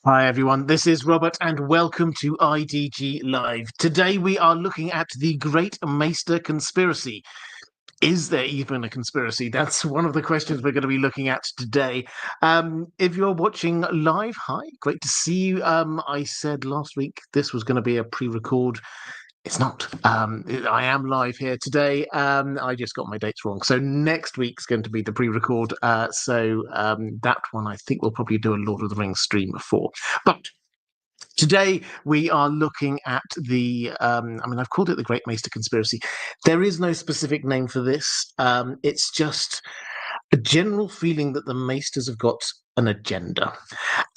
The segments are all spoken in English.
Hi everyone, this is Robert and welcome to IDG Live. Today we are looking at the Great Maester Conspiracy. Is there even a conspiracy? That's one of the questions we're going to be looking at today. If you're watching live, hi, great to see you. I said last week this was going to be a pre-record. It's not. I am live here today. I just got my dates wrong. So next week's going to be the pre-record. That one I think we'll probably do a Lord of the Rings stream for. But today we are looking at I've called it the Great Maester Conspiracy. There is no specific name for this. It's just a general feeling that the Maesters have got an agenda,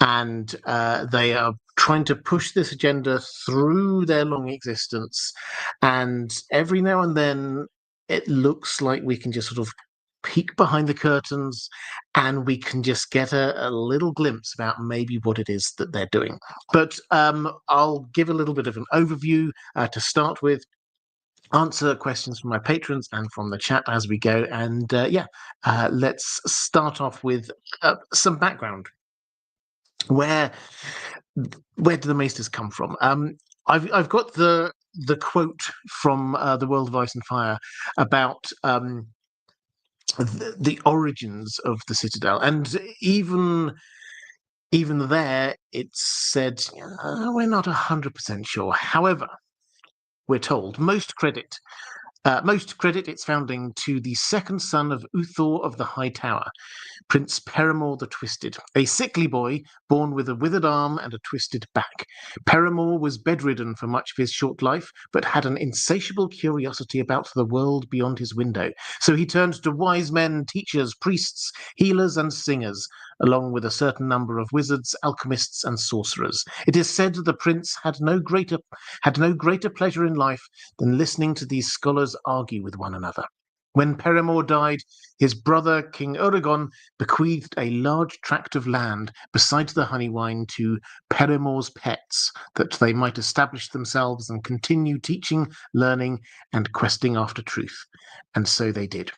and they are trying to push this agenda through their long existence. And every now and then, it looks like we can just sort of peek behind the curtains and we can just get a little glimpse about maybe what it is that they're doing. But I'll give a little bit of an overview to start with, answer questions from my patrons and from the chat as we go. And let's start off with some background. Where do the Maesters come from? I've got the quote from the World of Ice and Fire about the origins of the Citadel, and even there it said we're not 100% sure. However, we're told most credit its founding to the second son of Uthor of the High Tower, Prince Peramore the Twisted, a sickly boy born with a withered arm and a twisted back. Peramore was bedridden for much of his short life, but had an insatiable curiosity about the world beyond his window. So he turned to wise men, teachers, priests, healers, and singers, along with a certain number of wizards, alchemists, and sorcerers. It is said that the prince had no greater pleasure in life than listening to these scholars argue with one another. When Peramore died, his brother, King Oregon, bequeathed a large tract of land beside the Honeywine to Peramore's pets, that they might establish themselves and continue teaching, learning, and questing after truth. And so they did.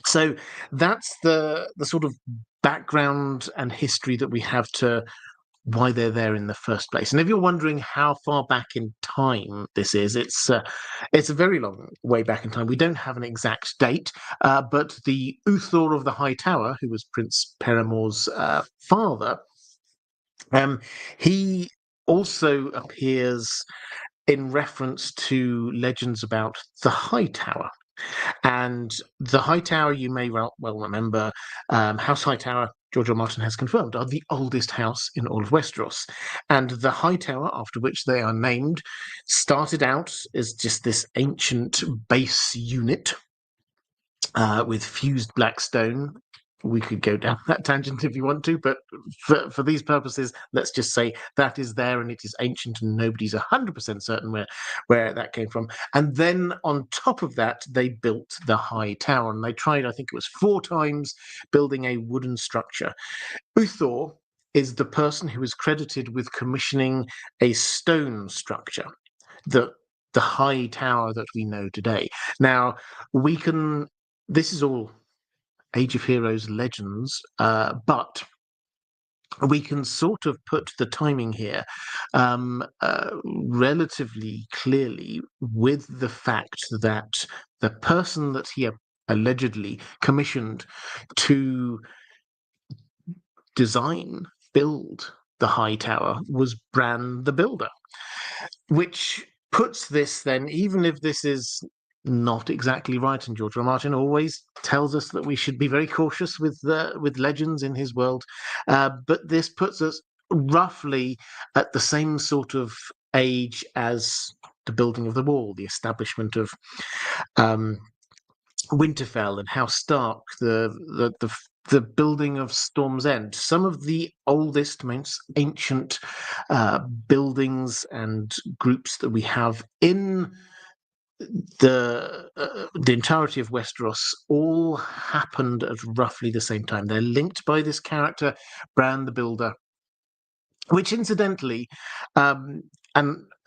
So that's the sort of background and history that we have to why they're there in the first place. And if you're wondering how far back in time this is, it's a very long way back in time. We don't have an exact date, but the Uthor of the High Tower, who was Prince Peramore's father, he also appears in reference to legends about the High Tower. And the High Tower, you may well remember, House Hightower, George R. R. Martin has confirmed, are the oldest house in all of Westeros. And the High Tower, after which they are named, started out as just this ancient base unit with fused black stone. We could go down that tangent if you want to, but for these purposes, let's just say that is there and it is ancient and nobody's 100% certain where that came from. And then on top of that, they built the High Tower, and they tried, I think it was 4 times, building a wooden structure. Uthor is the person who is credited with commissioning a stone structure, the High Tower that we know today. Now, this is all Age of Heroes legends, but we can sort of put the timing here relatively clearly with the fact that the person that he allegedly commissioned to build the High Tower was Bran the Builder, which puts this then, even if this is not exactly right, and George R. R. Martin always tells us that we should be very cautious with legends in his world, but this puts us roughly at the same sort of age as the building of the wall, the establishment of Winterfell and House Stark, the building of Storm's End, some of the oldest, most ancient buildings and groups that we have in the entirety of Westeros, all happened at roughly the same time. They're linked by this character, Bran the Builder, which incidentally, and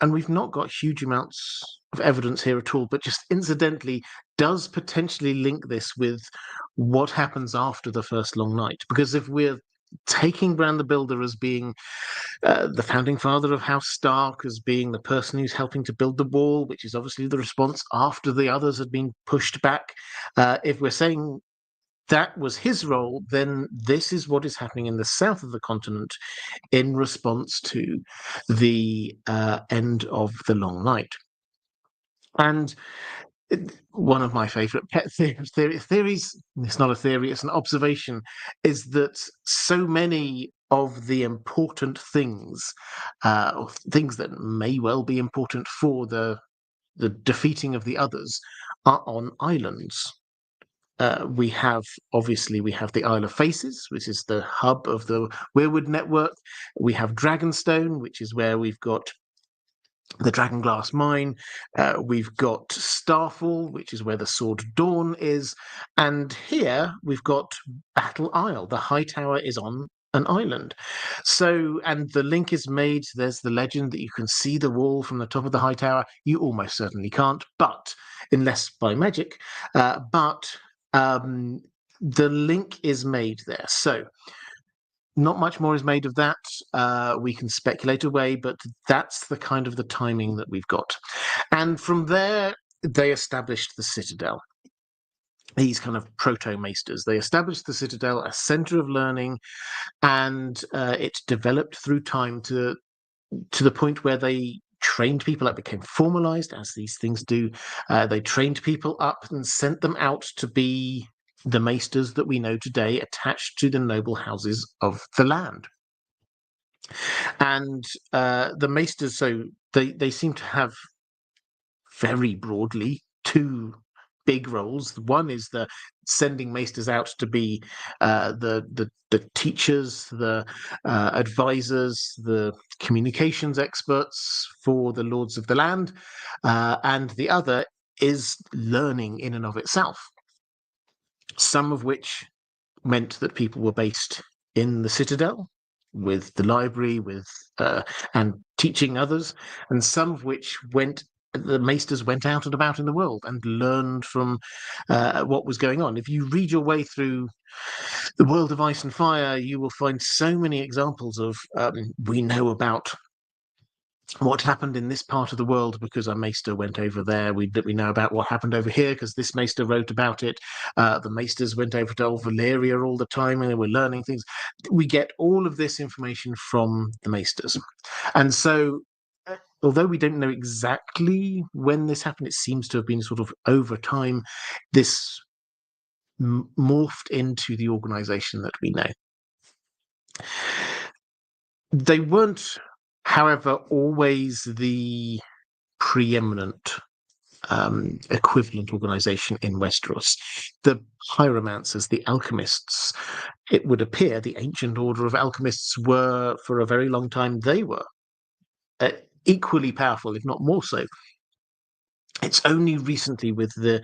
we've not got huge amounts of evidence here at all, but just incidentally does potentially link this with what happens after the first long night. Because if we're taking Bran the Builder as being the founding father of House Stark as being the person who's helping to build the wall, which is obviously the response after the others had been pushed back. If we're saying that was his role, then this is what is happening in the south of the continent in response to the end of the Long Night. And one of my favorite pet theories, it's not a theory, it's an observation, is that so many of the important things, or things that may well be important for the defeating of the others, are on islands. We have the Isle of Faces, which is the hub of the Weirwood network. We have Dragonstone, which is where we've got the Dragonglass mine. We've got Starfall, which is where the Sword Dawn is, and here we've got Battle Isle. The High Tower is on an island. So, and the link is made. There's the legend that you can see the wall from the top of the High Tower. You almost certainly can't, but unless by magic. But the link is made there. So not much more is made of that. We can speculate away, but that's the kind of the timing that we've got. And from there, they established the Citadel. These kind of proto-maesters. They established the Citadel, a center of learning, and it developed through time to the point where they trained people up, became formalized, as these things do. They trained people up and sent them out to be the maesters that we know today, attached to the noble houses of the land. And the maesters, so they seem to have very broadly two big roles. One is the sending maesters out to be the teachers, the advisors, the communications experts for the lords of the land, and the other is learning in and of itself. Some of which meant that people were based in the Citadel, with the library, and teaching others, and some of which the maesters went out and about in the world and learned from what was going on. If you read your way through the world of Ice and Fire, you will find so many examples of we know about what happened in this part of the world because a maester went over there. We know about what happened over here because this maester wrote about it. The maesters went over to old Valyria all the time and they were learning things. We get all of this information from the maesters. And so, although we don't know exactly when this happened, it seems to have been sort of over time, this morphed into the organization that we know. They weren't, however, always the preeminent equivalent organization in Westeros. The pyromancers, the alchemists, it would appear the ancient order of alchemists were, for a very long time, they were equally powerful, if not more so. It's only recently, with the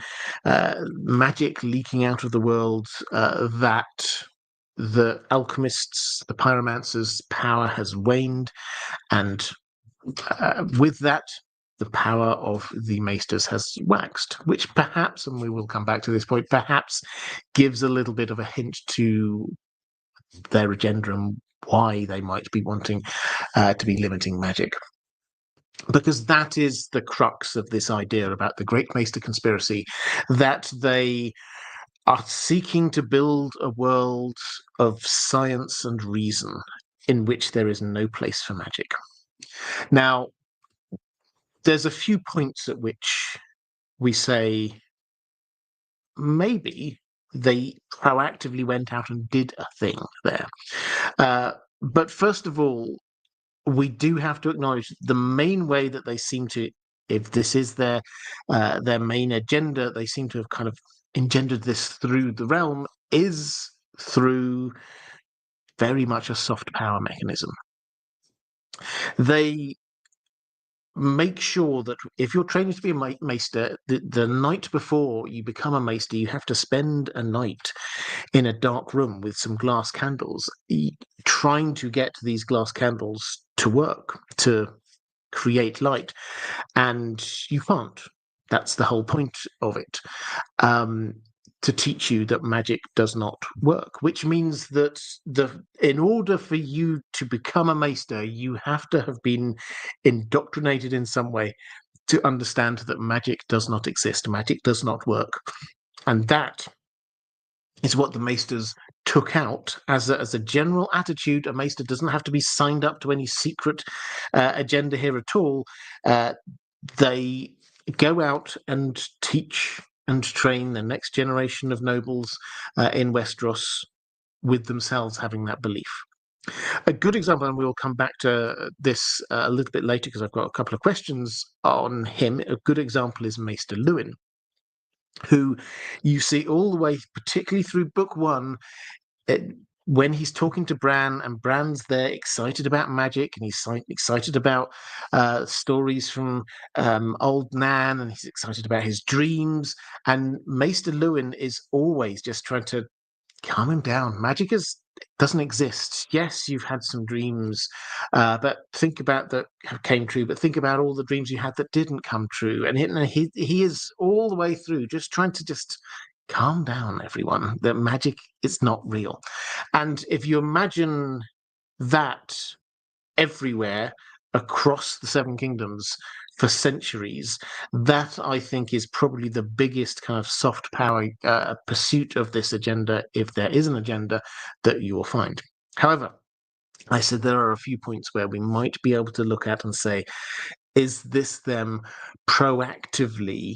magic leaking out of the world, that the alchemists, the pyromancers' power has waned, and with that, the power of the maesters has waxed, which perhaps, and we will come back to this point, perhaps gives a little bit of a hint to their agenda and why they might be wanting to be limiting magic. Because that is the crux of this idea about the Great Maester Conspiracy, that they are seeking to build a world of science and reason in which there is no place for magic. Now, there's a few points at which we say maybe they proactively went out and did a thing there. But first of all, we do have to acknowledge the main way that they seem to, if this is their main agenda, they seem to have kind of engendered this through the realm, is through very much a soft power mechanism. They make sure that if you're training to be a maester, the night before you become a maester, you have to spend a night in a dark room with some glass candles, trying to get these glass candles to work, to create light. And you can't. That's the whole point of it. to teach you that magic does not work, which means that in order for you to become a maester, you have to have been indoctrinated in some way to understand that magic does not exist, magic does not work. And that is what the maesters took out as a general attitude. A maester doesn't have to be signed up to any secret agenda here at all. They go out and teach and train the next generation of nobles in Westeros with themselves having that belief. A good example, and we'll come back to this a little bit later because I've got a couple of questions on him. A good example is Maester Luwin, who you see all the way, particularly through book one, when he's talking to Bran, and Bran's there excited about magic, and he's excited about stories from old Nan, and he's excited about his dreams. And Maester Luwin is always just trying to calm him down. Magic doesn't exist. Yes, you've had some dreams, but think about that came true. But think about all the dreams you had that didn't come true. And he is all the way through just trying to just calm down everyone. That magic is not real. And if you imagine that everywhere across the Seven Kingdoms for centuries, that I think is probably the biggest kind of soft power pursuit of this agenda, if there is an agenda, that you will find. However, I said there are a few points where we might be able to look at and say, is this them proactively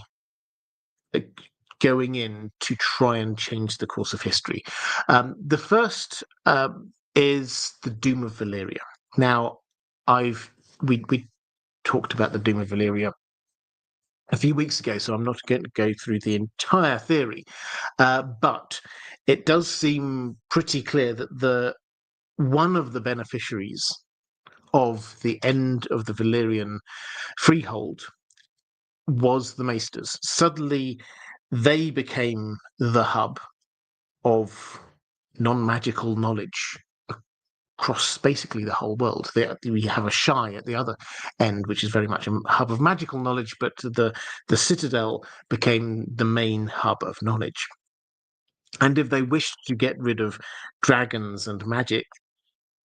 going in to try and change the course of history? The first is the Doom of Valyria. Now, we talked about the Doom of Valyria a few weeks ago, so I'm not going to go through the entire theory, but it does seem pretty clear that one of the beneficiaries of the end of the Valyrian freehold was the Maesters. Suddenly, they became the hub of non-magical knowledge across basically the whole world. We have a Shy at the other end, which is very much a hub of magical knowledge, but the Citadel became the main hub of knowledge. And if they wished to get rid of dragons and magic,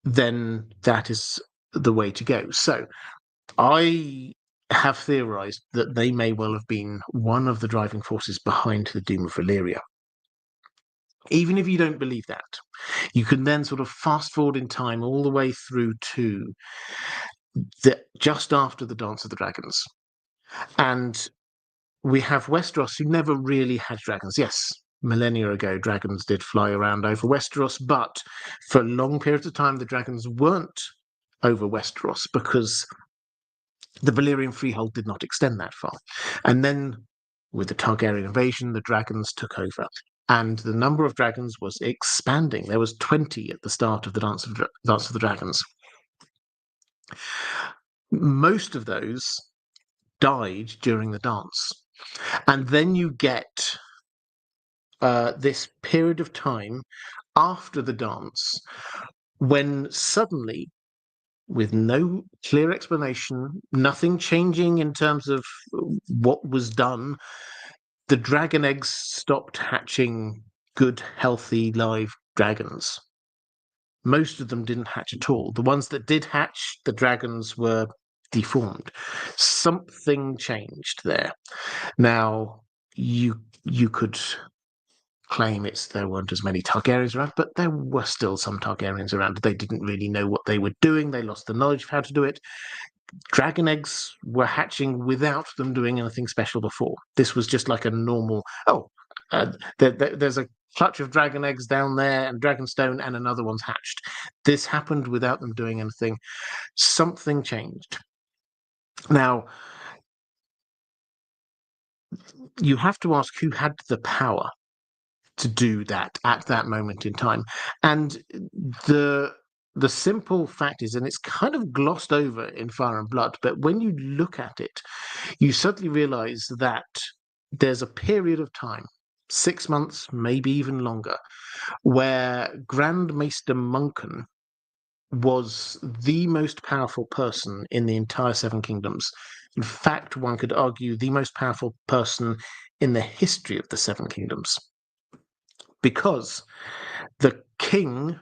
then that is the way to go. So I have theorized that they may well have been one of the driving forces behind the Doom of Valyria. Even if you don't believe that, you can then sort of fast forward in time all the way through to just after the Dance of the Dragons. And we have Westeros, who never really had dragons. Yes, millennia ago, dragons did fly around over Westeros, but for long periods of time, the dragons weren't over Westeros because the Valyrian freehold did not extend that far. And then with the Targaryen invasion, the dragons took over. And the number of dragons was expanding. There was 20 at the start of the Dance of the Dragons. Most of those died during the dance. And then you get this period of time after the dance when suddenly, with no clear explanation, nothing changing in terms of what was done, the dragon eggs stopped hatching good, healthy, live dragons. Most of them didn't hatch at all. The ones that did hatch, the dragons were deformed. Something changed there. Now, you could claim there weren't as many Targaryens around, but there were still some Targaryens around. They didn't really know what they were doing. They lost the knowledge of how to do it. Dragon eggs were hatching without them doing anything special before. This was just like a normal, there's a clutch of dragon eggs down there and dragonstone and another one's hatched. This happened without them doing anything. Something changed. Now, you have to ask who had the power to do that at that moment in time. And the simple fact is, and it's kind of glossed over in Fire and Blood, but when you look at it, you suddenly realize that there's a period of time, 6 months, maybe even longer, where Grand Maester Muncan was the most powerful person in the entire Seven Kingdoms. In fact, one could argue the most powerful person in the history of the Seven Kingdoms. because the king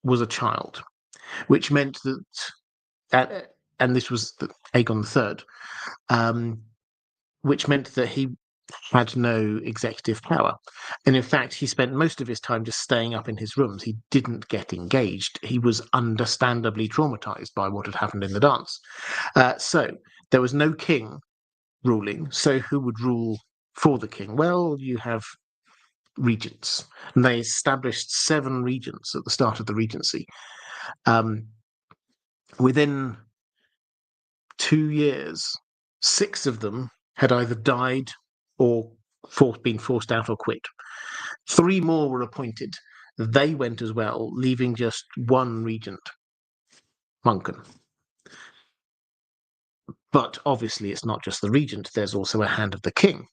was a child, which meant that, and this was Aegon III, which meant that he had no executive power. And in fact, he spent most of his time just staying up in his rooms. He didn't get engaged. He was understandably traumatized by what had happened in the dance. So there was no king ruling. So who would rule for the king? Well, you have regents. And they established 7 regents at the start of the regency. Within 2 years, 6 of them had either died or been forced out or quit. 3 more were appointed. They went as well, leaving just 1 regent, Munchen. But obviously it's not just the regent, there's also a hand of the king.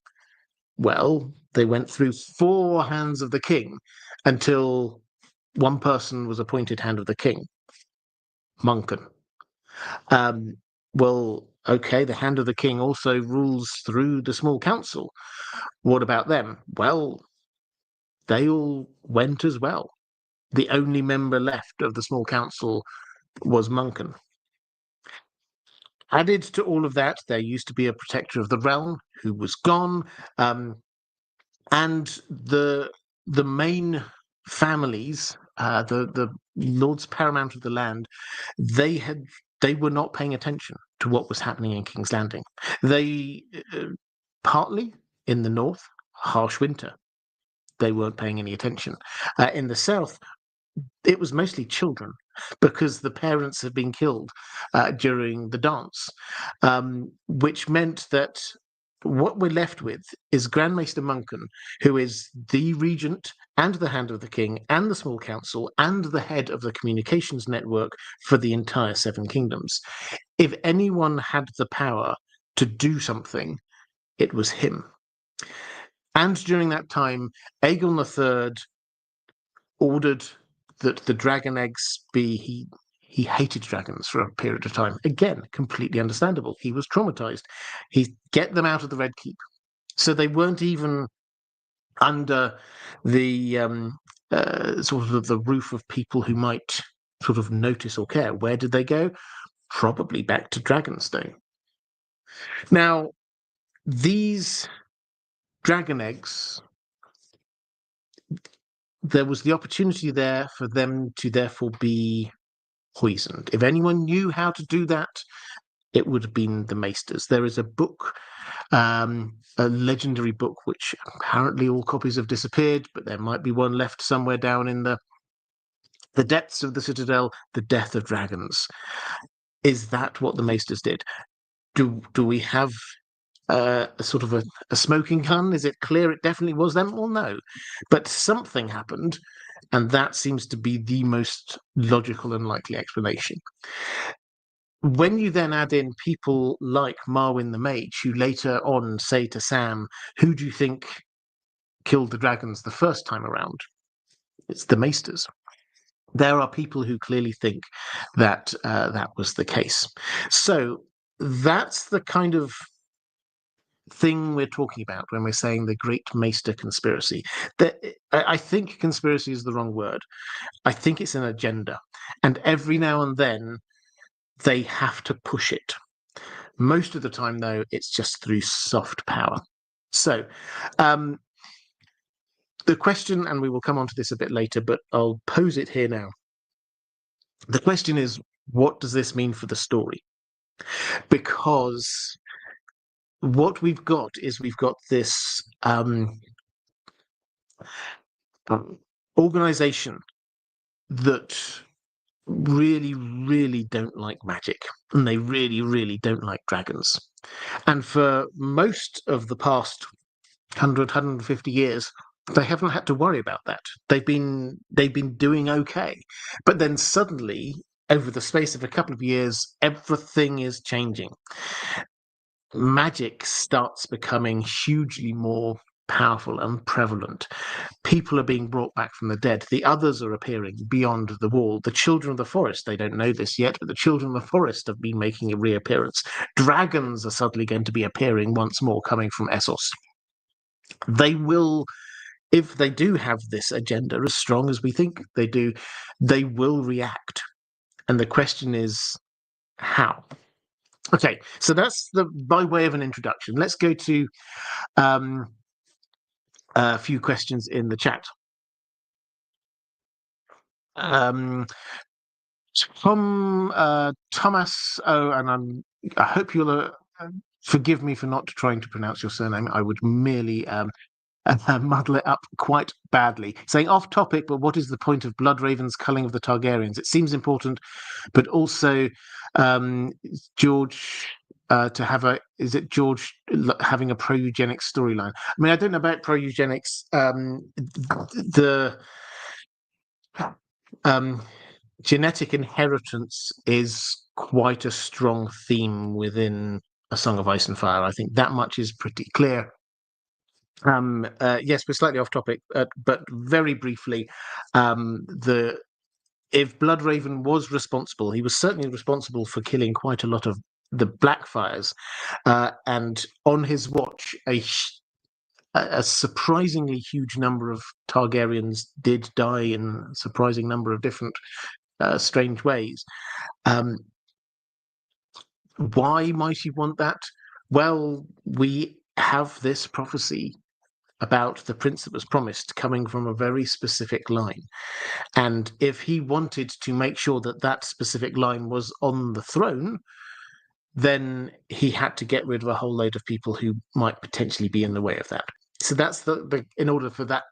Well, they went through 4 hands of the king until one person was appointed hand of the king, Munchen. Well, okay, the hand of the king also rules through the small council. What about them? Well, they all went as well. The only member left of the small council was Munchen. Added to all of that, there used to be a protector of the realm who was gone, and the main families, the lords paramount of the land, they were not paying attention to what was happening in King's Landing. They partly in the north, harsh winter. They weren't paying any attention. In the south, it was mostly children because the parents had been killed during the dance, which meant that what we're left with is Grand Maester Munchen, who is the regent and the hand of the king and the small council and the head of the communications network for the entire 7 kingdoms. If anyone had the power to do something, it was him. And during that time, Aegon III ordered that the dragon eggs be. He hated dragons for a period of time. Again, completely understandable. He was traumatized. He get them out of the Red Keep. So they weren't even under the sort of the roof of people who might sort of notice or care. Where did they go? Probably back to Dragonstone. Now, these dragon eggs, there was the opportunity there for them to therefore be poisoned. If anyone knew how to do that, it would have been the Maesters. There is a book, a legendary book, which apparently all copies have disappeared, but there might be one left somewhere down in the depths of the Citadel, The Death of Dragons. Is that what the Maesters did? Do we have a sort of a smoking gun? Is it clear it definitely was them? Well, no. But something happened, and that seems to be the most logical and likely explanation. When you then add in people like Marwyn the Mage, who later on say to Sam, who do you think killed the dragons the first time around? It's the Maesters. There are people who clearly think that that was the case. So that's the kind of thing we're talking about when we're saying the Great Maester Conspiracy. I think conspiracy is the wrong word. I think it's an agenda. And every now and then, they have to push it. Most of the time, though, it's just through soft power. So the question, and we will come on to this a bit later, but I'll pose it here now. The question is, what does this mean for the story? Because what we've got is this organization that really, really don't like magic, and they really, really don't like dragons. And for most of the past 150 years, they haven't had to worry about that. They've been doing okay. But then suddenly, over the space of a couple of years, everything is changing. Magic starts becoming hugely more powerful and prevalent. People are being brought back from the dead. The others are appearing beyond the wall. The children of the forest, they don't know this yet, but the children of the forest have been making a reappearance. Dragons are suddenly going to be appearing once more, coming from Essos. They will if they do have this agenda as strong as we think they do, they will react. And the question is, how? Okay, so that's by way of an introduction. Let's go to a few questions in the chat. Thomas, and I hope you'll forgive me for not trying to pronounce your surname. I would merely muddle it up quite badly. Saying off topic, but what is the point of Bloodraven's culling of the Targaryens? It seems important, but also George to have George having a pro-eugenics storyline? I mean, I don't know about pro-eugenics. The genetic inheritance is quite a strong theme within A Song of Ice and Fire. I think that much is pretty clear. Yes, we're slightly off topic, but very briefly, if Bloodraven was responsible, he was certainly responsible for killing quite a lot of the Blackfires, and on his watch, a surprisingly huge number of Targaryens did die in a surprising number of different strange ways. Why might he want that? Well, we have this prophecy about the prince that was promised coming from a very specific line. And if he wanted to make sure that that specific line was on the throne, then he had to get rid of a whole load of people who might potentially be in the way of that. So that's in order for that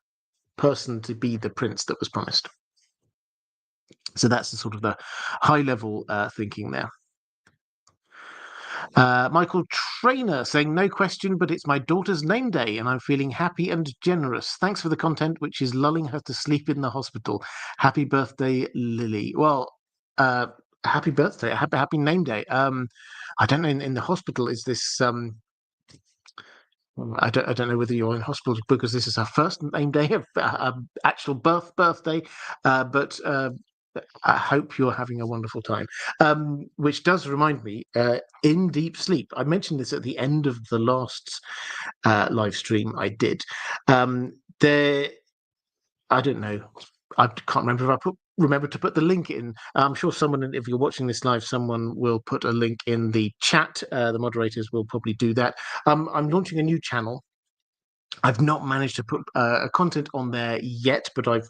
person to be the prince that was promised. So that's the sort of the high level thinking there. Michael Trainer saying, no question, but it's my daughter's name day and I'm feeling happy and generous. Thanks for the content, which is lulling her to sleep in the hospital. Happy birthday, Lily. Well, happy birthday, happy name day. I don't know, in the hospital, is this... I don't know whether you're in hospital because this is her first name day, actual birthday, but I hope you're having a wonderful time. Which does remind me, in Deep Sleep, I mentioned this at the end of the last live stream I did. I don't know, I can't remember if I remember to put the link in. I'm sure someone, if you're watching this live, someone will put a link in the chat. The moderators will probably do that. I'm launching a new channel. I've not managed to put a content on there yet, but I've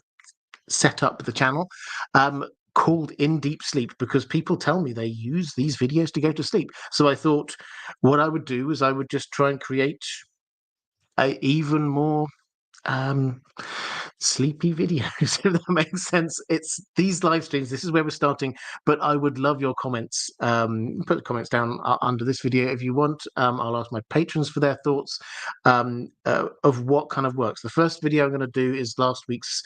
set up the channel called In Deep Sleep because people tell me they use these videos to go to sleep. So I thought what I would do is I would just try and create a even more sleepy videos, if that makes sense. It's these live streams, this is where we're starting, but I would love your comments. Put the comments down under this video if you want. I'll ask my patrons for their thoughts of what kind of works. The first video I'm going to do is last week's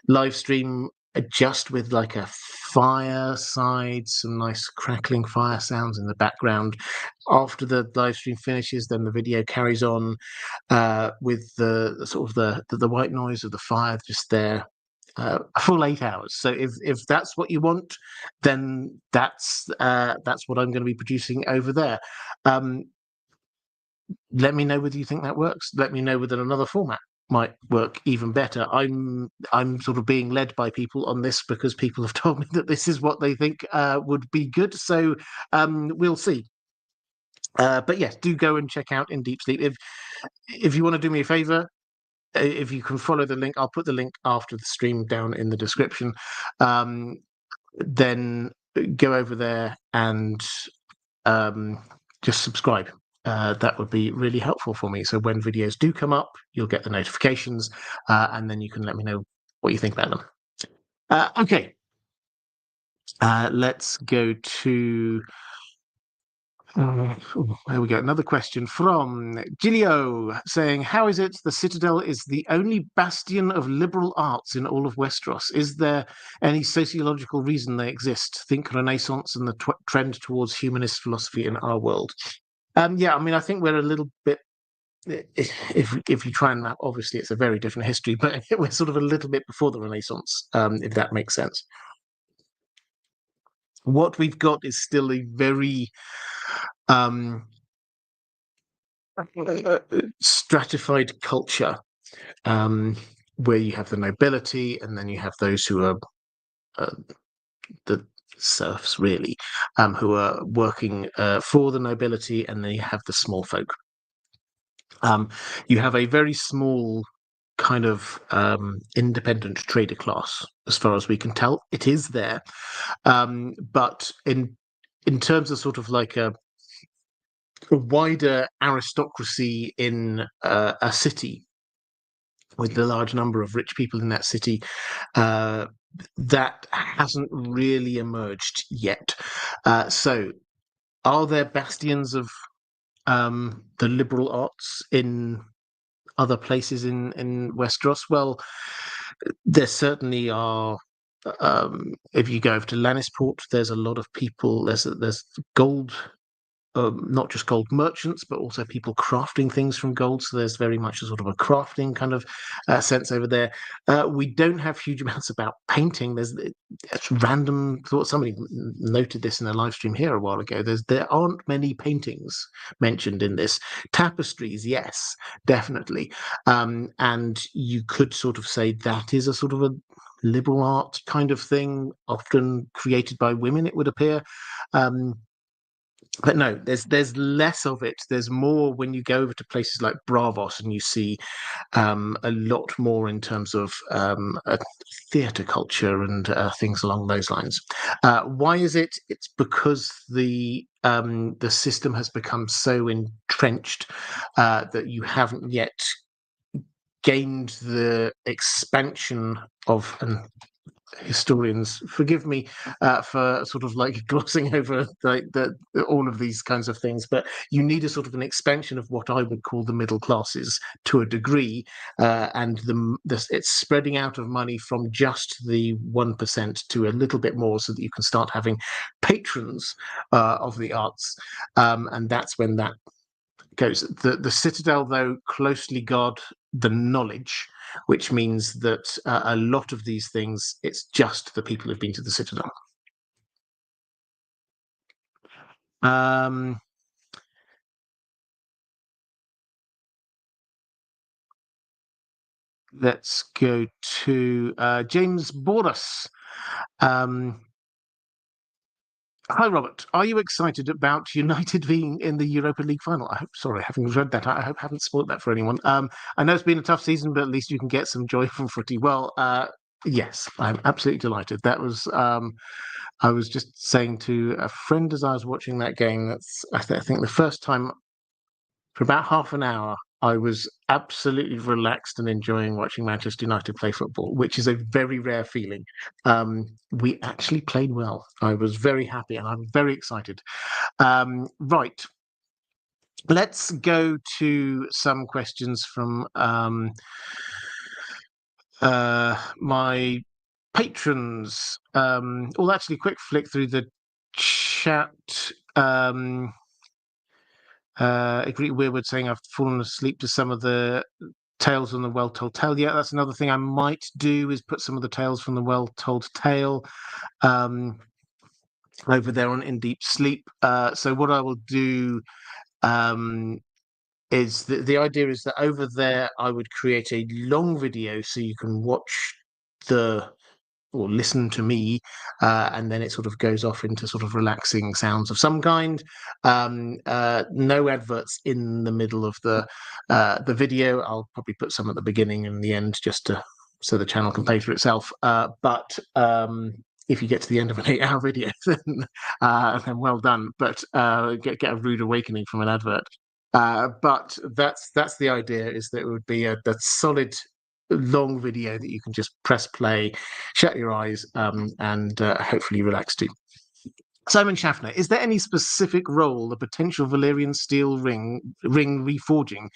live stream, just with like a fireside, some nice crackling fire sounds in the background. After the live stream finishes, then the video carries on with the sort of the white noise of the fire just there, a full 8 hours. So if that's what you want, then that's what I'm going to be producing over there. Let me know whether you think that works. Let me know whether another format might work even better. I'm sort of being led by people on this because people have told me that this is what they think would be good. So we'll see. But yes, do go and check out In Deep Sleep. If you want to do me a favor, if you can follow the link, I'll put the link after the stream down in the description. Then go over there and just subscribe. That would be really helpful for me. So when videos do come up, you'll get the notifications, and then you can let me know what you think about them. Okay, let's go to... there we go. Another question from Gilio saying, how is it the Citadel is the only bastion of liberal arts in all of Westeros? Is there any sociological reason they exist? Think Renaissance and the trend towards humanist philosophy in our world. Yeah, I mean, I think we're a little bit... If you try and map, obviously it's a very different history, but we're sort of a little bit before the Renaissance, if that makes sense. What we've got is still a very stratified culture. where you have the nobility, and then you have those who are the serfs, really, who are working for the nobility, and then you have the small folk. You have a very small kind of independent trader class, as far as we can tell. It is there, but in terms of sort of like a wider aristocracy in a city with the large number of rich people in that city, that hasn't really emerged yet. So, are there bastions of the liberal arts in other places in Westeros? Well, there certainly are. If you go over to Lannisport, there's a lot of people. There's gold, not just gold merchants, but also people crafting things from gold. So there's very much a sort of a crafting kind of sense over there. We don't have huge amounts about painting. There's it's random thought. Somebody noted this in a live stream here a while ago. There aren't many paintings mentioned in this. Tapestries, yes, definitely. And you could sort of say that is a sort of a liberal art kind of thing, often created by women, it would appear. But no, there's less of it. There's more when you go over to places like Bravos, and you see a lot more in terms of theatre culture and things along those lines. Why is it? It's because the system has become so entrenched that you haven't yet gained the expansion of, and historians forgive me for sort of like glossing over like all of these kinds of things, but you need a sort of an expansion of what I would call the middle classes to a degree, and it's spreading out of money from just the 1% to a little bit more, so that you can start having patrons of the arts, and that's when that goes. The Citadel, though, closely guard the knowledge, which means that a lot of these things, it's just the people who've been to the Citadel. Let's go to James Boras. Hi, Robert. Are you excited about United being in the Europa League final? Sorry, having read that, I hope I haven't spoiled that for anyone. I know it's been a tough season, but at least you can get some joy from footy. Well, yes, I'm absolutely delighted. That was, I was just saying to a friend as I was watching that game, that's, I think the first time for about half an hour, I was absolutely relaxed and enjoying watching Manchester United play football, which is a very rare feeling. We actually played well. I was very happy and I'm very excited. Right. Let's go to some questions from my patrons. Well, actually, quick flick through the chat. Agree Weirwood saying I've fallen asleep to some of the tales on the Well Told Tale. Yeah, that's another thing I might do, is put some of the tales from the Well Told Tale over there on In Deep Sleep. So what I will do is the idea is that over there I would create a long video so you can watch or listen to me, and then it sort of goes off into sort of relaxing sounds of some kind. No adverts in the middle of the video. I'll probably put some at the beginning and the end, just so the channel can pay for itself. But if you get to the end of an 8-hour video, then well done. But get a rude awakening from an advert. But that's the idea, is that it would be a solid long video that you can just press play, shut your eyes, and hopefully relax to. Simon Schaffner, is there any specific role the potential Valyrian steel ring reforging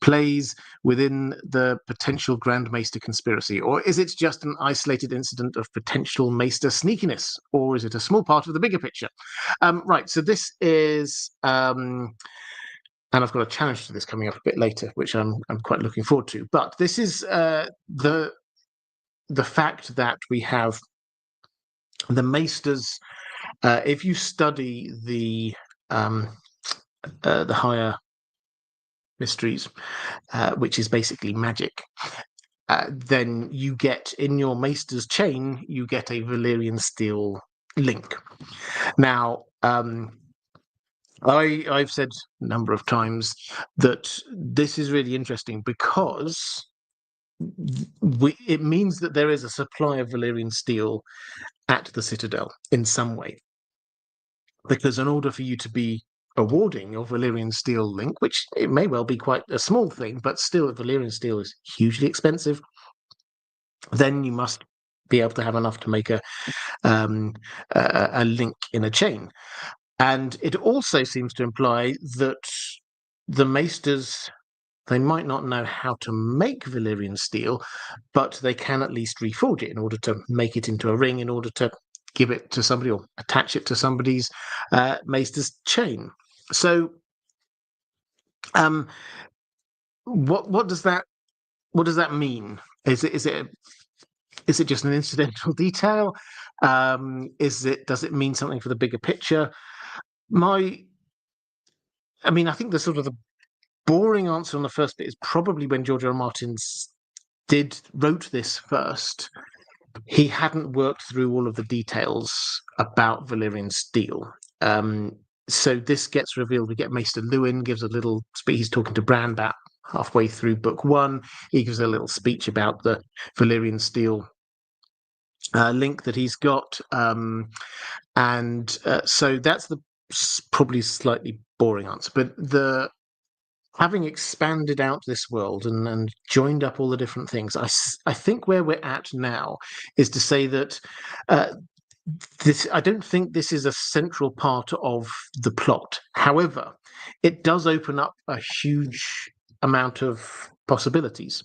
plays within the potential Grand Maester conspiracy? Or is it just an isolated incident of potential Maester sneakiness? Or is it a small part of the bigger picture? Right, so this is... and I've got a challenge to this coming up a bit later, which I'm quite looking forward to. But this is the fact that we have the Maesters. If you study the higher mysteries, which is basically magic, then you get in your Maester's chain, you get a Valyrian steel link. Now, I've said a number of times that this is really interesting because it means that there is a supply of Valyrian steel at the Citadel in some way. Because in order for you to be awarding your Valyrian steel link, which it may well be quite a small thing, but still Valyrian steel is hugely expensive, then you must be able to have enough to make a link in a chain. And it also seems to imply that the Maesters, they might not know how to make Valyrian steel, but they can at least reforge it in order to make it into a ring, in order to give it to somebody or attach it to somebody's Maester's chain. So, what does that mean? Is it just an incidental detail? Does it mean something for the bigger picture? I think the sort of the boring answer on the first bit is probably when George R. R. Martin wrote this first, he hadn't worked through all of the details about Valyrian steel. So this gets revealed. We get Maester Luwin gives a little speech. He's talking to Bran about halfway through book one. He gives a little speech about the Valyrian steel link that he's got. So that's the probably slightly boring answer. But having expanded out this world and joined up all the different things, I think where we're at now is to say that I don't think this is a central part of the plot. However, it does open up a huge amount of possibilities.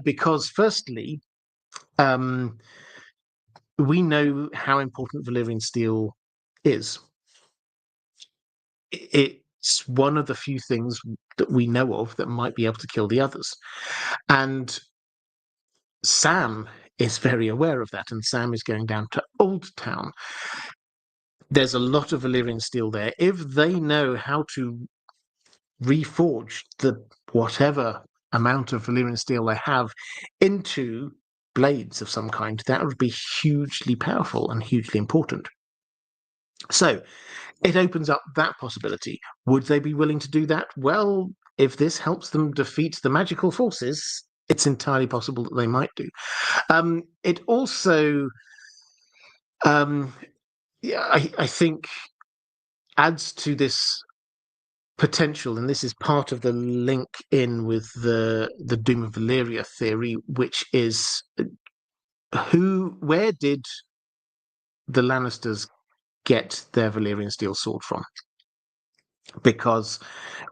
Because firstly, we know how important Valyrian steel is. It's one of the few things that we know of that might be able to kill the others. And Sam is very aware of that, and Sam is going down to Old Town. There's a lot of Valyrian steel there. If they know how to reforge the whatever amount of Valyrian steel they have into blades of some kind, that would be hugely powerful and hugely important. So it opens up that possibility. Would they be willing to do that? Well, if this helps them defeat the magical forces, it's entirely possible that they might do. It also, I think, adds to this potential, and this is part of the link in with the Doom of Valyria theory, which is where did the Lannisters get their Valyrian steel sword from? Because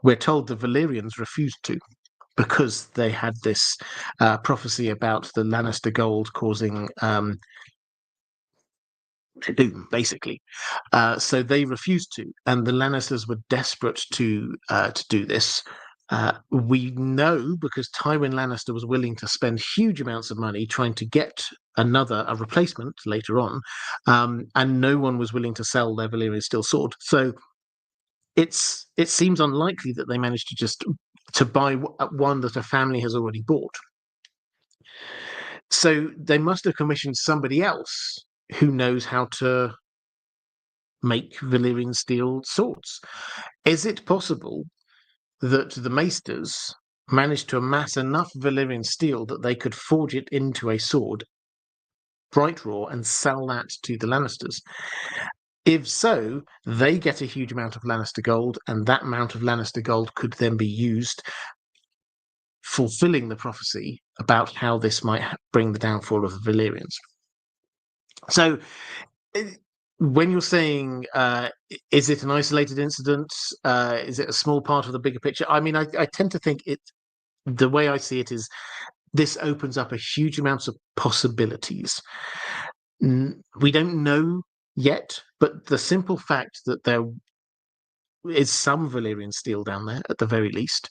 we're told the Valyrians refused to, because they had this prophecy about the Lannister gold causing doom, basically. So they refused to, and the Lannisters were desperate to do this. We know because Tywin Lannister was willing to spend huge amounts of money trying to get a replacement later on, and no one was willing to sell their Valyrian steel sword. So it seems unlikely that they managed to buy one that a family has already bought. So they must have commissioned somebody else who knows how to make Valyrian steel swords. Is it possible that the Maesters managed to amass enough Valyrian steel that they could forge it into a sword, bright raw, and sell that to the Lannisters? If so, they get a huge amount of Lannister gold, and that amount of Lannister gold could then be used fulfilling the prophecy about how this might bring the downfall of the Valyrians. So, when you're saying, is it an isolated incident? Is it a small part of the bigger picture? I mean, I tend to think the way I see it is this opens up a huge amount of possibilities. We don't know yet, but the simple fact that there is some Valyrian steel down there at the very least,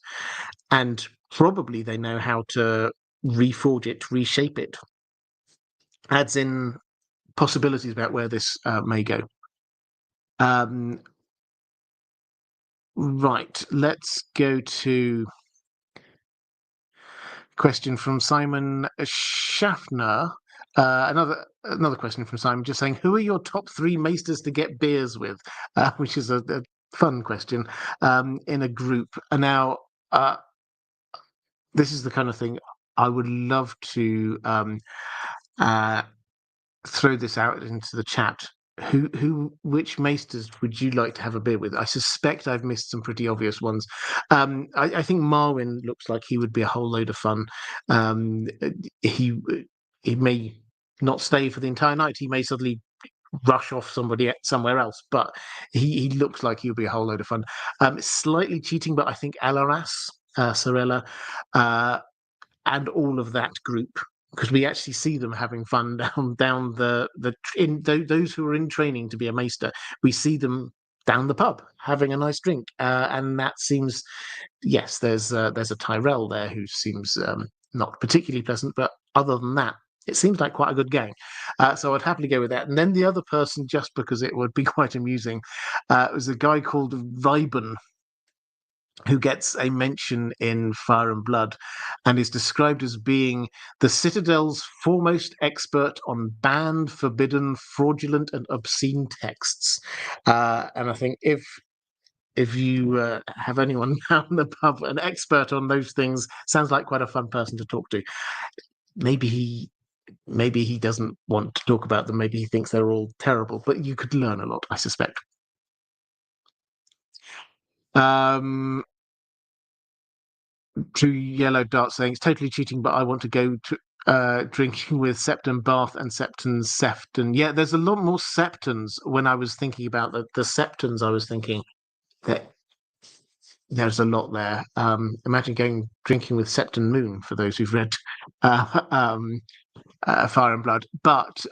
and probably they know how to reforge it, reshape it, adds in possibilities about where this may go. Right, let's go to question from Simon Schaffner. Another question from Simon, just saying, who are your top 3 maesters to get beers with? Which is a fun question in a group. And now, this is the kind of thing I would love to uh, throw this out into the chat. Which maesters would you like to have a beer with? I suspect I've missed some pretty obvious ones. I think Marwyn looks like he would be a whole load of fun. Um, he he may not stay for the entire night. He may suddenly rush off somewhere else, but he looks like he would be a whole load of fun. Slightly cheating, but I think Alaras, Sorella, and all of that group, because we actually see them having fun down those who are in training to be a maester. We see them down the pub having a nice drink, and that seems, yes, there's a Tyrell there who seems not particularly pleasant, but other than that, it seems like quite a good gang. So I'd happily go with that. And then the other person, just because it would be quite amusing, was a guy called Ryben, who gets a mention in Fire and Blood and is described as being the Citadel's foremost expert on banned, forbidden, fraudulent, and obscene texts. And I think if you have anyone down the pub, an expert on those things, sounds like quite a fun person to talk to. Maybe he doesn't want to talk about them. Maybe he thinks they're all terrible, but you could learn a lot, I suspect. True Yellow Dart saying it's totally cheating, but I want to go to drinking with Septon Bath and Septon Sefton. Yeah, there's a lot more Septons. When I was thinking about the Septons, I was thinking that there's a lot there. Imagine going drinking with Septon Moon, for those who've read Fire and Blood. But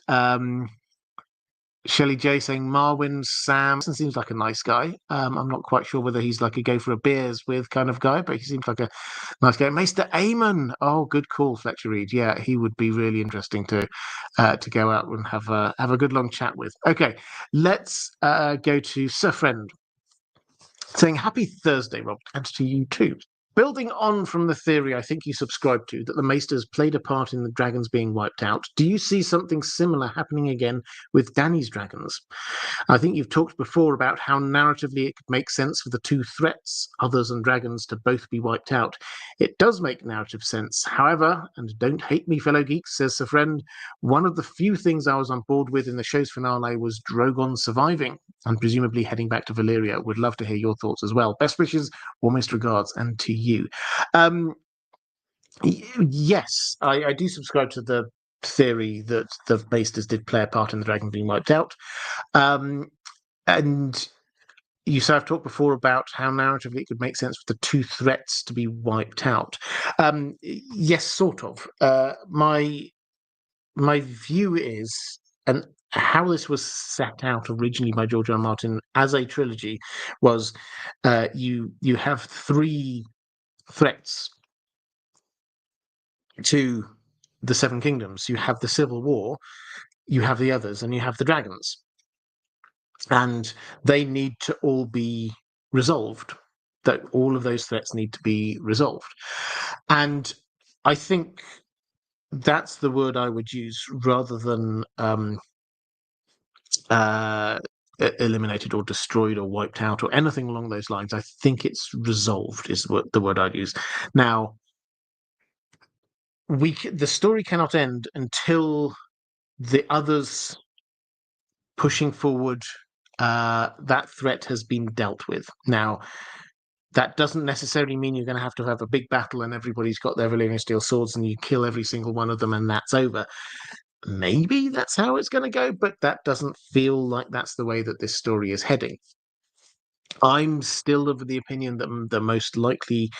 Shelley J saying Marwyn Sam seems like a nice guy. I'm not quite sure whether he's like a go for a beers with kind of guy, but he seems like a nice guy. Maester Aemon. Oh, good call, Fletcher Reed. Yeah, he would be really interesting to go out and have a good long chat with. Okay, let's go to Sir Friend saying happy Thursday, Rob, and to you too. Building on from the theory I think you subscribe to, that the Maesters played a part in the dragons being wiped out, do you see something similar happening again with Dany's dragons? I think you've talked before about how narratively it could make sense for the two threats, others and dragons, to both be wiped out. It does make narrative sense. However, and don't hate me, fellow geeks, says Sir Friend, one of the few things I was on board with in the show's finale was Drogon surviving and presumably heading back to Valyria. Would love to hear your thoughts as well. Best wishes, warmest regards, and to you. Yes, I do subscribe to the theory that the Maesters did play a part in the dragon being wiped out. And you said I've talked before about how narratively it could make sense for the two threats to be wiped out. Yes, sort of. My view is, and how this was set out originally by George R. R. Martin as a trilogy, was you have 3 threats to the Seven Kingdoms. You have the Civil War, you have the others, and you have the dragons. And they need to all be resolved. That all of those threats need to be resolved. And I think that's the word I would use rather than eliminated or destroyed or wiped out or anything along those lines. I think it's resolved is the word I'd use. Now, the story cannot end until the others pushing forward that threat has been dealt with. Now, that doesn't necessarily mean you're going to have a big battle and everybody's got their Valyrian steel swords and you kill every single one of them and that's over. Maybe that's how it's going to go, but that doesn't feel like that's the way that this story is heading. I'm still of the opinion that the most likely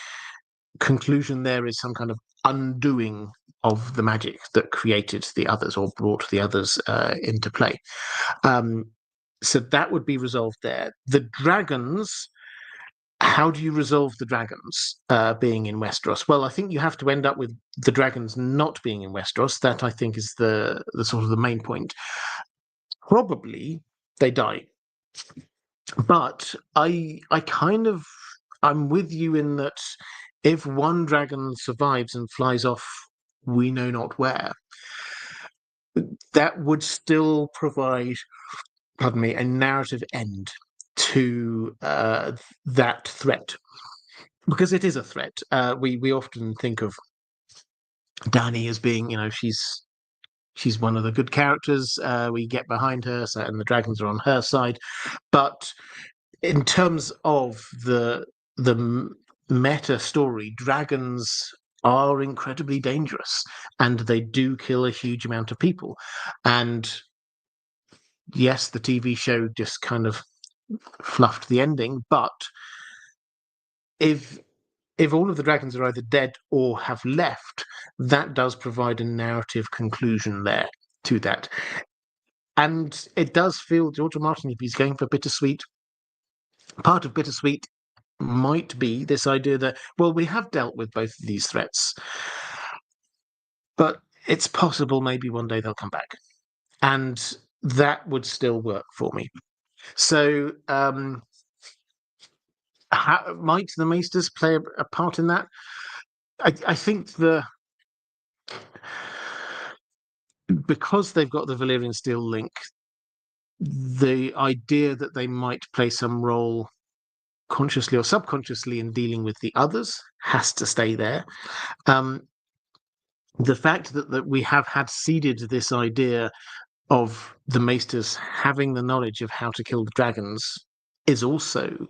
conclusion there is some kind of undoing of the magic that created the others or brought the others into play. So that would be resolved there. The dragons, how do you resolve the dragons being in Westeros? Well, I think you have to end up with the dragons not being in Westeros. That, I think, is the sort of the main point. Probably they die. But I'm with you in that if one dragon survives and flies off, we know not where, that would still provide, pardon me, a narrative end to that threat, because it is a threat. We often think of Dany as being, she's one of the good characters. We get behind her, so, and the dragons are on her side. But in terms of the meta story, dragons are incredibly dangerous, and they do kill a huge amount of people. And yes, the TV show just kind of fluffed the ending, but if all of the dragons are either dead or have left, that does provide a narrative conclusion there to that. And it does feel George R. Martin, if he's going for bittersweet, part of bittersweet might be this idea that, well, we have dealt with both of these threats, but it's possible maybe one day they'll come back. And that would still work for me. So, might the Maesters play a part in that? I think because they've got the Valyrian steel link, the idea that they might play some role consciously or subconsciously in dealing with the others has to stay there. The fact that we have had seeded this idea of the Maesters having the knowledge of how to kill the dragons is also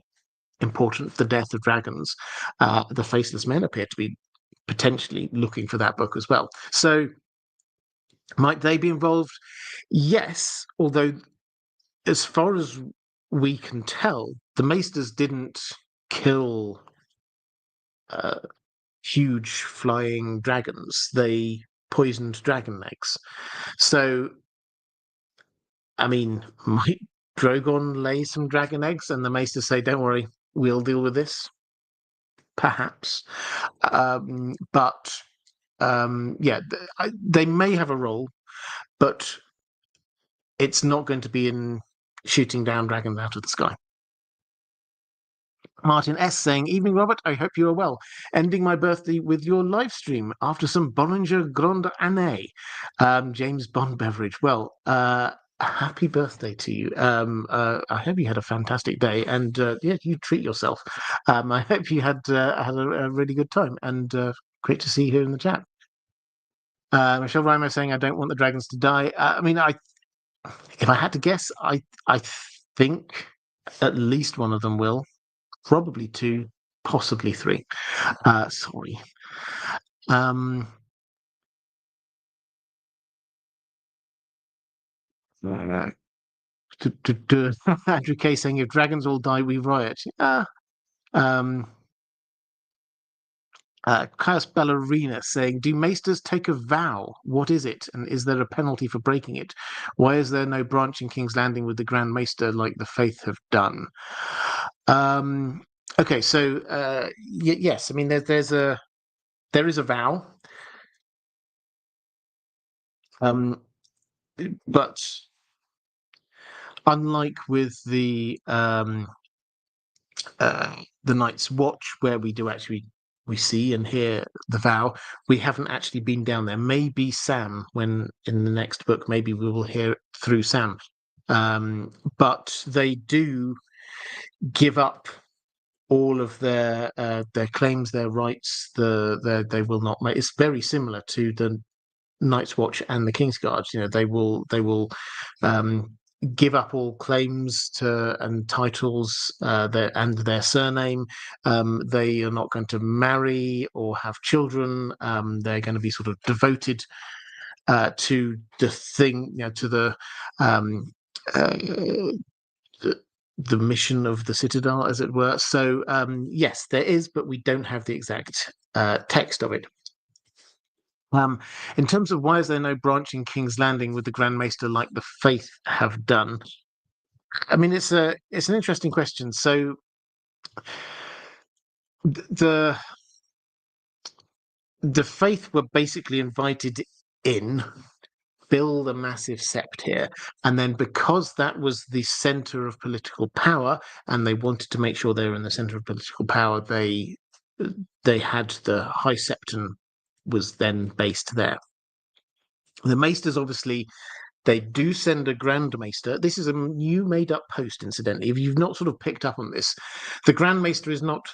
important. The death of dragons. The Faceless Men appear to be potentially looking for that book as well. So might they be involved? Yes, although as far as we can tell, the Maesters didn't kill huge flying dragons. They poisoned dragon eggs. So, I mean, might Drogon lay some dragon eggs and the Maesters say, don't worry, we'll deal with this? Perhaps. But yeah, they may have a role, but it's not going to be in shooting down dragons out of the sky. Martin S. saying, Evening, Robert. I hope you are well. Ending my birthday with your live stream after some Bollinger Grande Année. James Bond beverage. Well, happy birthday to you. I hope you had a fantastic day, and yeah, you treat yourself. I hope you had a really good time, and great to see you here in the chat. Michelle Rimo saying, I don't want the dragons to die. I mean, if I had to guess, I think at least one of them will. Probably two, possibly three. Sorry. Andrew K saying, if dragons all die, we riot. Chaos Ballerina saying, do Maesters take a vow? What is it? And is there a penalty for breaking it? Why is there no branch in King's Landing with the Grand Maester like the Faith have done? Okay, so yes, I mean there is a vow, but unlike with the Night's Watch, where we do actually we see and hear the vow, we haven't actually been down there. Maybe Sam, when in the next book, maybe we will hear it through Sam. But they do give up all of their claims, their rights. They will not make. It's very similar to the Night's Watch and the Kingsguard. They will give up all claims to and titles and their surname. They are not going to marry or have children. They're going to be sort of devoted to the thing, to the mission of the Citadel, as it were. So yes, there is, but we don't have the exact text of it. In terms of why is there no branch in King's Landing with the Grand Maester like the Faith have done? I mean, it's an interesting question. So the Faith were basically invited in, build a massive sept here, and then because that was the center of political power, and they wanted to make sure they were in the center of political power, they they had the High Septon was then based there. The Maesters, obviously, they do send a Grand Maester. This is a new made-up post, incidentally. If you've not sort of picked up on this, the Grand Maester is not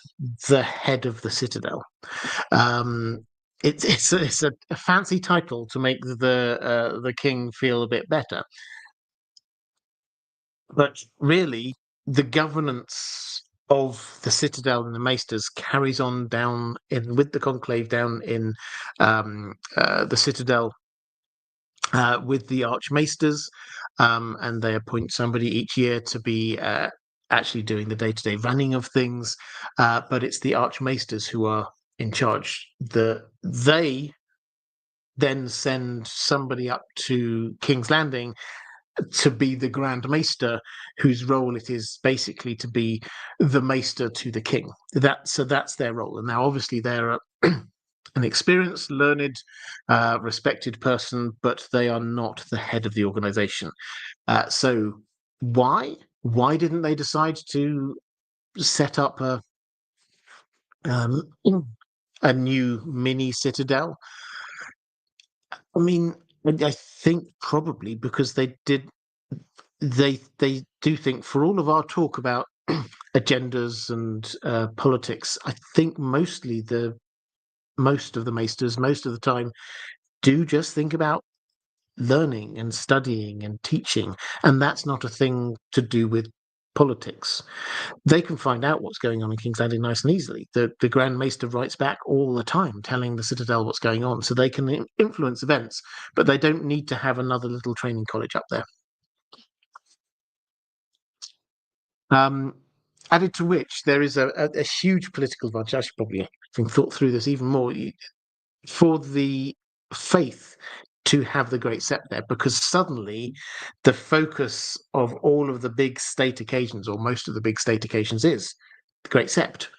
the head of the Citadel. Um, it's a fancy title to make the king feel a bit better, but really the governance of the Citadel and the Maesters carries on down in with the conclave down in the Citadel with the Archmaesters, and they appoint somebody each year to be actually doing the day-to-day running of things. But it's the Archmaesters who are in charge. They then send somebody up to King's Landing to be the Grand Maester, whose role it is basically to be the Maester to the King. That's their role. And now, obviously, they're an experienced, learned, respected person, but they are not the head of the organization. So why didn't they decide to set up um, a new mini citadel? I mean, I think probably because they do think, for all of our talk about agendas and politics, I think most of the maesters, most of the time, do just think about learning and studying and teaching, and that's not a thing to do with politics. They can find out what's going on in King's Landing nice and easily. The Grand Maester writes back all the time, telling the Citadel what's going on, so they can influence events, but they don't need to have another little training college up there. Um, Added to which, there is a huge political advantage. I should probably have thought through this even more. For the faith to have the Great Sept there, because suddenly the focus of all of the big state occasions, or most of the big state occasions, is the Great Sept.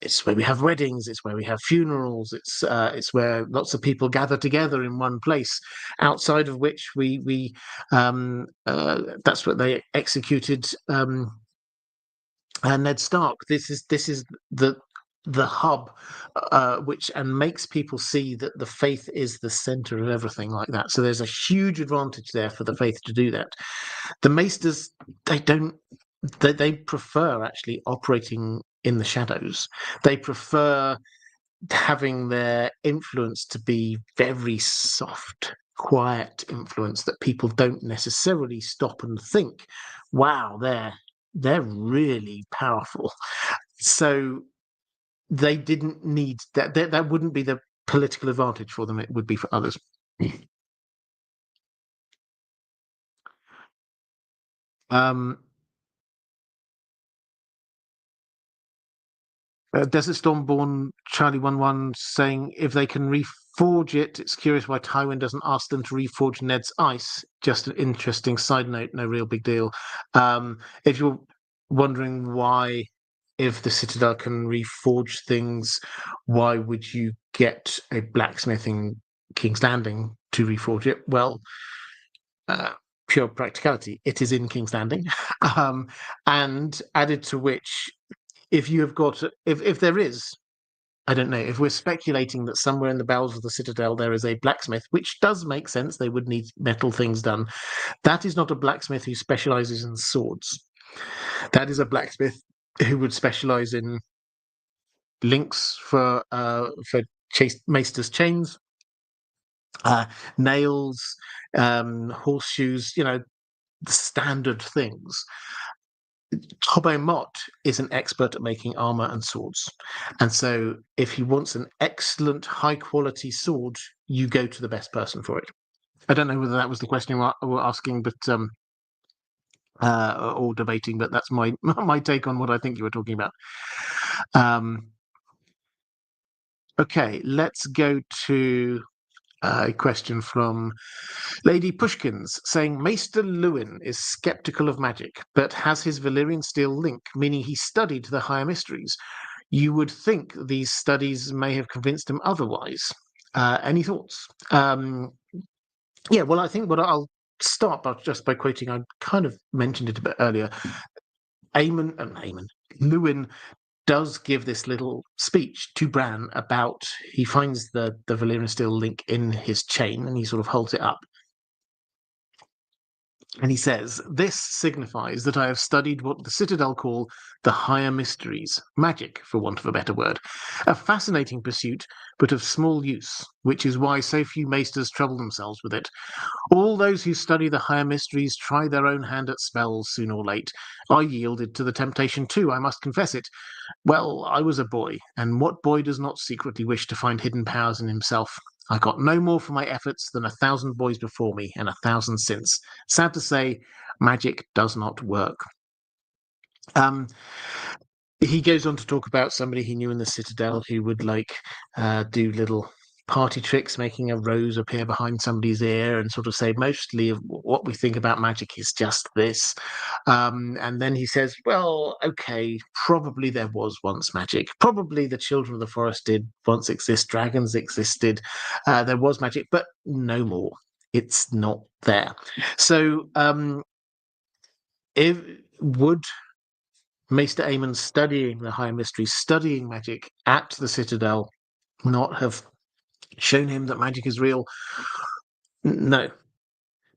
It's where we have weddings, it's where we have funerals, it's where lots of people gather together in one place. Outside of which we that's what they executed Ned Stark. This is the hub, which and makes people see that the faith is the center of everything like that. So there's a huge advantage there for the faith to do that. The Maesters, they don't. They prefer actually operating in the shadows. They prefer having their influence to be very soft, quiet influence that people don't necessarily stop and think, wow, they're really powerful. So they didn't need that. That wouldn't be the political advantage for them. It would be for others. Um, Desert Stormborn Charlie 1-1 saying if they can reforge it, it's curious why Tywin doesn't ask them to reforge Ned's ice. Just an interesting side note, no real big deal. If you're wondering why, if the Citadel can reforge things, why would you get a blacksmith in King's Landing to reforge it? Well, pure practicality. It is in King's Landing, and added to which, if you have got, if there is, I don't know, if we're speculating that somewhere in the bowels of the Citadel there is a blacksmith, which does make sense, they would need metal things done. That is not a blacksmith who specializes in swords. That is a blacksmith who would specialize in links for Maester's chains, nails, horseshoes, the standard things. Tobbe Mott is an expert at making armor and swords. And so if he wants an excellent, high quality sword, you go to the best person for it. I don't know whether that was the question we're asking, but or debating, but that's my my take on what I think you were talking about. Okay, let's go to a question from Lady Pushkins saying Maester Lewin is skeptical of magic, but has his Valyrian steel link, meaning he studied the higher mysteries. You would think these studies may have convinced him otherwise. Any thoughts? Yeah, well, I think what I'll start just by quoting, I kind of mentioned it a bit earlier. Lewin does give this little speech to Bran about, he finds the Valyrian steel link in his chain and he sort of holds it up. And he says, "This signifies that I have studied what the Citadel call the higher mysteries, magic, for want of a better word. A fascinating pursuit, but of small use, which is why so few maesters trouble themselves with it. All those who study the higher mysteries try their own hand at spells soon or late. I yielded to the temptation too, I must confess it. Well, I was a boy, and what boy does not secretly wish to find hidden powers in himself? I got no more for my efforts than 1,000 boys before me and 1,000 since. Sad to say, magic does not work." Um, he goes on to talk about somebody he knew in the Citadel who would do little party tricks, making a rose appear behind somebody's ear, and sort of say mostly of what we think about magic is just this. And then he says, well, okay, probably there was once magic. Probably the children of the forest did once exist. Dragons existed. There was magic, but no more. It's not there. So if would Maester Aemon studying the higher mysteries, studying magic at the Citadel, not have shown him that magic is real? No,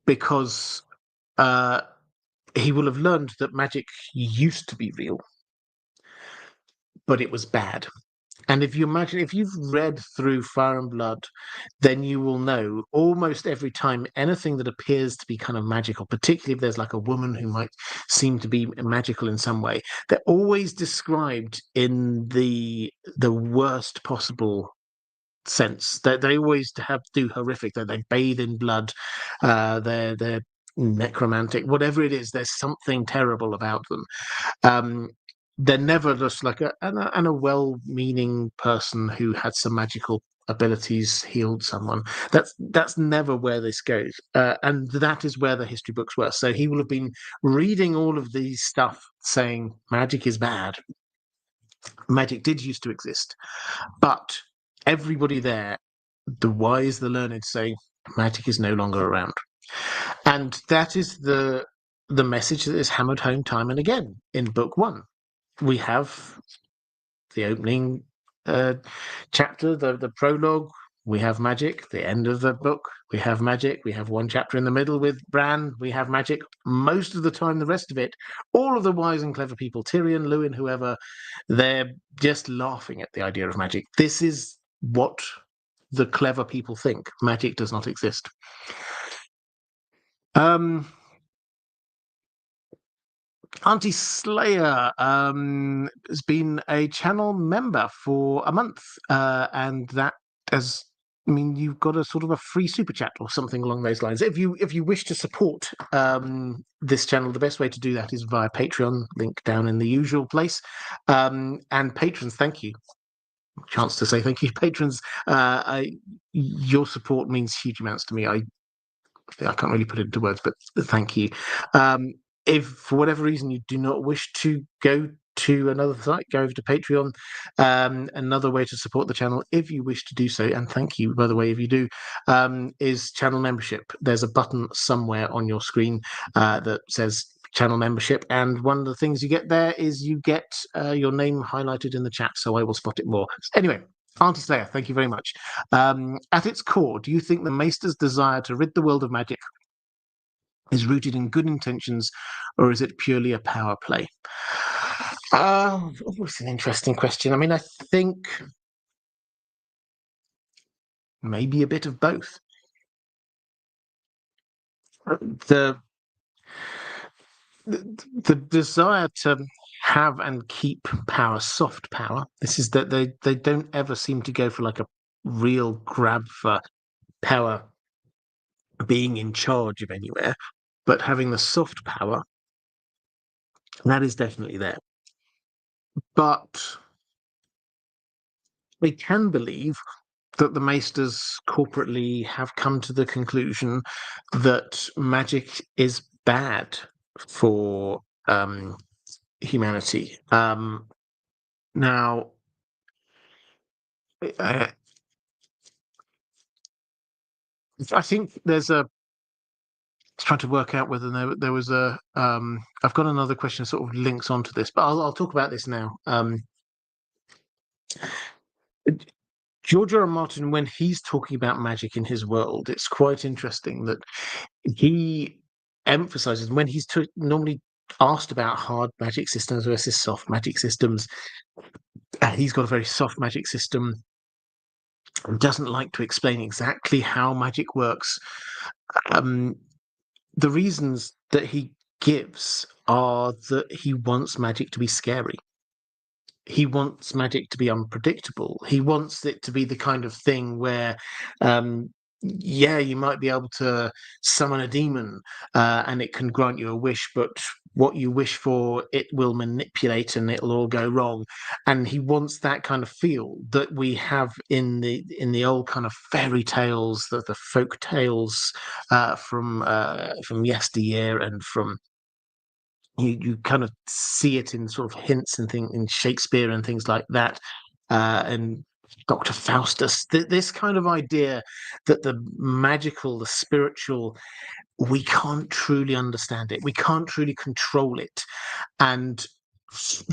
because he will have learned that magic used to be real, but it was bad. And if you've read through Fire and Blood, then you will know almost every time anything that appears to be kind of magical, particularly if there's like a woman who might seem to be magical in some way, they're always described in the worst possible sense. They always do horrific. They bathe in blood. They're necromantic. Whatever it is, there's something terrible about them. Um, they're never just like a well-meaning person who had some magical abilities healed someone. That's never where this goes, and that is where the history books were. So he will have been reading all of these stuff saying magic is bad. Magic did used to exist, but everybody there, the wise, the learned, say magic is no longer around, and that is the message that is hammered home time and again in book one. We have the opening chapter, the prologue. We have magic. The end of the book, we have magic. We have one chapter in the middle with Bran. We have magic. Most of the time, the rest of it, all of the wise and clever people, Tyrion, Lewin, whoever, they're just laughing at the idea of magic. This is what the clever people think. Magic does not exist. Auntie Slayer has been a channel member for a month, and that has. I mean, you've got a sort of a free super chat or something along those lines. If you wish to support this channel, the best way to do that is via Patreon, link down in the usual place. And patrons, thank you. Chance to say thank you, patrons. Your support means huge amounts to me. I can't really put it into words, but thank you. If for whatever reason you do not wish to go to another site, go over to Patreon. Another way to support the channel, if you wish to do so, and thank you, by the way, if you do, is channel membership. There's a button somewhere on your screen that says channel membership, and one of the things you get there is you get your name highlighted in the chat, so I will spot it more. Anyway, Auntie Slayer, thank you very much. At its core, do you think the Maester's desire to rid the world of magic is rooted in good intentions, or is it purely a power play? It's an interesting question. I mean, I think maybe a bit of both. The desire to have and keep power, soft power. This is that they don't ever seem to go for like a real grab for power, being in charge of anywhere, but having the soft power, that is definitely there. But they can believe that the Maesters corporately have come to the conclusion that magic is bad for humanity. Now, I think there's a. Trying to work out whether there was a. I've got another question that sort of links onto this, but I'll talk about this now. George R. R. Martin, when he's talking about magic in his world, it's quite interesting that he emphasizes when he's normally asked about hard magic systems versus soft magic systems. He's got a very soft magic system and doesn't like to explain exactly how magic works. Um, the reasons that he gives are that he wants magic to be scary. He wants magic to be unpredictable. He wants it to be the kind of thing where, yeah, you might be able to summon a demon and it can grant you a wish, but what you wish for, it will manipulate and it'll all go wrong. And he wants that kind of feel that we have in the old kind of fairy tales, the folk tales from yesteryear and from you kind of see it in sort of hints and things in Shakespeare and things like that, and Dr. Faustus. This kind of idea that the magical, the spiritual, we can't truly understand it, we can't truly control it, and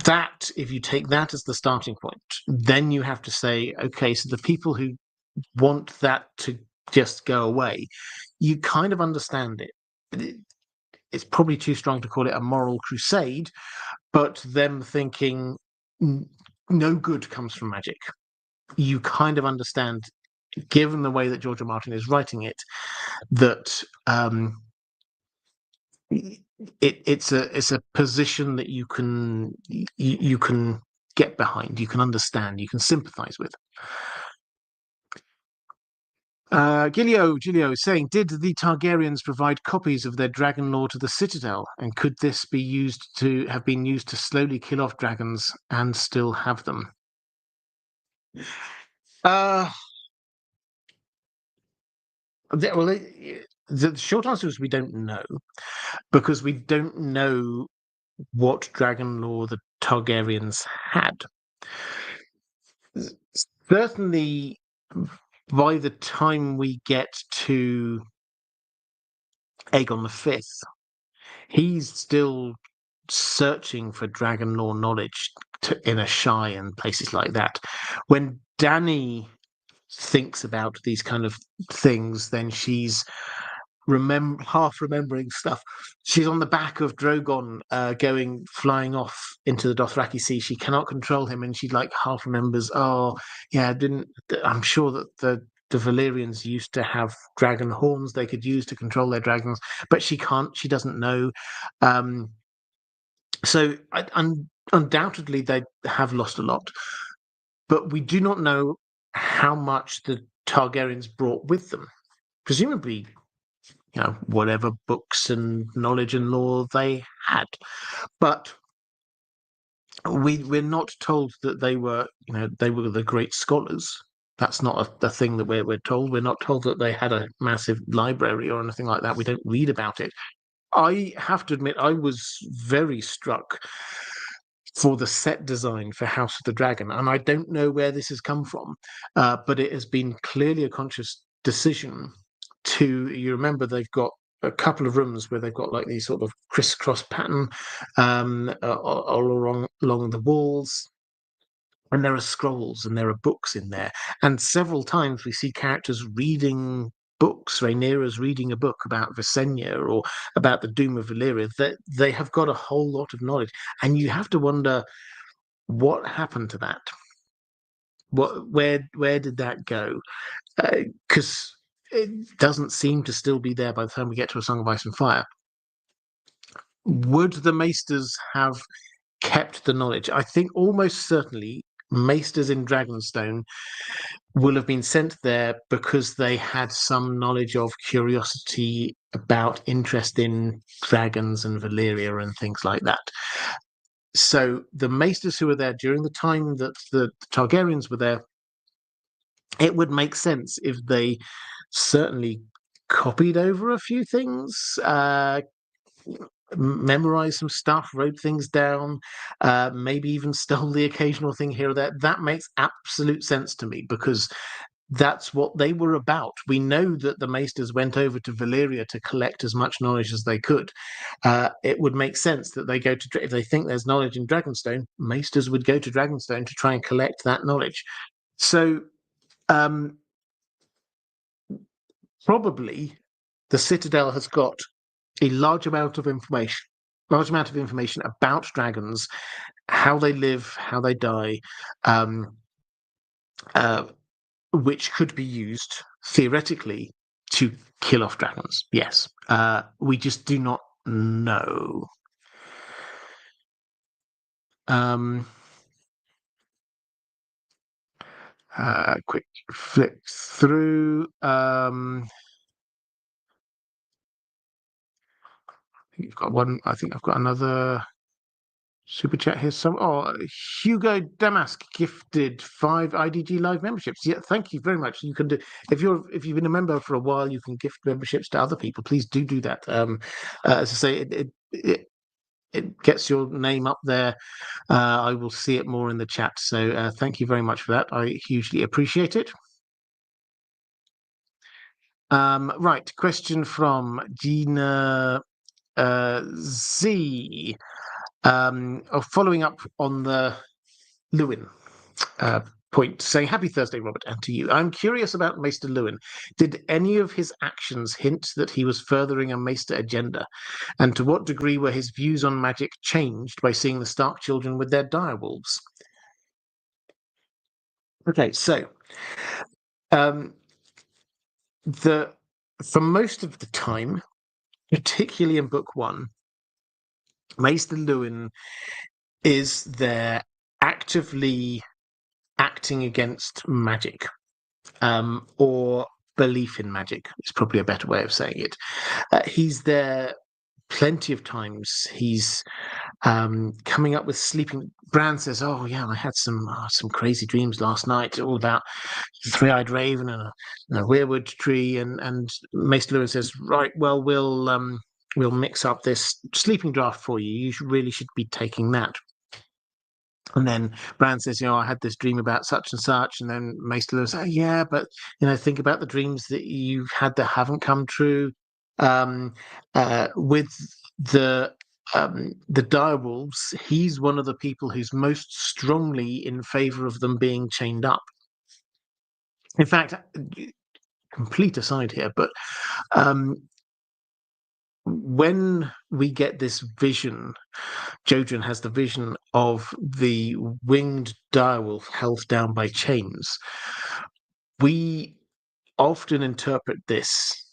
that if you take that as the starting point, then you have to say, okay, so the people who want that to just go away, you kind of understand it. It's probably too strong to call it a moral crusade, but them thinking no good comes from magic. You kind of understand, given the way that George R. Martin is writing it, that it's a position that you can get behind, you can understand, you can sympathise with. Gilio is saying, did the Targaryens provide copies of their dragon lore to the Citadel? And could this be used to have been used to slowly kill off dragons and still have them? Uh, well, the short answer is we don't know, because we don't know what dragon lore the Targaryens had. Certainly, by the time we get to Aegon V, he's still searching for dragon lore knowledge in Asshai and places like that. When Dany thinks about these kind of things, then she's half remembering stuff. She's on the back of Drogon, going flying off into the Dothraki Sea. She cannot control him, and she like half remembers. Oh, yeah, didn't I'm sure that the Valyrians used to have dragon horns they could use to control their dragons, but she can't. She doesn't know. Um, so undoubtedly they have lost a lot, but we do not know how much the Targaryens brought with them. Presumably, whatever books and knowledge and lore they had, but we're not told that they were the great scholars. That's not the thing that we're told. We're not told that they had a massive library or anything like that. We don't read about it. I have to admit, I was very struck for the set design for House of the Dragon, and I don't know where this has come from, but it has been clearly a conscious decision to. You remember they've got a couple of rooms where they've got like these sort of crisscross pattern all along the walls. And there are scrolls and there are books in there. And several times we see characters reading books. Rhaenyra's reading a book about Visenya or about the doom of Valyria. That they have got a whole lot of knowledge. And you have to wonder what happened to that. Where did that go? Because it doesn't seem to still be there by the time we get to A Song of Ice and Fire. Would the Maesters have kept the knowledge? I think almost certainly Maesters in Dragonstone will have been sent there because they had some knowledge of curiosity about interest in dragons and Valyria and things like that. So the Maesters who were there during the time that the Targaryens were there, it would make sense if they certainly copied over a few things, memorized some stuff, wrote things down, maybe even stole the occasional thing here or there. That makes absolute sense to me because that's what they were about. We know that the Maesters went over to Valyria to collect as much knowledge as they could. It would make sense that they go to, if they think there's knowledge in Dragonstone, Maesters would go to Dragonstone to try and collect that knowledge. So um, probably the Citadel has got a large amount of information about dragons, how they live, how they die, um, uh, which could be used theoretically to kill off dragons. Yes, we just do not know. Quick flick through. I think you've got one. I think I've got another super chat here. Hugo Damask gifted 5 IDG live memberships. Yeah, thank you very much. You can do, if you've been a member for a while, you can gift memberships to other people. Please do that. As I say, it gets your name up there. I will see it more in the chat. So thank you very much for that. I hugely appreciate it. Right, question from Gina Z. Following up on the Lewin point, saying happy Thursday, Robert, and to you. I'm curious about Maester Lewin. Did any of his actions hint that he was furthering a Maester agenda? And to what degree were his views on magic changed by seeing the Stark children with their direwolves? Okay, so for most of the time, particularly in book 1, Maester Lewin is there actively acting against magic, or belief in magic is probably a better way of saying it. He's there plenty of times. He's coming up with sleeping. Bran says, "Oh yeah, I had some crazy dreams last night, all about three-eyed raven and a weirwood tree." And Maester Lewin says, "Right, well, we'll mix up this sleeping draft for you. You really should be taking that." And then Bran says, I had this dream about such and such. And then Maester Lewin says, yeah, but, think about the dreams that you've had that haven't come true. With the direwolves, he's one of the people who's most strongly in favor of them being chained up. In fact, complete aside here, but when we get this vision, Jojen has the vision of the winged direwolf held down by chains. We often interpret this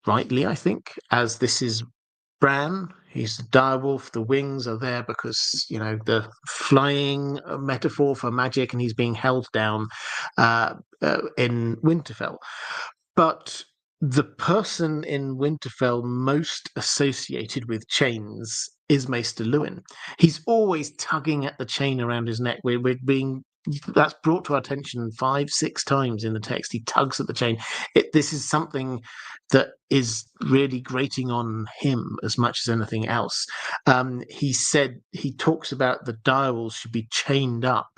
rightly, I think, as this is Bran. He's the direwolf. The wings are there because, the flying metaphor for magic, and he's being held down in Winterfell. But the person in Winterfell most associated with chains is Maester Lewin. He's always tugging at the chain around his neck. That's brought to our attention 5-6 times in the text. He tugs at the chain. This is something that is really grating on him as much as anything else. He talks about the direwolves should be chained up.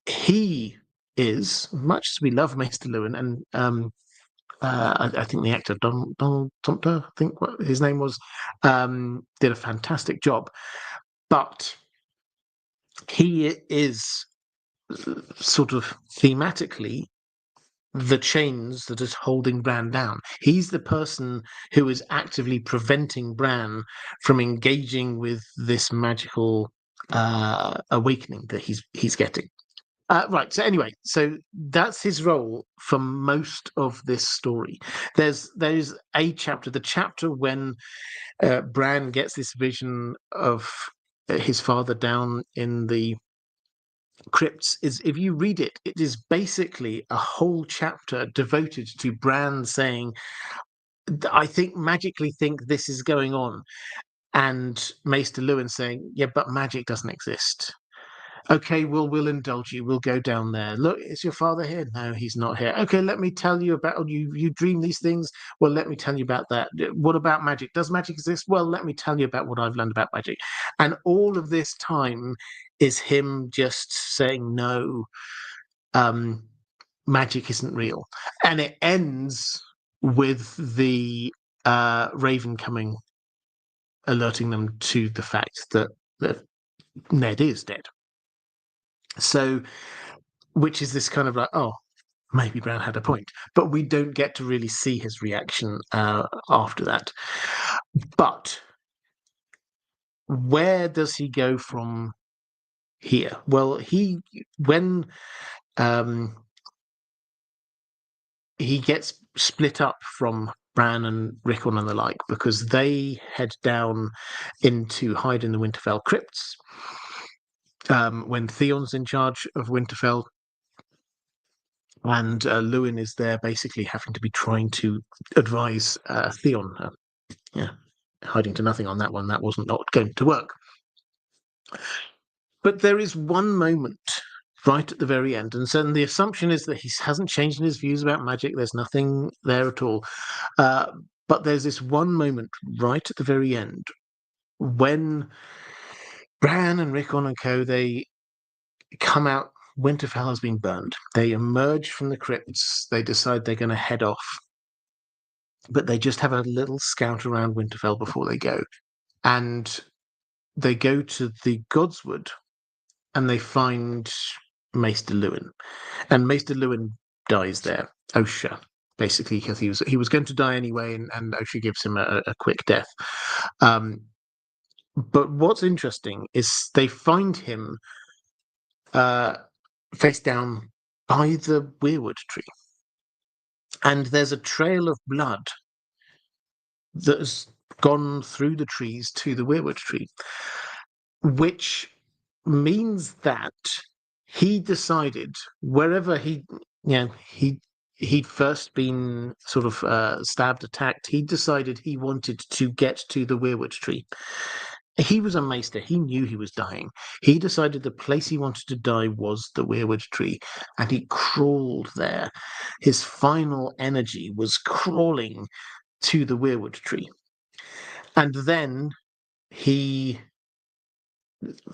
He is, much as we love Maester Lewin, and I think the actor Donald Sumpter, I think what his name was, did a fantastic job. But he is sort of thematically the chains that is holding Bran down. He's the person who is actively preventing Bran from engaging with this magical awakening that he's getting. Right. So anyway, that's his role for most of this story. There's a chapter, the chapter when Bran gets this vision of his father down in the crypts. Is, if you read it, it is basically a whole chapter devoted to Bran saying, "I magically think this is going on," and Maester Lewin saying, "Yeah, but magic doesn't exist." Okay, we'll indulge you. We'll go down there. Look, is your father here? No, he's not here. Okay, let me tell you about you. You dream these things. Well, let me tell you about that. What about magic? Does magic exist? Well, let me tell you about what I've learned about magic. And all of this time is him just saying no. magic isn't real. And it ends with the Raven coming, alerting them to the fact that Ned is dead. So, which is this kind of like, oh, maybe Bran had a point, but we don't get to really see his reaction after that. But where does he go from here? Well, when he gets split up from Bran and Rickon and the like, because they head down into hide in the Winterfell crypts when Theon's in charge of Winterfell. And Lewin is there basically having to be trying to advise Theon. Yeah, hiding to nothing on that one. That wasn't not going to work. But there is one moment right at the very end, and so the assumption is that he hasn't changed in his views about magic. There's nothing there at all. But there's this one moment right at the very end when Bran and Rickon and co, they come out. Winterfell has been burned. They emerge from the crypts. They decide they're going to head off. But they just have a little scout around Winterfell before they go. And they go to the Godswood and they find Maester Lewin. And Maester Lewin dies there. Osha, basically, because he was going to die anyway, and Osha gives him a quick death. But what's interesting is they find him face down by the weirwood tree. And there's a trail of blood that has gone through the trees to the weirwood tree, which means that he decided wherever he'd first been sort of stabbed, attacked, he decided he wanted to get to the weirwood tree. He was a maester. He knew he was dying. He decided the place he wanted to die was the weirwood tree, and he crawled there. His final energy was crawling to the weirwood tree. And then he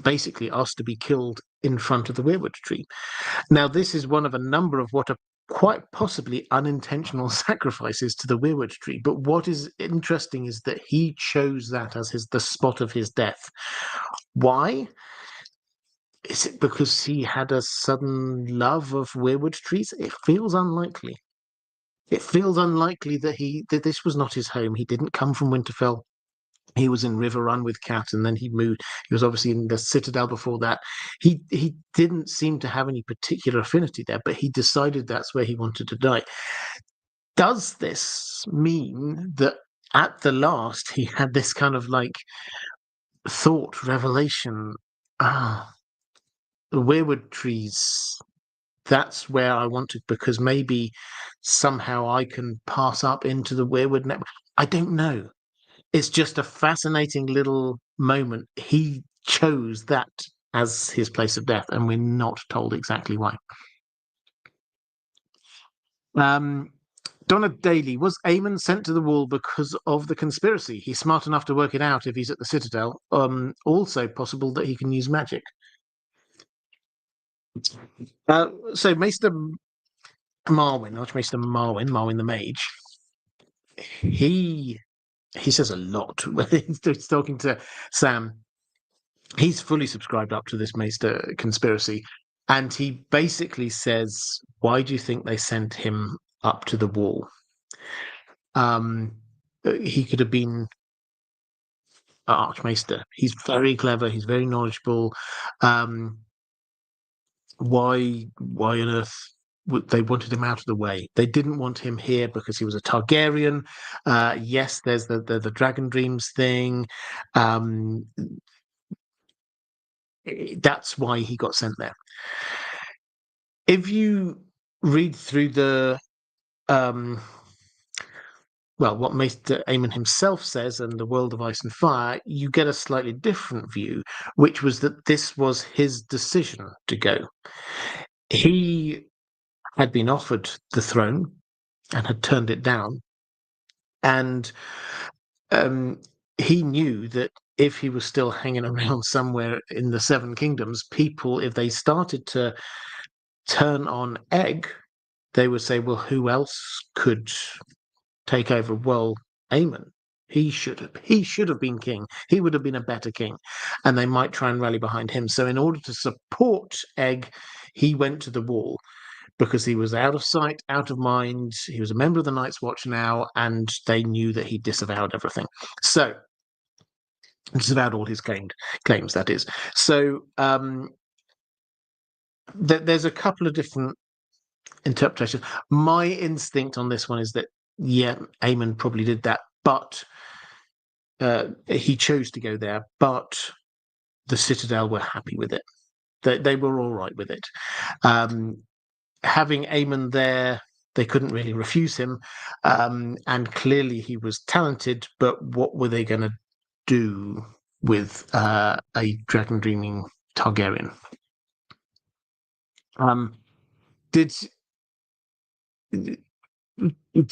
basically asked to be killed in front of the weirwood tree. Now, this is one of a number of what are quite possibly unintentional sacrifices to the weirwood tree. But what is interesting is that he chose that as the spot of his death. Why? Is it because he had a sudden love of weirwood trees? It feels unlikely. It feels unlikely that this was not his home. He didn't come from Winterfell. He was in Riverrun with Cat, and then he moved. He was obviously in the Citadel before that. He didn't seem to have any particular affinity there, but he decided that's where he wanted to die. Does this mean that at the last he had this kind of like thought, revelation? The weirwood trees, that's where I want to, because maybe somehow I can pass up into the weirwood network. I don't know. It's just a fascinating little moment. He chose that as his place of death, and we're not told exactly why. Donna Daly, was Aemon sent to the wall because of the conspiracy? He's smart enough to work it out if he's at the Citadel. Also possible that he can use magic. So Maester Marwyn, Archmaester Marwyn the Mage, he says a lot when he's talking to Sam. He's fully subscribed up to this Maester conspiracy, and he basically says, why do you think they sent him up to the wall? He could have been Archmaester. He's very clever. He's very knowledgeable. Why on earth they wanted him out of the way? They didn't want him here because he was a Targaryen. Yes, there's the Dragon Dreams thing. That's why he got sent there. If you read through the what Maester Aemon himself says and the World of Ice and Fire, you get a slightly different view, which was that this was his decision to go. He had been offered the throne and had turned it down, and he knew that if he was still hanging around somewhere in the Seven Kingdoms, people, if they started to turn on Egg, they would say, well, who else could take over? Well, Aemon. He should have been king. He would have been a better king, and they might try and rally behind him. So, in order to support Egg, he went to the wall because he was out of sight, out of mind. He was a member of the Night's Watch now, and they knew that he disavowed everything. So, disavowed all his claims. That is. So, there's a couple of different interpretations. My instinct on this one is that yeah, Aemon probably did that, but he chose to go there. But the Citadel were happy with it. They were all right with it. Having Aemon there, they couldn't really refuse him, and clearly he was talented. But what were they going to do with a dragon dreaming Targaryen? Did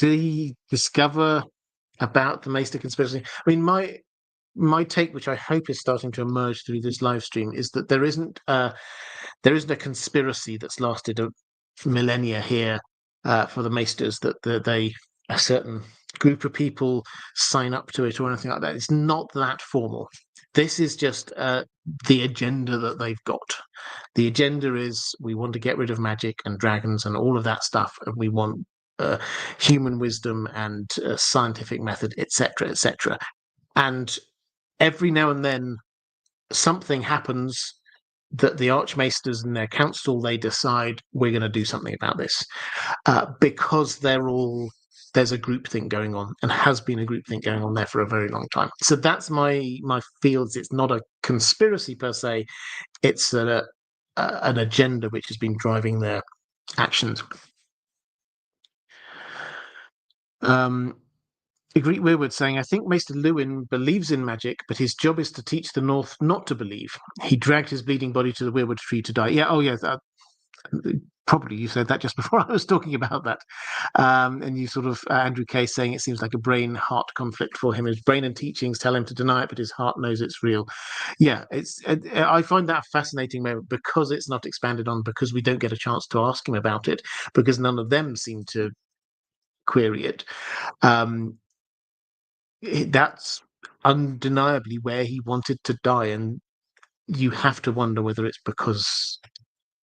he discover about the Maester Conspiracy? I mean, my take, which I hope is starting to emerge through this live stream, is that there isn't a conspiracy that's lasted a millennia here for the Maesters, that they a certain group of people sign up to it or anything like that. It's not that formal. This is just the agenda that they've got. The agenda is we want to get rid of magic and dragons and all of that stuff, and we want human wisdom and scientific method, etc., etc. And every now and then something happens that the Archmaesters and their council, they decide we're going to do something about this because there's a groupthink going on and has been a groupthink going on there for a very long time. So that's my fields. It's not a conspiracy per se. It's an agenda which has been driving their actions. Great Weirwood saying, I think Maester Lewin believes in magic, but his job is to teach the North not to believe. He dragged his bleeding body to the Weirwood tree to die. Yeah, oh yeah, probably you said that just before I was talking about that. And you sort of, Andrew Kay saying it seems like a brain-heart conflict for him. His brain and teachings tell him to deny it, but his heart knows it's real. Yeah, I find that a fascinating moment because it's not expanded on, because we don't get a chance to ask him about it, because none of them seem to query it. That's undeniably where he wanted to die, and you have to wonder whether it's because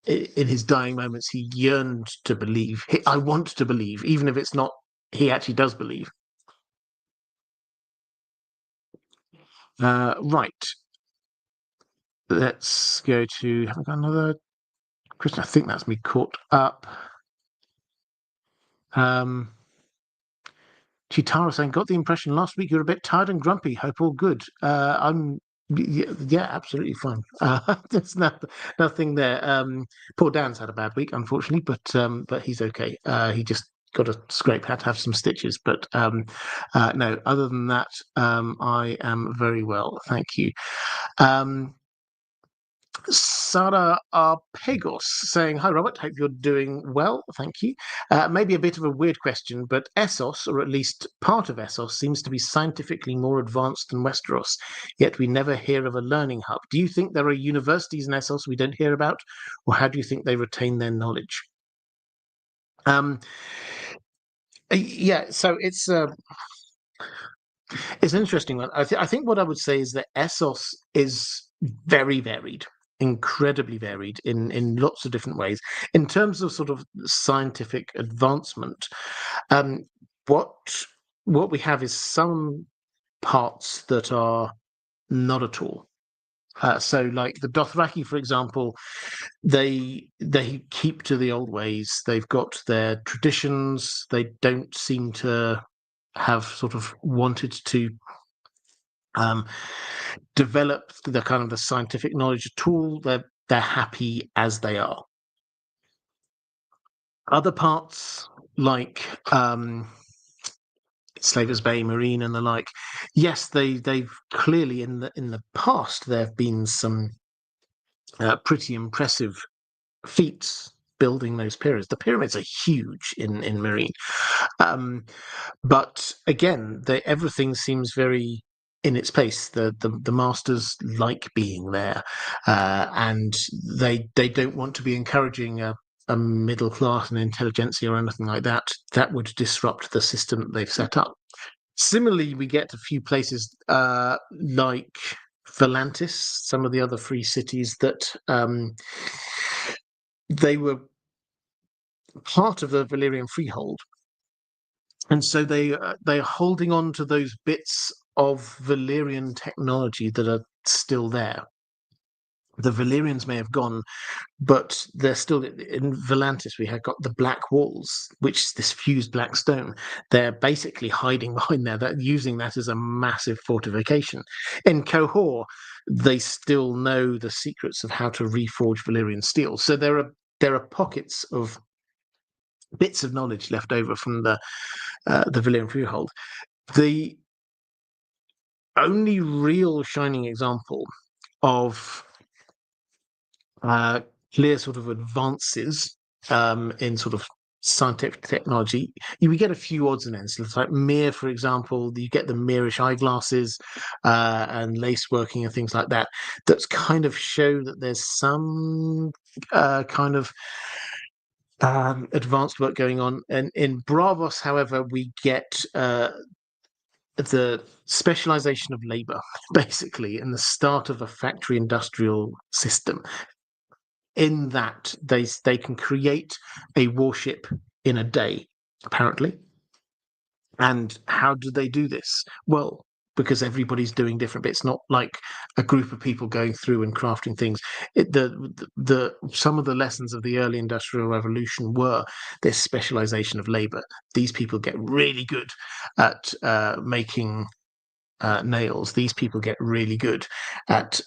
in his dying moments he yearned to believe. I want to believe, even if it's not he actually does believe. Right, let's go to, have I got another question? I think that's me caught up. Chitara saying, got the impression last week you were a bit tired and grumpy. Hope all good. I'm yeah, absolutely fine. There's nothing there. Poor Dan's had a bad week, unfortunately, but he's okay. He just got a scrape, had to have some stitches, but no. Other than that, I am very well, thank you. Sarah Arpegos saying, hi, Robert. Hope you're doing well. Thank you. Maybe a bit of a weird question, but Essos, or at least part of Essos, seems to be scientifically more advanced than Westeros, yet we never hear of a learning hub. Do you think there are universities in Essos we don't hear about, or how do you think they retain their knowledge? Yeah, so it's an interesting one. I think what I would say is that Essos is very varied, incredibly varied in lots of different ways. In terms of sort of scientific advancement, what we have is some parts that are not at all. So, like the Dothraki, for example, they keep to the old ways. They've got their traditions. They don't seem to have sort of wanted to develop the kind of the scientific knowledge at all. They're happy as they are. Other parts, like Slavers Bay, Marine, and the like, yes, they've clearly in the past there have been some pretty impressive feats building those pyramids. The pyramids are huge in Marine, but again, everything seems very in its place. The masters like being there, and they don't want to be encouraging a a middle class and intelligentsia or anything like that, that would disrupt the system that they've set up. Similarly, we get a few places like Volantis, some of the other free cities that they were part of the Valyrian freehold, and so they're holding on to those bits of Valyrian technology that are still there. The Valyrians may have gone, but they're still in Volantis. We have got the black walls, which is this fused black stone. They're basically hiding behind there, using that as a massive fortification. In Qohor, they still know the secrets of how to reforge Valyrian steel. So there are pockets of bits of knowledge left over from the Valyrian freehold. The only real shining example of clear sort of advances in sort of scientific technology. We get a few odds and ends. It's like Mir, for example, you get the Mirish eyeglasses and lace working and things like that. That kind of show that there's some kind of advanced work going on. And in Bravos, however, we get the specialization of labor, basically, in the start of a factory industrial system. In that they can create a warship in a day, apparently. And how do they do this? Well, because everybody's doing different bits, not like a group of people going through and crafting things. The some of the lessons of the early industrial revolution were this specialization of labor. These people get really good at making nails. These people get really good at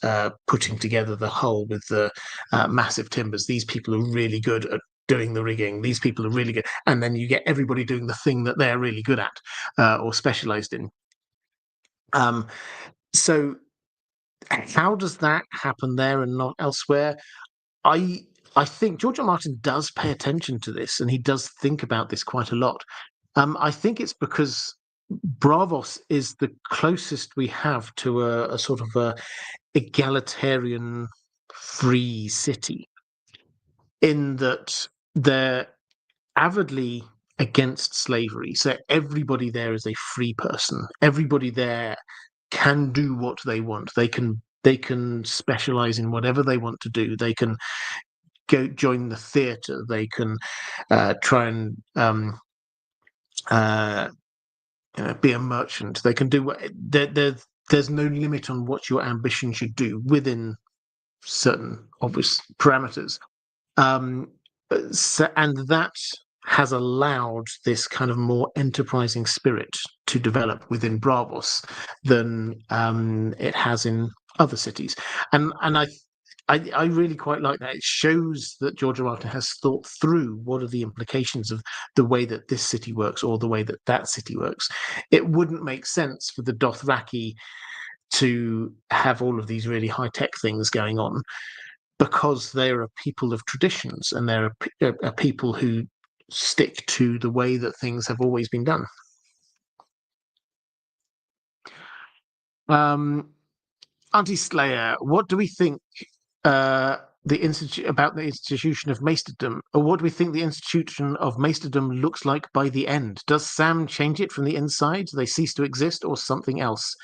putting together the hull with the massive timbers. These people are really good at doing the rigging. These people are really good. And then you get everybody doing the thing that they're really good at or specialized in. So how does that happen there and not elsewhere? I I think George R. Martin does pay attention to this, and he does think about this quite a lot. I think it's because Bravos is the closest we have to a sort of a egalitarian free city, in that they're avidly against slavery. So everybody there is a free person. Everybody there can do what they want. They can specialize in whatever they want to do. They can go join the theater. They can try and uh, be a merchant. They can do what there's no limit on what your ambition should do within certain obvious parameters. Um, and that has allowed this kind of more enterprising spirit to develop within Bravos than it has in other cities. And I really quite like that. It shows that George R. R. Martin has thought through what are the implications of the way that this city works or the way that that city works. It wouldn't make sense for the Dothraki to have all of these really high-tech things going on, because they're a people of traditions and they're a people who stick to the way that things have always been done. Auntie Slayer, what do we think about the institution of maesterdom, or what do we think the institution of maesterdom looks like by the end? Does Sam change it from the inside? Do they cease to exist, or something else?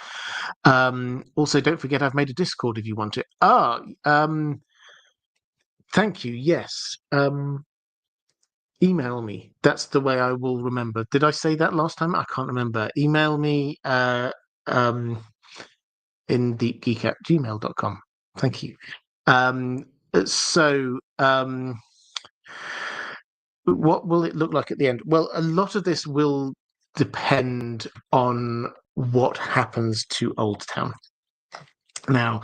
Also, don't forget I've made a Discord if you want it. Thank you. Yes. Email me. That's the way I will remember. Did I say that last time? I can't remember. Email me in deepgeek@gmail.com. Thank you. So what will it look like at the end? Well, a lot of this will depend on what happens to Old Town. Now,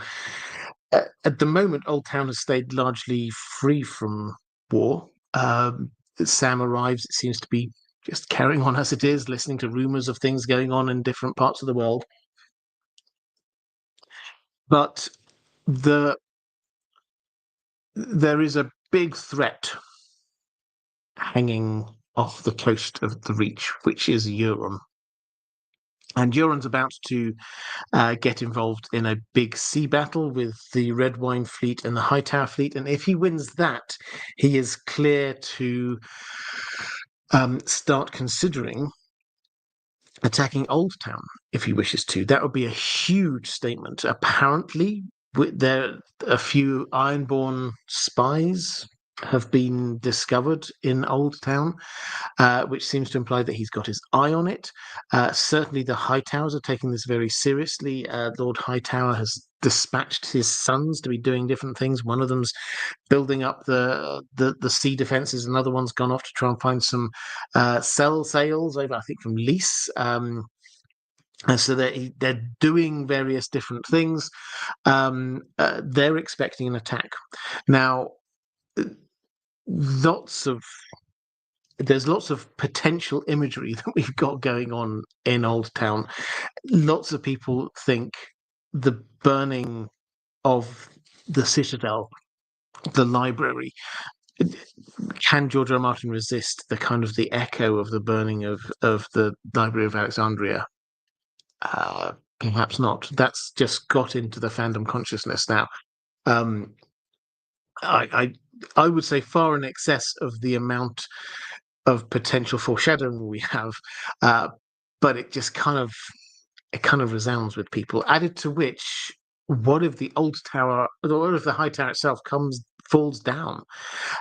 at the moment, Old Town has stayed largely free from war. Sam arrives, it seems to be just carrying on as it is, listening to rumors of things going on in different parts of the world. But there is a big threat hanging off the coast of the Reach, which is Euron. And Euron's about to get involved in a big sea battle with the Red Wine Fleet and the Hightower Fleet. And if he wins that, he is clear to start considering attacking Old Town if he wishes to. That would be a huge statement. Apparently, there a few Ironborn spies have been discovered in Old Town, which seems to imply that he's got his eye on it. Certainly, the Hightowers are taking this very seriously. Lord Hightower has dispatched his sons to be doing different things. One of them's building up the sea defences. Another one's gone off to try and find some sell sails over, I think, from Lease. And so they're doing various different things. They're expecting an attack. Now, there's lots of potential imagery that we've got going on in Old Town. Lots of people think the burning of the Citadel, the library, can George R. R. Martin resist the kind of the echo of the burning of the Library of Alexandria? Perhaps not. That's just got into the fandom consciousness now. Um, I would say far in excess of the amount of potential foreshadowing we have, but it kind of resounds with people. Added to which, what if the old tower, or what if the high tower itself falls down?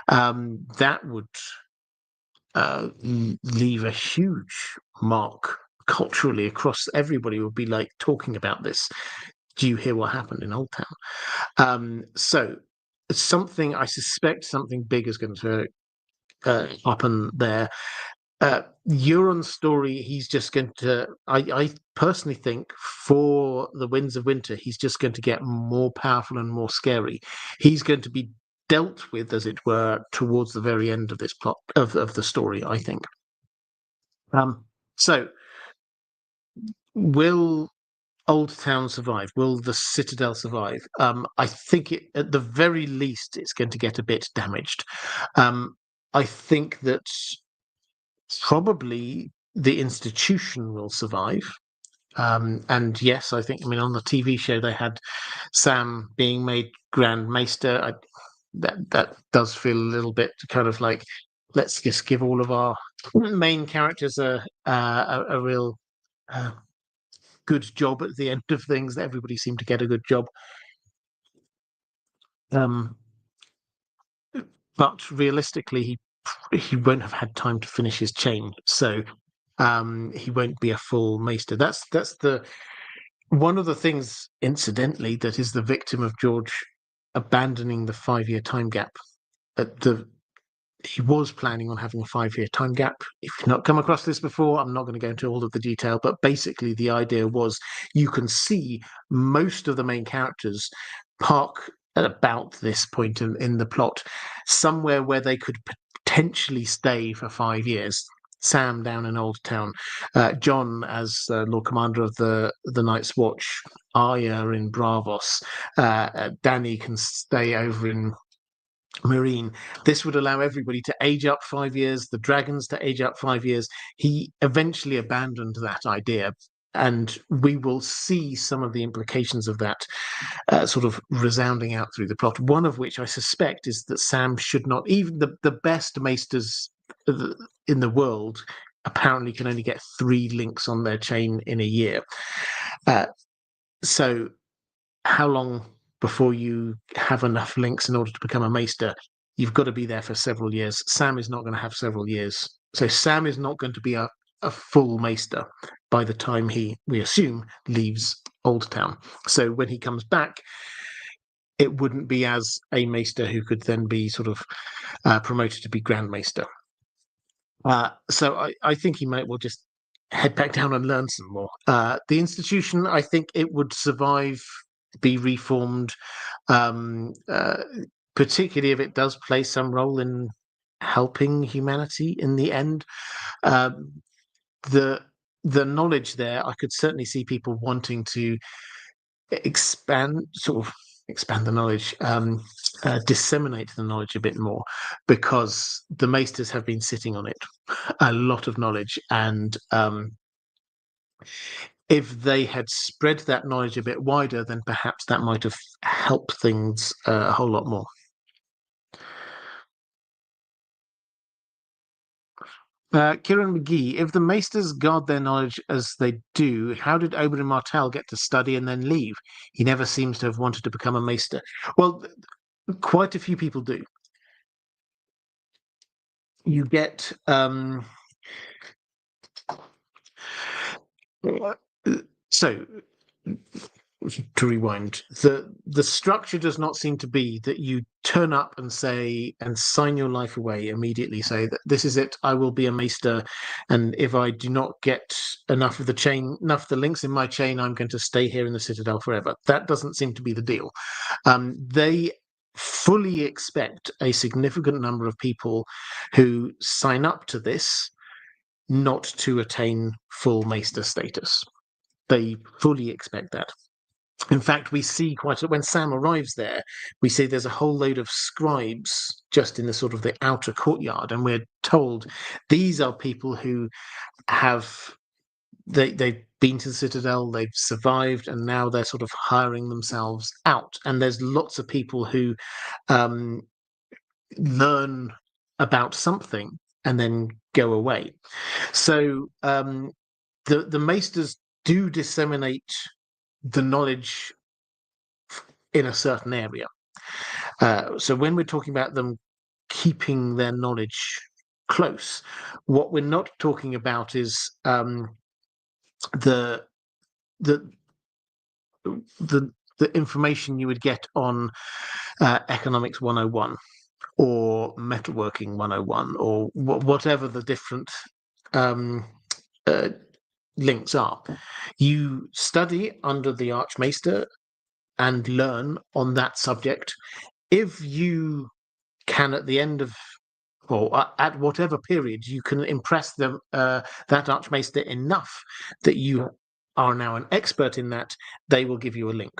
That would leave a huge mark culturally across. Everybody would be like talking about this. Do you hear what happened in Old Town? So I suspect something big is going to happen there. Euron's story, he's just going to, I personally think, for the Winds of Winter, he's just going to get more powerful and more scary. He's going to be dealt with, as it were, towards the very end of this plot of the story, I think. So will Old Town survive? Will the Citadel survive? I think at the very least, it's going to get a bit damaged. I think that probably the institution will survive. And yes, I mean, on the TV show, they had Sam being made Grand Maester. That does feel a little bit kind of like, let's just give all of our main characters a real good job at the end of things. Everybody seemed to get a good job. Um, but realistically, he won't have had time to finish his chain, so he won't be a full maester. That's the one of the things, incidentally, that is the victim of George abandoning the 5-year time gap. He was planning on having a 5-year time gap. If you've not come across this before, I'm not going to go into all of the detail, but basically the idea was you can see most of the main characters park at about this point in the plot, somewhere where they could potentially stay for 5 years. Sam down in Old Town, John as Lord Commander of the Night's Watch, Arya in Bravos, Danny can stay over in Marine. This would allow everybody to age up 5 years, the dragons to age up 5 years. He eventually abandoned that idea, and we will see some of the implications of that sort of resounding out through the plot. One of which I suspect is that Sam should not, even the best maesters in the world, apparently can only get 3 links on their chain in a year. So how long before you have enough links in order to become a maester? You've got to be there for several years. Sam is not going to have several years. So Sam is not going to be a full maester by the time we assume, leaves Old Town. So when he comes back, it wouldn't be as a maester who could then be sort of promoted to be Grand Maester. So I think he might well just head back down and learn some more. The institution, I think it would survive, be reformed, particularly if it does play some role in helping humanity in the end. The knowledge there, I could certainly see people wanting to expand the knowledge, disseminate the knowledge a bit more, because the maesters have been sitting on it, a lot of knowledge, and if they had spread that knowledge a bit wider, then perhaps that might have helped things a whole lot more. Kieran McGee, if the Maesters guard their knowledge as they do, how did Oberyn Martell get to study and then leave? He never seems to have wanted to become a Maester. Well, quite a few people do. You get so to rewind, the structure does not seem to be that you turn up and say and sign your life away immediately, say that this is it, I will be a maester, and if I do not get enough of the links in my chain, I'm going to stay here in the Citadel forever. That doesn't seem to be the deal. They fully expect a significant number of people who sign up to this not to attain full maester status. They fully expect that. In fact, we see when Sam arrives there, we see there's a whole load of scribes just in the sort of the outer courtyard, and we're told these are people who have they've been to the Citadel, they've survived, and now they're sort of hiring themselves out. And there's lots of people who learn about something and then go away. So the maesters do disseminate the knowledge in a certain area. So when we're talking about them keeping their knowledge close, what we're not talking about is the the the information you would get on economics 101 or metalworking 101 or whatever the different links are. You study under the Archmaester and learn on that subject. If you can, at the end of or at whatever period, you can impress them that Archmaester enough that you are now an expert in that, they will give you a link.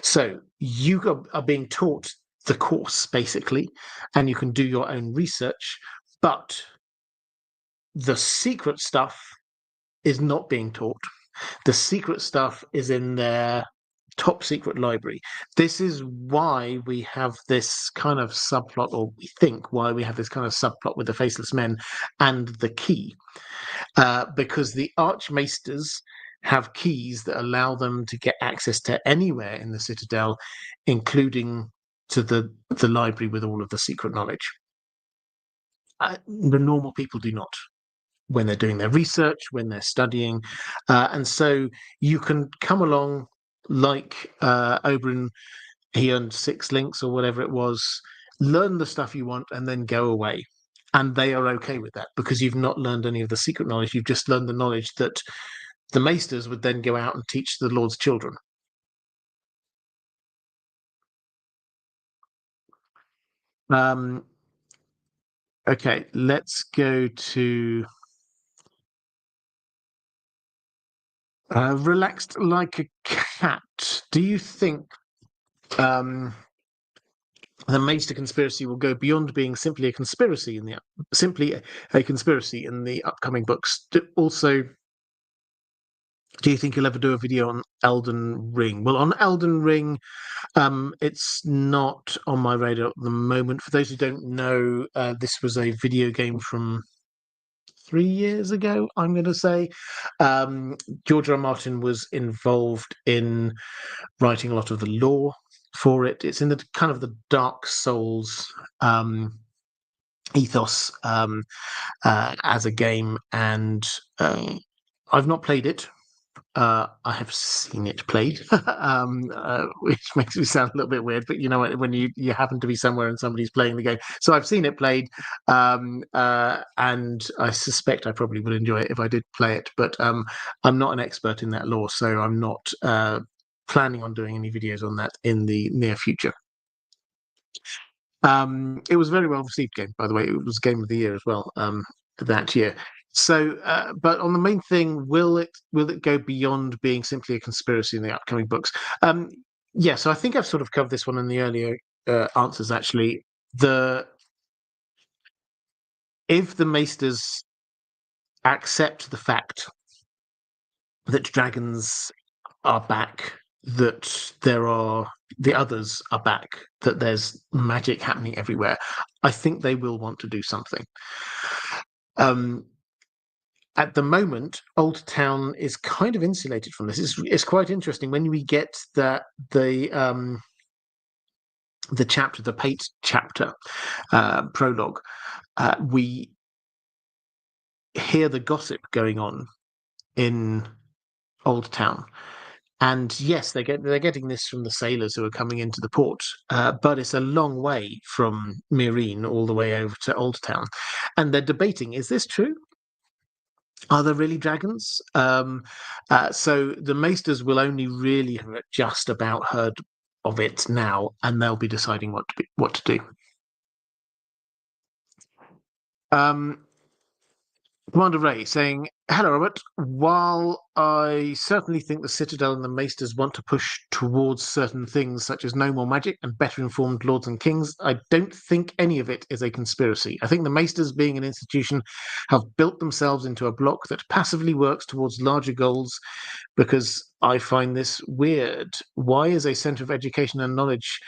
So you are being taught the course basically, and you can do your own research, but the secret stuff is not being taught. The secret stuff is in their top secret library. This is why we have this kind of subplot, or we think why we have this kind of subplot with the Faceless Men and the key, because the Archmaesters have keys that allow them to get access to anywhere in the Citadel, including to the library with all of the secret knowledge. The normal people do not, when they're doing their research, when they're studying. And so you can come along like Oberyn, he earned 6 links or whatever it was, learn the stuff you want and then go away. And they are okay with that because you've not learned any of the secret knowledge. You've just learned the knowledge that the maesters would then go out and teach the Lord's children. Okay, let's go to relaxed like a cat. Do you think the Maester Conspiracy will go beyond being simply a conspiracy in the upcoming books? Also, do you think you'll ever do a video on Elden Ring? Well, on Elden Ring, it's not on my radar at the moment. For those who don't know, this was a video game from 3 years ago, I'm going to say. George R. R. Martin was involved in writing a lot of the lore for it. It's in the kind of the Dark Souls ethos as a game, and I've not played it. I have seen it played, which makes me sound a little bit weird, but you know when you happen to be somewhere and somebody's playing the game. So I've seen it played, and I suspect I probably would enjoy it if I did play it. But I'm not an expert in that lore, so I'm not planning on doing any videos on that in the near future. It was a very well received game, by the way. It was Game of the Year as well that year. So, but on the main thing, will it go beyond being simply a conspiracy in the upcoming books? Yeah, so I think I've sort of covered this one in the earlier answers. Actually, if the Maesters accept the fact that dragons are back, that the others are back, that there's magic happening everywhere, I think they will want to do something. At the moment, Old Town is kind of insulated from this. It's quite interesting when we get the chapter, the Pate chapter prologue. We hear the gossip going on in Old Town. And yes, they're getting this from the sailors who are coming into the port, but it's a long way from Meereen all the way over to Old Town, and they're debating: is this true? Are there really dragons? So the Maesters will only really have just about heard of it now, and they'll be deciding what to do. Commander Ray saying, "Hello, Robert. While I certainly think the Citadel and the Maesters want to push towards certain things, such as no more magic and better informed lords and kings, I don't think any of it is a conspiracy. I think the Maesters, being an institution, have built themselves into a block that passively works towards larger goals because I find this weird. Why is a centre of education and knowledge,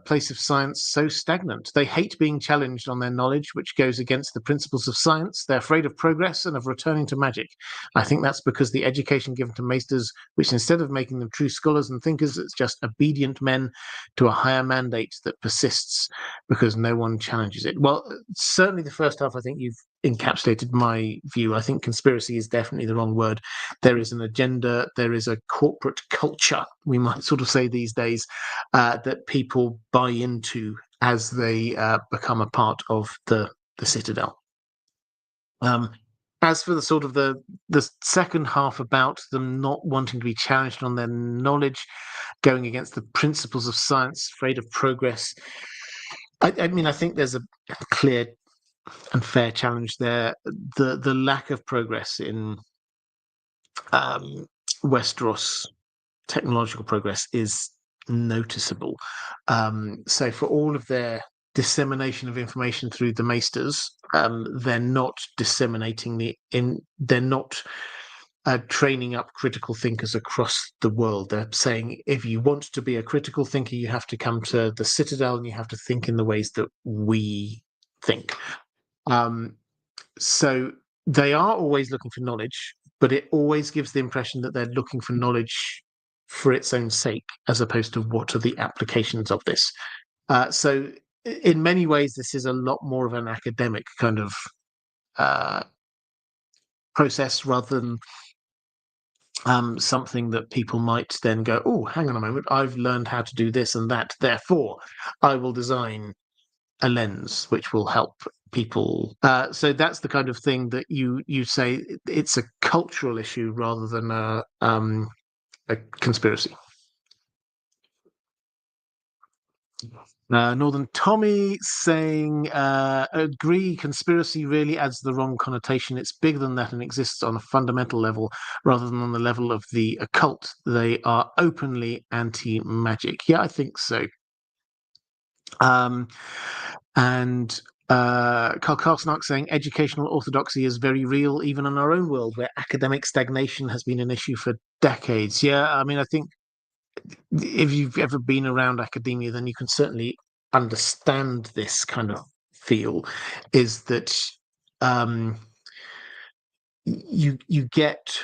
place of science, so stagnant? They hate being challenged on their knowledge, which goes against the principles of science. They're afraid of progress and of returning to magic. I think that's because the education given to maesters, which instead of making them true scholars and thinkers, it's just obedient men to a higher mandate that persists because no one challenges it." Well, certainly the first half, I think you've encapsulated my view. I think conspiracy is definitely the wrong word. There is an agenda, there is a corporate culture, we might sort of say these days, that people buy into as they become a part of the Citadel. As for the sort of the second half about them not wanting to be challenged on their knowledge, going against the principles of science, afraid of progress, I mean, I think there's a clear and fair challenge there. The lack of progress in Westeros, technological progress, is noticeable. So for all of their dissemination of information through the maesters, they're not disseminating they're not training up critical thinkers across the world. They're saying, if you want to be a critical thinker, you have to come to the Citadel and you have to think in the ways that we think. So they are always looking for knowledge, but it always gives the impression that they're looking for knowledge for its own sake, as opposed to what are the applications of this. So in many ways, this is a lot more of an academic kind of process rather than something that people might then go, oh, hang on a moment, I've learned how to do this and that, therefore I will design a lens which will help people. So that's the kind of thing that you say it's a cultural issue rather than a conspiracy. Northern Tommy saying, agree, conspiracy really adds the wrong connotation. It's bigger than that and exists on a fundamental level rather than on the level of the occult. They are openly anti-magic. Yeah, I think so. And Carl Karsnark saying, educational orthodoxy is very real even in our own world where academic stagnation has been an issue for decades. Yeah, I mean, I think if you've ever been around academia, then you can certainly understand this kind of feel, is that you get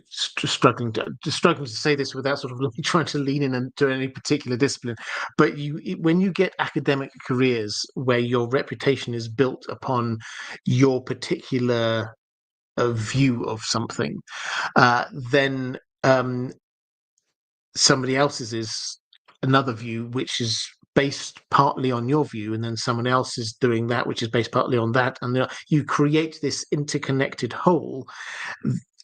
struggling to say this without sort of trying to lean in into any particular discipline, but when you get academic careers where your reputation is built upon your particular view of something, then somebody else's is another view which is based partly on your view, and then someone else is doing that which is based partly on that, and you create this interconnected whole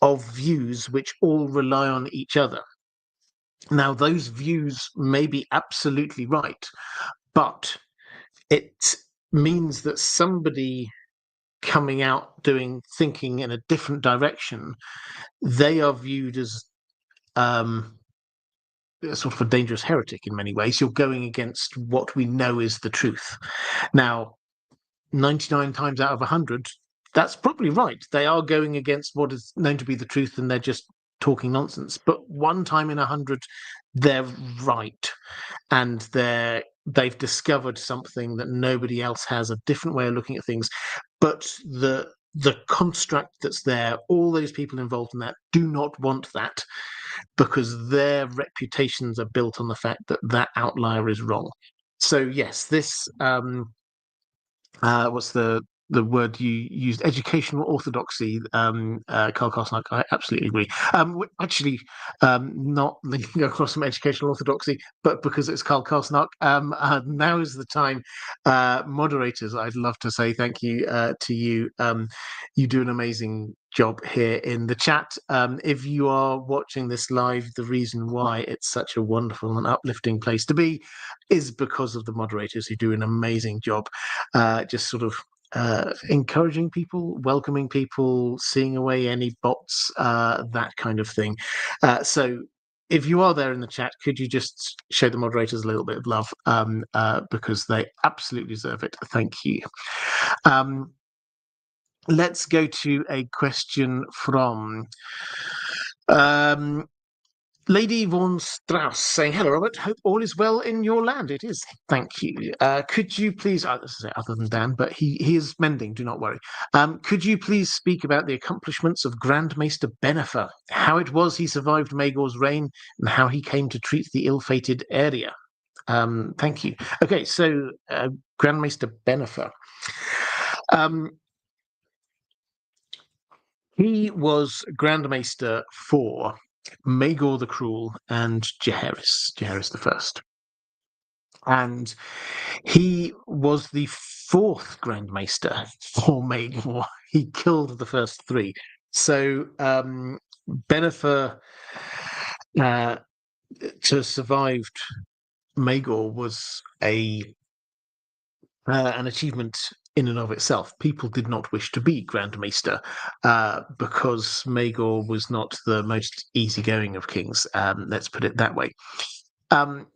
of views which all rely on each other. Now, those views may be absolutely right, but it means that somebody coming out thinking in a different direction, they are viewed as sort of a dangerous heretic in many ways. You're going against what we know is the truth. Now, 99 times out of 100, that's probably right. They are going against what is known to be the truth, and they're just talking nonsense. But one time in 100, they're right, and they've discovered something that nobody else has, a different way of looking at things. But the construct that's there, all those people involved in that do not want that, because their reputations are built on the fact that that outlier is wrong. So yes, this what's the word you used? Educational orthodoxy. Karl Karlsson, I absolutely agree. Actually, not linking across from educational orthodoxy, but because it's Karl Karlsson. Now is the time. Moderators, I'd love to say thank you to you. You do an amazing job here in the chat. If you are watching this live, the reason why it's such a wonderful and uplifting place to be is because of the moderators who do an amazing job, just sort of encouraging people, welcoming people, seeing away any bots, that kind of thing. So if you are there in the chat, could you just show the moderators a little bit of love, because they absolutely deserve it. Thank you. Let's go to a question from Lady Vaughan Strauss saying, "Hello, Robert. Hope all is well in your land." It is. Thank you. Could you please, this is it, other than Dan, but he is mending, do not worry. Could you please speak about the accomplishments of Grand Maester Benefer, how it was he survived Maegor's reign, and how he came to treat the ill-fated area? Thank you. Okay, so Grand Maester Benefer. He was Grand Maester for Maegor the Cruel and Jaehaerys the First. And he was the fourth Grand Maester for Maegor. He killed the first three. So Benefer, to survived Maegor was an achievement in and of itself. People did not wish to be Grand Maester because Maegor was not the most easygoing of kings. Let's put it that way. How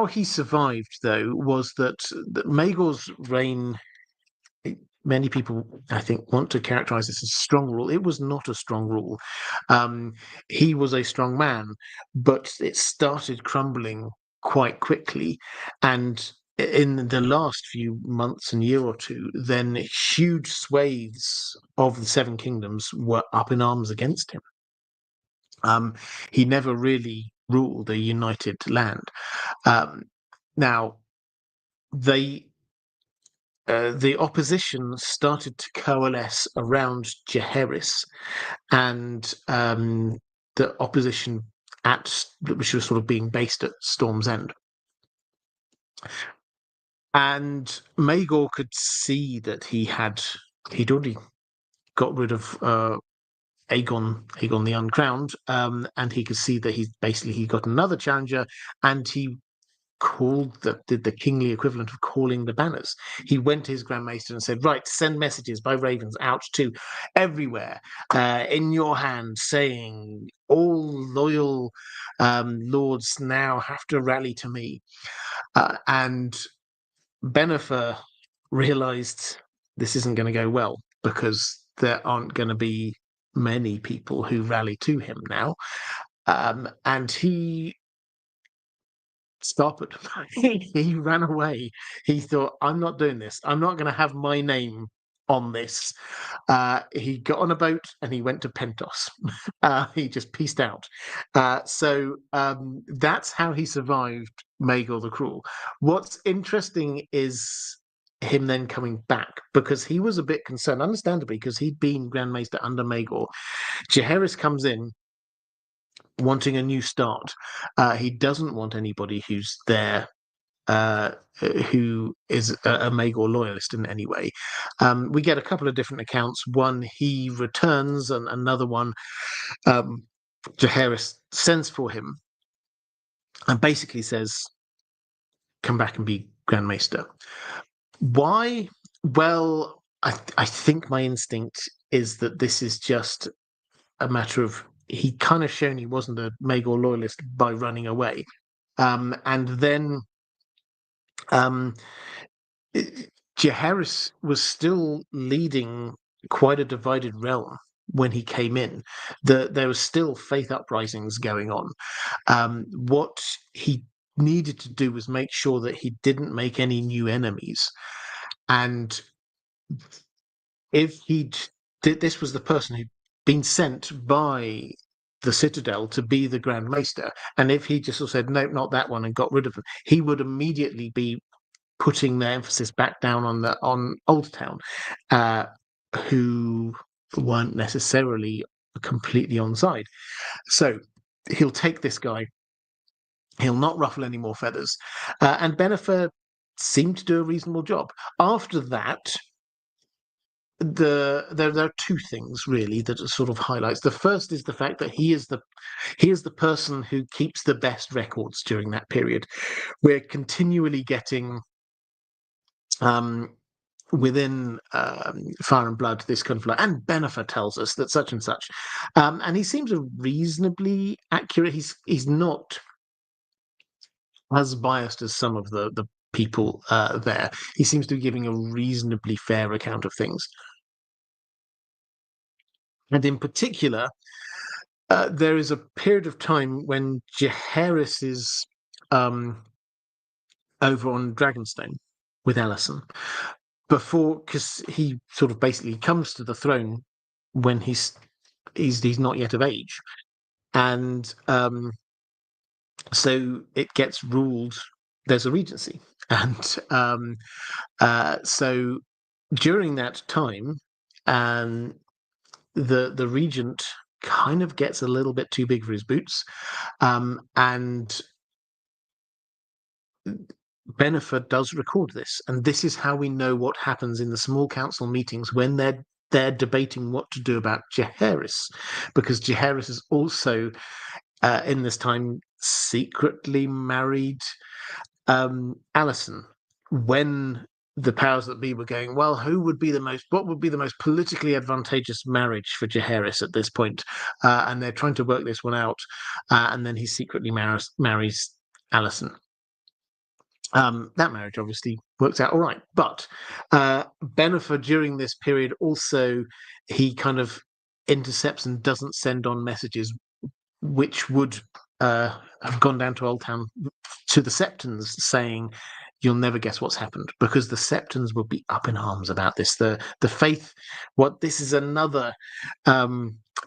he survived, though, was that Maegor's reign, many people, I think, want to characterize this as strong rule. It was not a strong rule. He was a strong man, but it started crumbling quite quickly. And in the last few months and year or two, then huge swathes of the Seven Kingdoms were up in arms against him. He never really ruled a united land. Now, the opposition started to coalesce around Jaehaerys, and the opposition which was sort of being based at Storm's End. And Maegor could see that he'd already got rid of Aegon the Uncrowned, and he could see that he got another challenger, and he did the kingly equivalent of calling the banners. He went to his Grand Maester and said, "Right, send messages by ravens out to everywhere in your hand, saying all loyal lords now have to rally to me." And Benefer realized this isn't going to go well, because there aren't going to be many people who rally to him now. And he scuppered. He ran away. He thought, "I'm not doing this. I'm not going to have my name on this." He got on a boat and he went to Pentos. He just peaced out. So that's how he survived Maegor the Cruel. What's interesting is him then coming back, because he was a bit concerned, understandably, because he'd been Grand Maester under Maegor. Jaehaerys comes in wanting a new start. He doesn't want anybody who's there who is a Maegor loyalist in any way. We get a couple of different accounts. One, he returns, and another one, Jaehaerys sends for him and basically says, "Come back and be Grand Maester." Why? Well, I think my instinct is that this is just a matter of he kind of shown he wasn't a Maegor loyalist by running away. And then Jaehaerys was still leading quite a divided realm when he came in. There was still faith uprisings going on. What he needed to do was make sure that he didn't make any new enemies. And if he'd this was the person who'd been sent by the Citadel to be the Grand Maester, and if he just sort of said no, not that one, and got rid of him, he would immediately be putting the emphasis back down on Old Town, who weren't necessarily completely on side. So he'll take this guy. He'll not ruffle any more feathers, and Benifer seemed to do a reasonable job. After that, there are two things really that it sort of highlights. The first is the fact that he is the person who keeps the best records during that period. We're continually getting within Fire and Blood this kind of like, and Benifer tells us that such and such, and he seems a reasonably accurate. He's not as biased as some of the people there. He seems to be giving a reasonably fair account of things. And in particular, there is a period of time when Jaehaerys is over on Dragonstone with Alicent because he sort of basically comes to the throne when he's not yet of age, and so it gets ruled. There's a regency, and so during that time, the regent kind of gets a little bit too big for his boots, and Benifer does record this, and this is how we know what happens in the small council meetings when they're debating what to do about Jaehaerys, because Jaehaerys is also in this time secretly married Alicent. When the powers that be were going, well, what would be the most politically advantageous marriage for Jaehaerys at this point? And they're trying to work this one out, and then he secretly marries Alicent. That marriage obviously works out all right, but Benifer during this period also, he kind of intercepts and doesn't send on messages which would have gone down to Old Town to the Septons saying, you'll never guess what's happened, because the Septons will be up in arms about this. The faith, this is another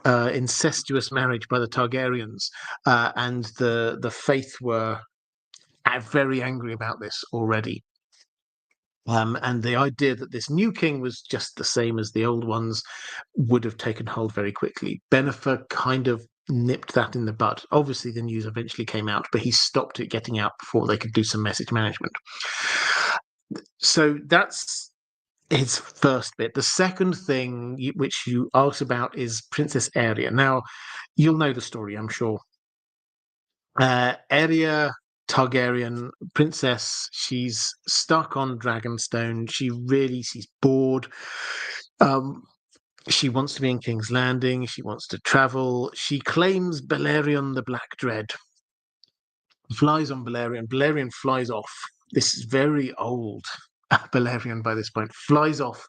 incestuous marriage by the Targaryens, and the faith were very angry about this already. And the idea that this new king was just the same as the old ones would have taken hold very quickly. Benifer kind of nipped that in the bud. Obviously, the news eventually came out, but he stopped it getting out before they could do some message management. So that's his first bit. The second thing which you asked about is Princess Aeria. Now, you'll know the story, I'm sure. Aeria Targaryen princess, she's stuck on Dragonstone. She's bored. She wants to be in King's Landing. She wants to travel. She claims Balerion the Black Dread. Flies on Balerion. Balerion flies off. This is very old Balerion by this point. Flies off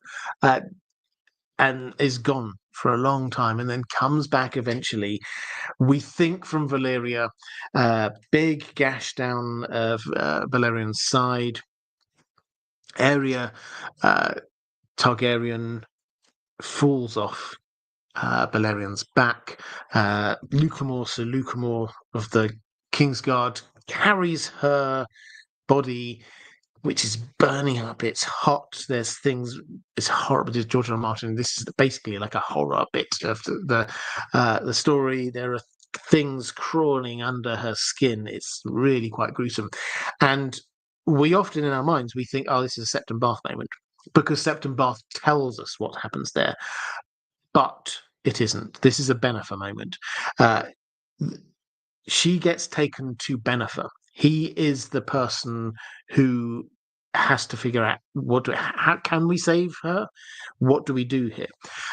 and is gone for a long time, and then comes back eventually. We think from Valyria, big gash down of Balerion's side. Aeria Targaryen falls off Balerion's back. Sir Lucamore of the Kingsguard carries her body, which is burning up. It's hot. There's things. It's horrible. There's George R. R. Martin. This is basically like a horror bit of the story. There are things crawling under her skin. It's really quite gruesome, and we often in our minds we think, oh, this is a Septon Bath moment, because Septon Bath tells us what happens there, but it isn't. This is a Benifer moment. She gets taken to Benifer. He is the person who has to figure out how can we save her? What do we do here?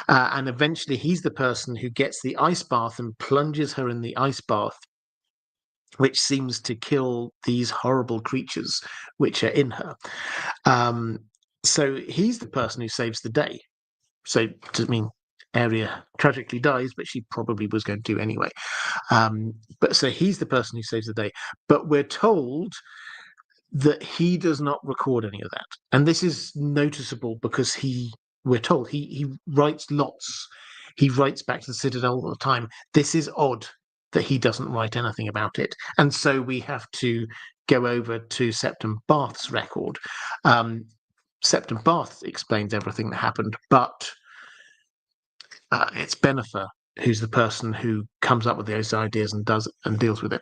And eventually, he's the person who gets the ice bath and plunges her in the ice bath, which seems to kill these horrible creatures which are in her. So he's the person who saves the day. So, I mean, Arya tragically dies, but she probably was going to anyway. But so he's the person who saves the day. But we're told that he does not record any of that. And this is noticeable because we're told he writes lots. He writes back to the Citadel all the time. This is odd that he doesn't write anything about it. And so we have to go over to Septon Bath's record. Septon Bath explains everything that happened, but it's Benifer who's the person who comes up with those ideas and does and deals with it.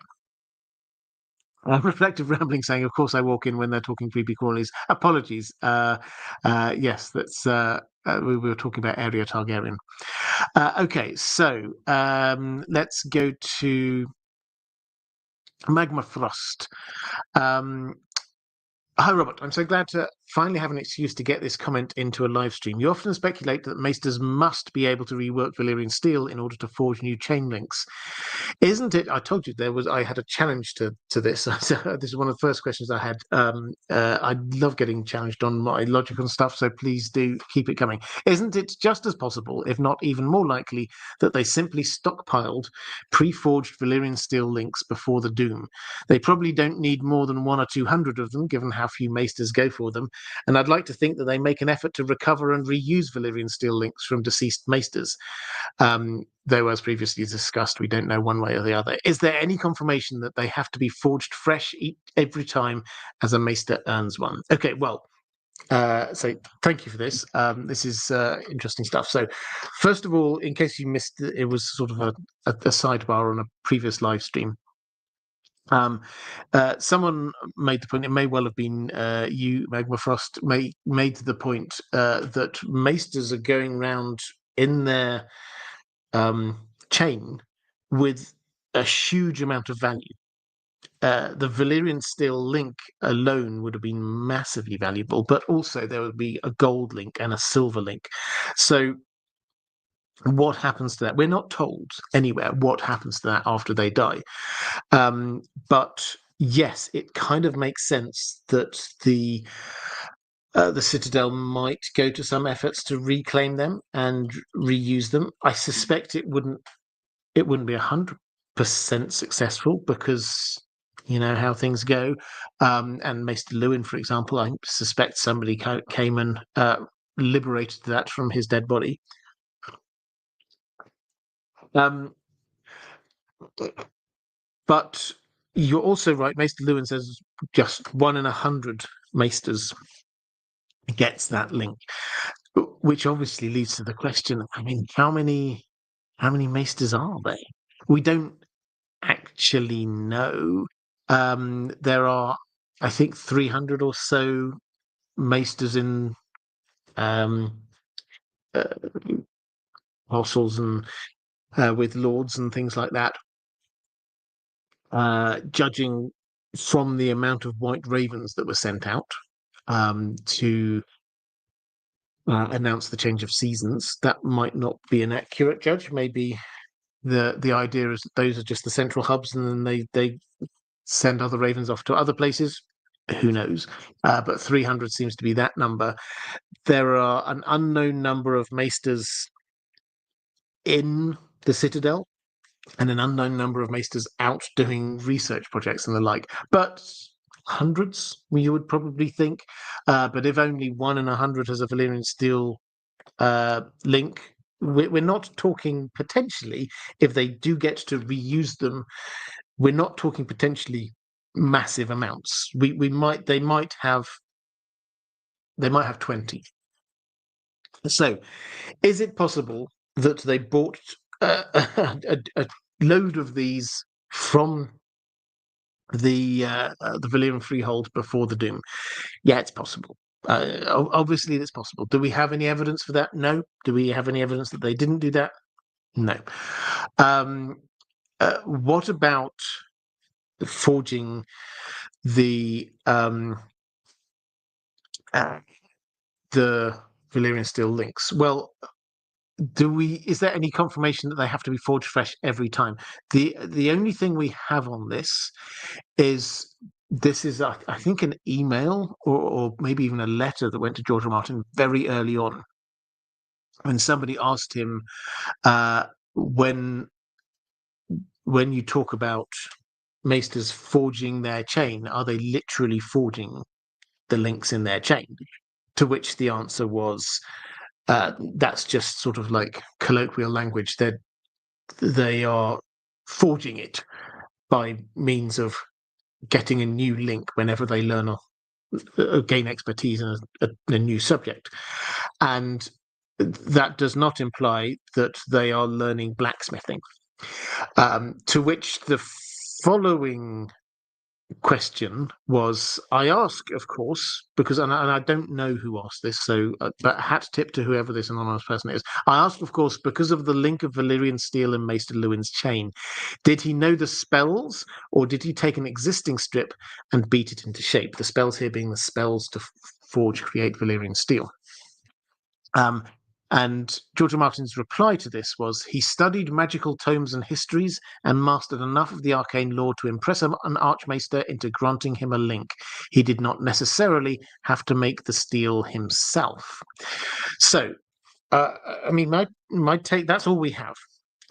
Reflective rambling saying, of course I walk in when they're talking creepy crawlies. Apologies. Yes, that's we were talking about Arya Targaryen. Okay, so let's go to Magma Frost. Hi, Robert. I'm so glad to finally have an excuse to get this comment into a live stream. You often speculate that Maesters must be able to rework Valyrian steel in order to forge new chain links. Isn't it? I told you I had a challenge to this. This is one of the first questions I had. I love getting challenged on my logic and stuff, so please do keep it coming. Isn't it just as possible, if not even more likely, that they simply stockpiled pre-forged Valyrian steel links before the Doom? They probably don't need more than 100 or 200 of them, given how few Maesters go for them, and I'd like to think that they make an effort to recover and reuse Valyrian steel links from deceased Maesters. Though, as previously discussed, we don't know one way or the other. Is there any confirmation that they have to be forged fresh every time as a Maester earns one? Okay, well, so thank you for this. This is interesting stuff. So, first of all, in case you missed it, was sort of a sidebar on a previous live stream. Someone made the point, it may well have been you, Magma Frost, made the point that Maesters are going round in their chain with a huge amount of value. The Valyrian steel link alone would have been massively valuable, but also there would be a gold link and a silver link. So what happens to that? We're not told anywhere what happens to that after they die. But yes, it kind of makes sense that the Citadel might go to some efforts to reclaim them and reuse them. I suspect it wouldn't be 100% successful because you know how things go. And Maester Lewin, for example, I suspect somebody came and liberated that from his dead body. But you're also right. Maester Lewin says just 1 in 100 Maesters gets that link, which obviously leads to the question. I mean, how many Maesters are they? We don't actually know. There are, I think, 300 or so Maesters in apostles and with lords and things like that. Judging from the amount of white ravens that were sent out to announce the change of seasons, that might not be an accurate judge. Maybe the idea is that those are just the central hubs, and then they send other ravens off to other places. Who knows? But 300 seems to be that number. There are an unknown number of Maesters in the Citadel, and an unknown number of Maesters out doing research projects and the like. But hundreds, you would probably think. But if only 1 in 100 has a Valyrian steel link, we're not talking potentially, if they do get to reuse them, we're not talking potentially massive amounts. They might have 20. So, is it possible that they bought a load of these from the Valyrian freehold before the Doom? Yeah, it's possible. Obviously, it's possible. Do we have any evidence for that? No. Do we have any evidence that they didn't do that? No. What about forging the Valyrian steel links? Well, is there any confirmation that they have to be forged fresh every time? The only thing we have on this is this is, I think, an email or maybe even a letter that went to George R. R. Martin very early on, when somebody asked him, uh, when you talk about maesters forging their chain, are they literally forging the links in their chain? To which the answer was, that's just sort of like colloquial language. They are forging it by means of getting a new link whenever they learn or gain expertise in a new subject. And that does not imply that they are learning blacksmithing. To which the following question was, I ask, of course, because, and I don't know who asked this, so, but hat tip to whoever this anonymous person is. I asked, of course, because of the link of Valyrian steel in Maester Luwin's chain, did he know the spells, or did he take an existing strip and beat it into shape? The spells here being the spells to create Valyrian steel. Um, and George R. Martin's reply to this was, he studied magical tomes and histories and mastered enough of the arcane lore to impress an archmaester into granting him a link. He did not necessarily have to make the steel himself. So, I mean, my take, that's all we have.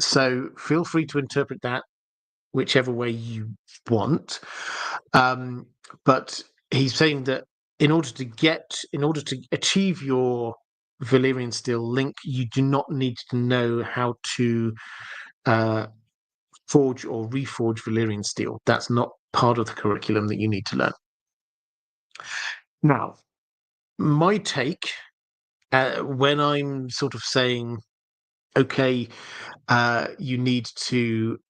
So feel free to interpret that whichever way you want. But he's saying that in order to achieve your Valyrian steel link, you do not need to know how to forge or reforge Valyrian steel. That's not part of the curriculum that you need to learn. Now, my take, when I'm sort of saying, okay, you need to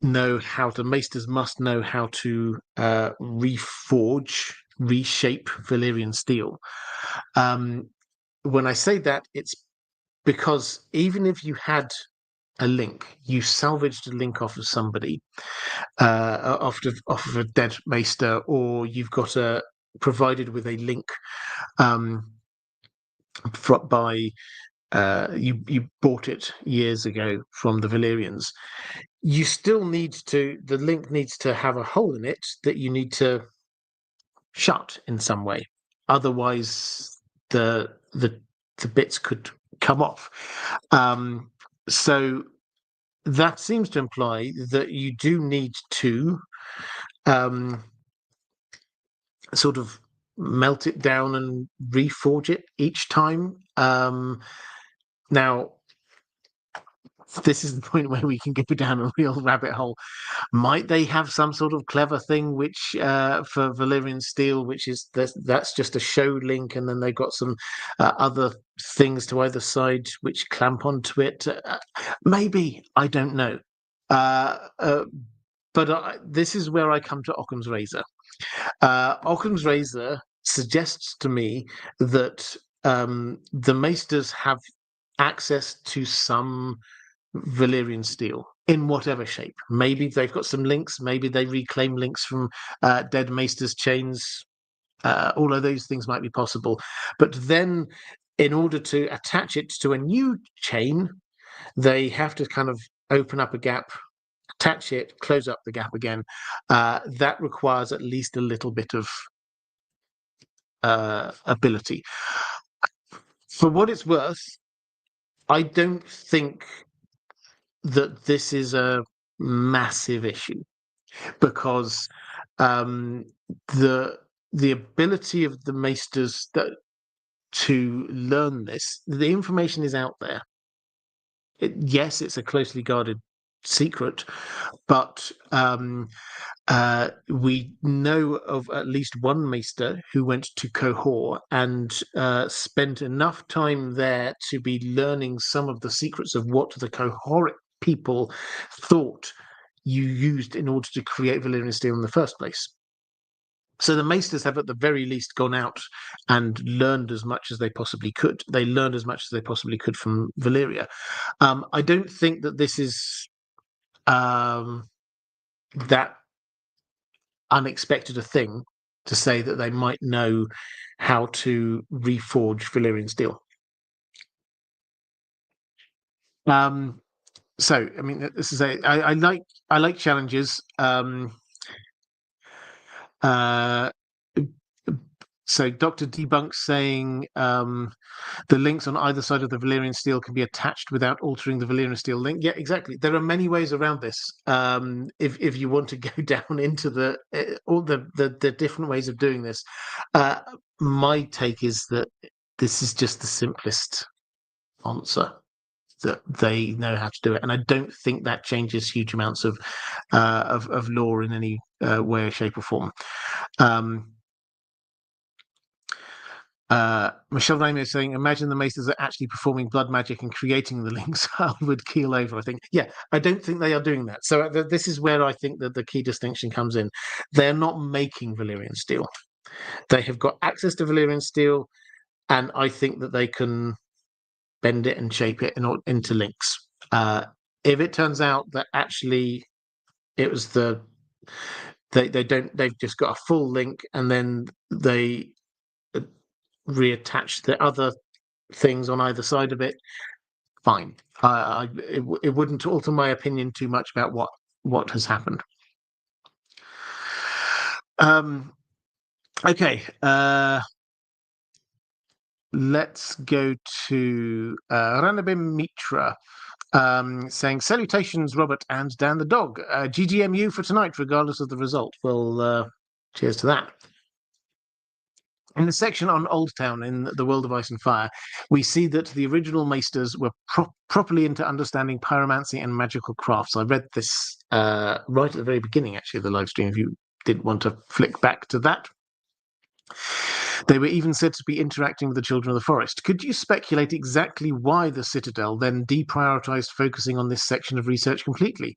know how to, maesters must know how to reforge, reshape Valyrian steel. When I say that, it's because even if you had a link, you salvaged a link off of somebody, off of a dead maester, or you've got provided with a link by you bought it years ago from the Valyrians. You still need the link needs to have a hole in it that you need to shut in some way. Otherwise, the bits could come off. So that seems to imply that you do need to sort of melt it down and reforge it each time. Now, this is the point where we can go down a real rabbit hole. Might they have some sort of clever thing which for Valyrian steel, which is that's just a show link, and then they've got some other things to either side which clamp onto it? Maybe, I don't know. But this is where I come to Occam's razor. Occam's razor suggests to me that the Maesters have access to some Valyrian steel in whatever shape. Maybe they've got some links. Maybe they reclaim links from dead Maesters' chains. All of those things might be possible. But then, in order to attach it to a new chain, they have to kind of open up a gap, attach it, close up the gap again. That requires at least a little bit of ability. For what it's worth, I don't think that this is a massive issue, because the ability of the maesters to learn this, the information is out there. Yes, it's a closely guarded secret, but we know of at least one maester who went to Qohor and spent enough time there to be learning some of the secrets of what the Qohoric people thought you used in order to create Valyrian steel in the first place. So the maesters have at the very least gone out and learned as much as they possibly could. They learned as much as they possibly could from Valyria. I don't think that this is that unexpected a thing to say that they might know how to reforge Valyrian steel. So, I mean, this is I like challenges. Uh, so Dr. Debunk saying the links on either side of the Valyrian steel can be attached without altering the Valyrian steel link. Yeah, exactly. There are many ways around this. If you want to go down into all the different ways of doing this, my take is that this is just the simplest answer, that they know how to do it, and I don't think that changes huge amounts of law in any way, shape, or form. Michelle Raymond is saying, imagine the Maesters are actually performing blood magic and creating the links. I would keel over, I think. Yeah, I don't think they are doing that. So this is where I think that the key distinction comes in. They're not making Valyrian steel. They have got access to Valyrian steel, and I think that they can bend it and shape it into links. If it turns out that actually it was they've just got a full link and then they reattach the other things on either side of it, fine. It wouldn't alter my opinion too much about what has happened. Okay. Let's go to Ranabim Mitra saying, salutations, Robert and Dan the dog. GGMU for tonight, regardless of the result. Well, cheers to that. In the section on Old Town in The World of Ice and Fire, we see that the original Maesters were properly into understanding pyromancy and magical crafts. I read this right at the very beginning, actually, of the live stream, if you did want to flick back to that. They were even said to be interacting with the Children of the Forest. Could you speculate exactly why the Citadel then deprioritized focusing on this section of research completely,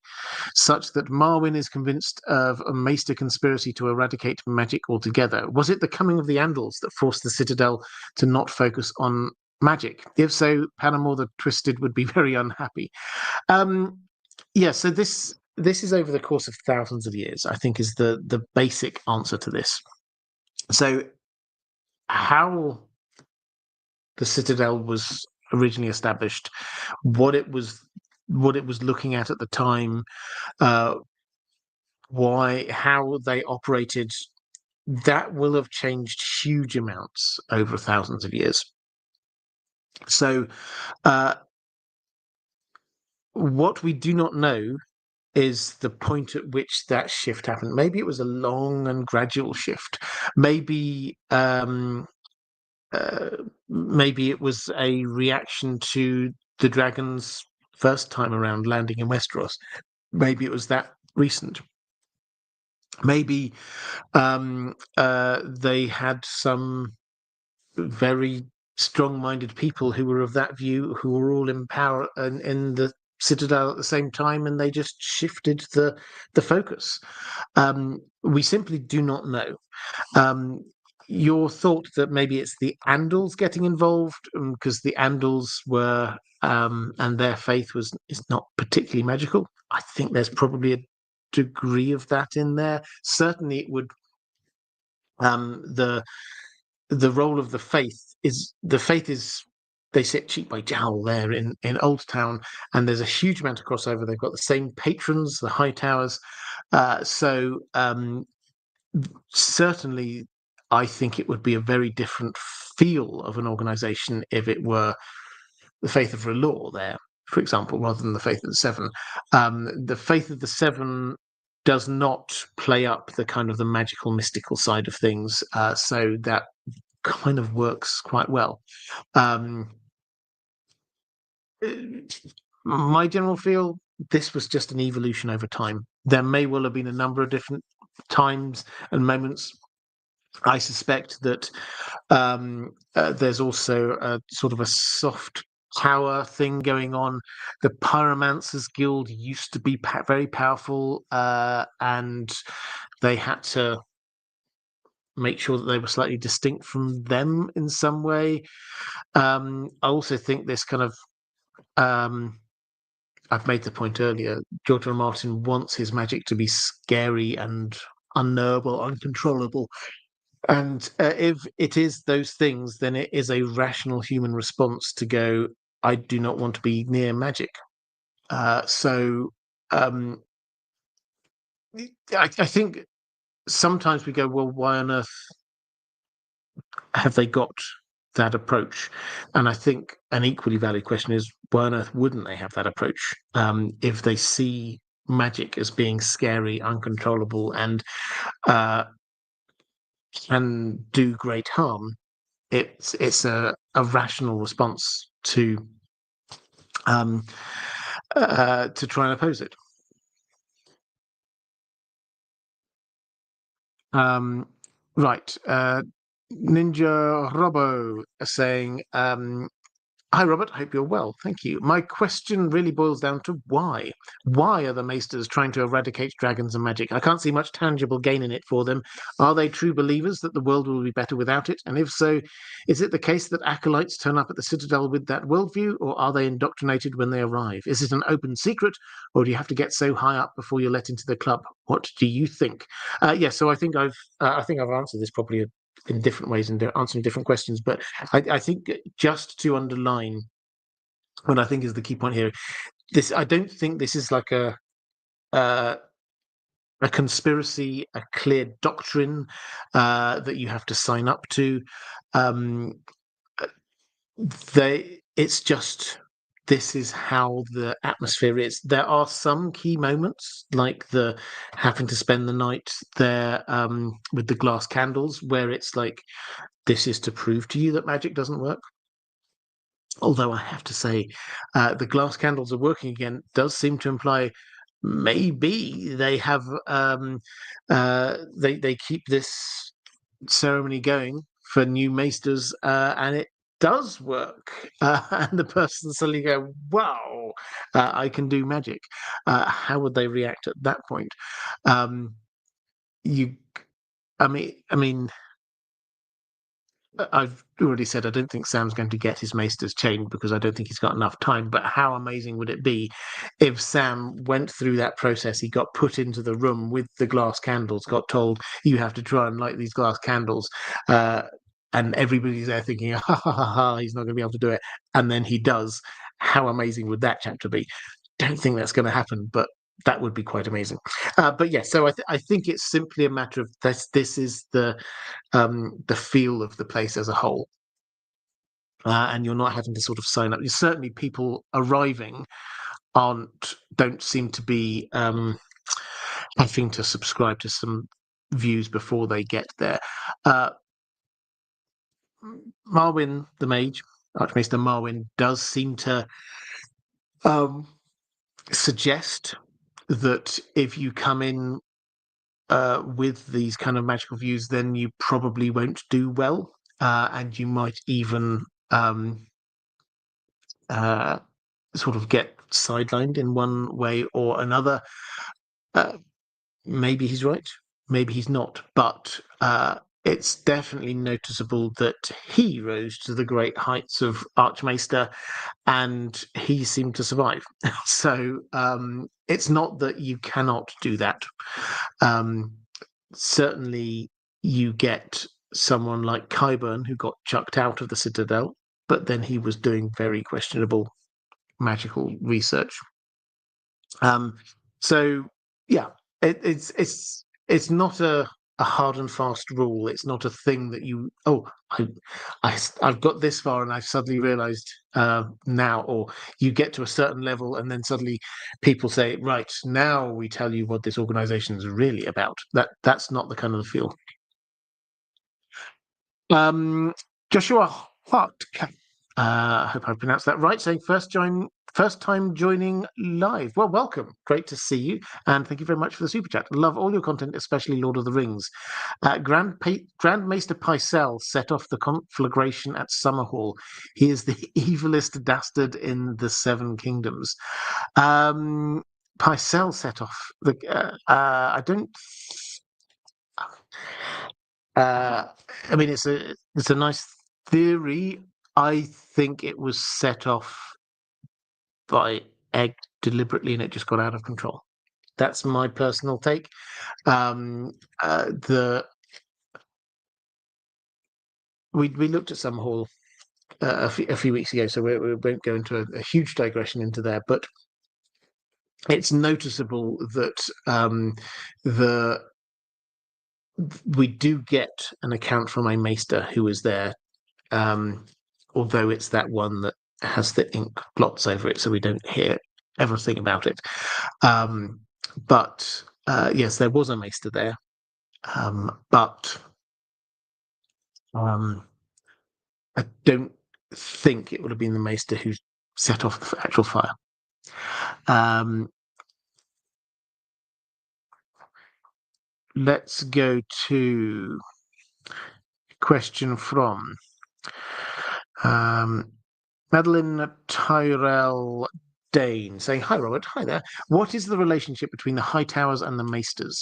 such that Marwyn is convinced of a Maester conspiracy to eradicate magic altogether? Was it the coming of the Andals that forced the Citadel to not focus on magic? If so, Panamore the Twisted would be very unhappy. Yeah, so this is over the course of thousands of years, I think, is the basic answer to this. So how the Citadel was originally established, what it was looking at the time, how they operated, that will have changed huge amounts over thousands of years. So what we do not know is the point at which that shift happened. Maybe it was a long and gradual shift. Maybe maybe it was a reaction to the dragons first time around landing in Westeros. Maybe it was that recent. Maybe they had some very strong-minded people who were of that view, who were all in power and in the Citadel at the same time, and they just shifted the focus. We simply do not know. Your thought that maybe it's the Andals getting involved, because the Andals were and their faith is not particularly magical. I think there's probably a degree of that in there. Certainly, it would. The role of the faith is they sit cheek by jowl there in Old Town, and there's a huge amount of crossover. They've got the same patrons, the High Towers, so certainly I think it would be a very different feel of an organization if it were the faith of R'hllor there, for example, rather than the faith of the Seven. The faith of the Seven does not play up the kind of the magical, mystical side of things, so that kind of works quite well. My general feel, this was just an evolution over time. There may well have been a number of different times and moments. I suspect that there's also a sort of a soft power thing going on. The Pyromancers Guild used to be very powerful, and they had to make sure that they were slightly distinct from them in some way. I also think this kind of I've made the point earlier, George R. R. Martin wants his magic to be scary and unknowable, uncontrollable. And if it is those things, then it is a rational human response to go, I do not want to be near magic. So I think sometimes we go, well, why on earth have they got that approach? And I think an equally valid question is, why on earth wouldn't they have that approach if they see magic as being scary, uncontrollable, and can do great harm? It's a rational response um, to try and oppose it. Right. Ninja Robo saying, hi, Robert. Hope you're well. Thank you. My question really boils down to why. Why are the Maesters trying to eradicate dragons and magic? I can't see much tangible gain in it for them. Are they true believers that the world will be better without it? And if so, is it the case that acolytes turn up at the Citadel with that worldview, or are they indoctrinated when they arrive? Is it an open secret, or do you have to get so high up before you're let into the club? What do you think? So I think I've answered this probably in different ways and answering different questions. But I think just to underline what I think is the key point here, I don't think this is like uh, a conspiracy, a clear doctrine that you have to sign up to. Um, it's just this is how the atmosphere is. There are some key moments, like the having to spend the night there with the glass candles, where it's like this is to prove to you that magic doesn't work. Although I have to say, the glass candles are working again does seem to imply maybe they have they keep this ceremony going for new maesters, and it does work. And the person suddenly go, "Wow, I can do magic." How would they react at that point? Um, you, I mean, I've already said I don't think Sam's going to get his Maesters chained because I don't think he's got enough time. But how amazing would it be if Sam went through that process? He got put into the room with the glass candles, got told, you have to try and light these glass candles. Uh, and everybody's there thinking, ha ha ha ha, he's not going to be able to do it. And then he does. How amazing would that chapter be? Don't think that's going to happen, but that would be quite amazing. But yeah, so I think it's simply a matter of this. This is the feel of the place as a whole, and you're not having to sort of sign up. Certainly, people arriving don't seem to be having to subscribe to some views before they get there. Uh, Marwyn the Mage, Archmaester Marwyn, does seem to um, suggest that if you come in with these kind of magical views, then you probably won't do well, and you might even uh, sort of get sidelined in one way or another. Uh, Maybe he's right, maybe he's not, but it's definitely noticeable that he rose to the great heights of Archmaester and he seemed to survive. So it's not that you cannot do that. Um, Certainly, you get someone like Kyburn who got chucked out of the Citadel, but then he was doing very questionable magical research. Um, so yeah, it's not a hard and fast rule. It's not a thing that I, I've got this far and I've suddenly realised now, or you get to a certain level and then suddenly people say, right, now we tell you what this organisation is really about. That's not the kind of feel. Um, Joshua Hart, I hope I pronounced that right, saying first time joining live. Well, welcome. Great to see you. And thank you very much for the super chat. Love all your content, especially Lord of the Rings. Grand Maester Pycelle set off the conflagration at Summerhall. He is the evilest dastard in the Seven Kingdoms. Pycelle set off the. I don't. Uh, I mean, it's a nice theory. I think it was set off by Egg deliberately, and it just got out of control. That's my personal take. The we looked at some hall a few weeks ago, so we won't go into a huge digression into there. But it's noticeable that the we do get an account from a maester who was there, although it's that one that has the ink blots over it, so we don't hear everything about it. But yes, there was a maester there, but I don't think it would have been the maester who set off the actual fire. Let's go to a question from Madeline Tyrell Dane saying, "Hi, Robert. Hi there. What is the relationship between the High Towers and the Maesters?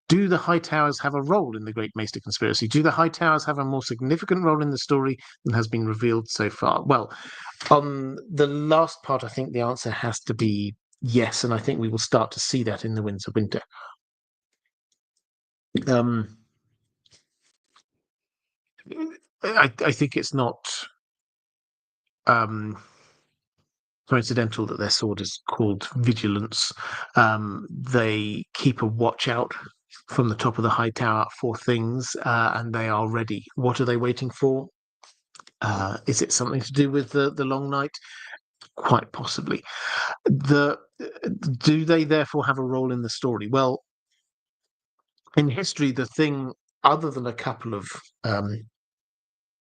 Do the High Towers have a role in the Great Maester Conspiracy? Do the High Towers have a more significant role in the story than has been revealed so far?" Well, on the last part, I think the answer has to be yes, and I think we will start to see that in the Winds of Winter. I think it's not coincidental that their sword is called Vigilance. They keep a watch out from the top of the high tower for things, and they are ready. What are they waiting for? Is it something to do with the long night? Quite possibly. Do they therefore have a role in the story? Well, in history, the thing, other than a couple of